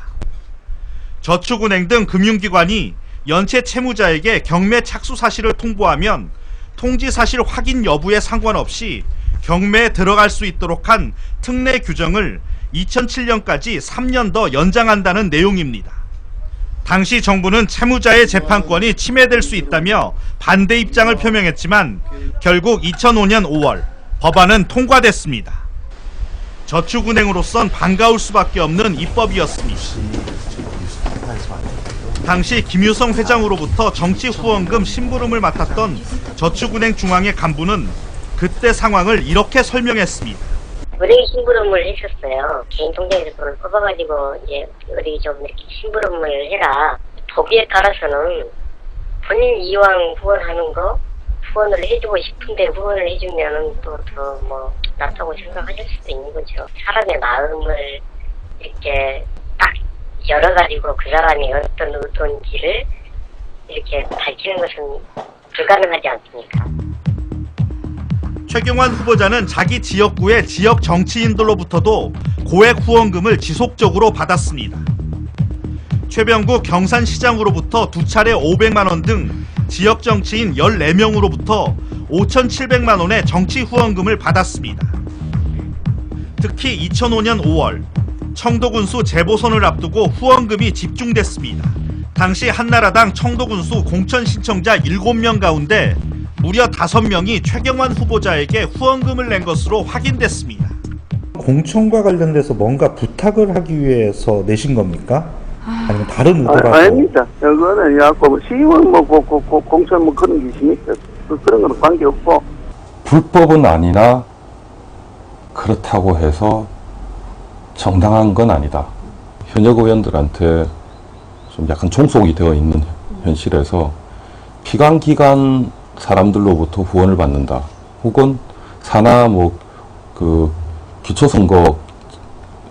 저축은행 등 금융기관이 연체 채무자에게 경매 착수 사실을 통보하면 통지 사실 확인 여부에 상관없이 경매에 들어갈 수 있도록 한 특례 규정을 2007년까지 3년 더 연장한다는 내용입니다. 당시 정부는 채무자의 재판권이 침해될 수 있다며 반대 입장을 표명했지만 결국 2005년 5월 법안은 통과됐습니다. 저축은행으로선 반가울 수밖에 없는 입법이었습니다. 당시 김유성 회장으로부터 정치 후원금 심부름을 맡았던 저축은행 중앙회 간부는 그때 상황을 이렇게 설명했습니다.
은행 심부름을 했었어요. 개인 통장에서 돈을 뽑아가지고 이제 어디 좀 이렇게 심부름을 해라. 법에 따라서는 본인 이왕 후원하는 거 후원을 해주고 싶은데 후원을 해주면은 또 더 뭐 낫다고 생각하실 수도 있는 거죠. 사람의 마음을 이렇게 딱 열어가지고 그 사람이 어떤 의도인지를 이렇게 밝히는 것은 불가능하지 않습니까?
최경환 후보자는 자기 지역구의 지역 정치인들로부터도 고액 후원금을 지속적으로 받았습니다. 최병구 경산시장으로부터 2차례 500만 원 등 지역 정치인 14명으로부터 5,700만 원의 정치 후원금을 받았습니다. 특히 2005년 5월 청도군수 재보선을 앞두고 후원금이 집중됐습니다. 당시 한나라당 청도군수 공천 신청자 7명 가운데 무려 5명이 최경환 후보자에게 후원금을 낸 것으로 확인됐습니다.
공천과 관련돼서 뭔가 부탁을 하기 위해서 내신 겁니까? 아니면 다른 의도라도?
아닙니다. 이거는 약간 시의원 공천 그런 게 있습니까? 그런 거는 관계없고.
불법은 아니나 그렇다고 해서 정당한 건 아니다. 현역 의원들한테 좀 약간 종속이 되어 있는 현실에서 피감기관 사람들로부터 후원을 받는다. 혹은 산하 기초선거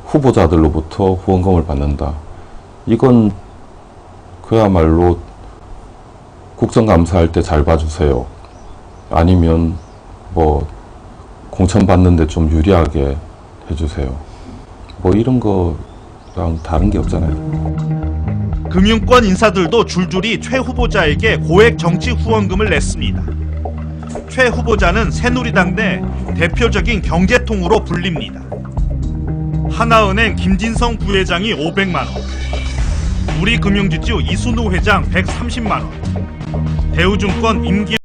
후보자들로부터 후원금을 받는다. 이건 그야말로 국정감사할 때 잘 봐주세요. 아니면 공천 받는데 좀 유리하게 해주세요. 이런 거랑 다른 게 없잖아요.
금융권 인사들도 줄줄이 최 후보자에게 고액 정치 후원금을 냈습니다. 최 후보자는 새누리당 내 대표적인 경제통으로 불립니다. 하나은행 김진성 부회장이 500만 원, 우리금융지주 이순우 회장 130만 원, 대우증권 임기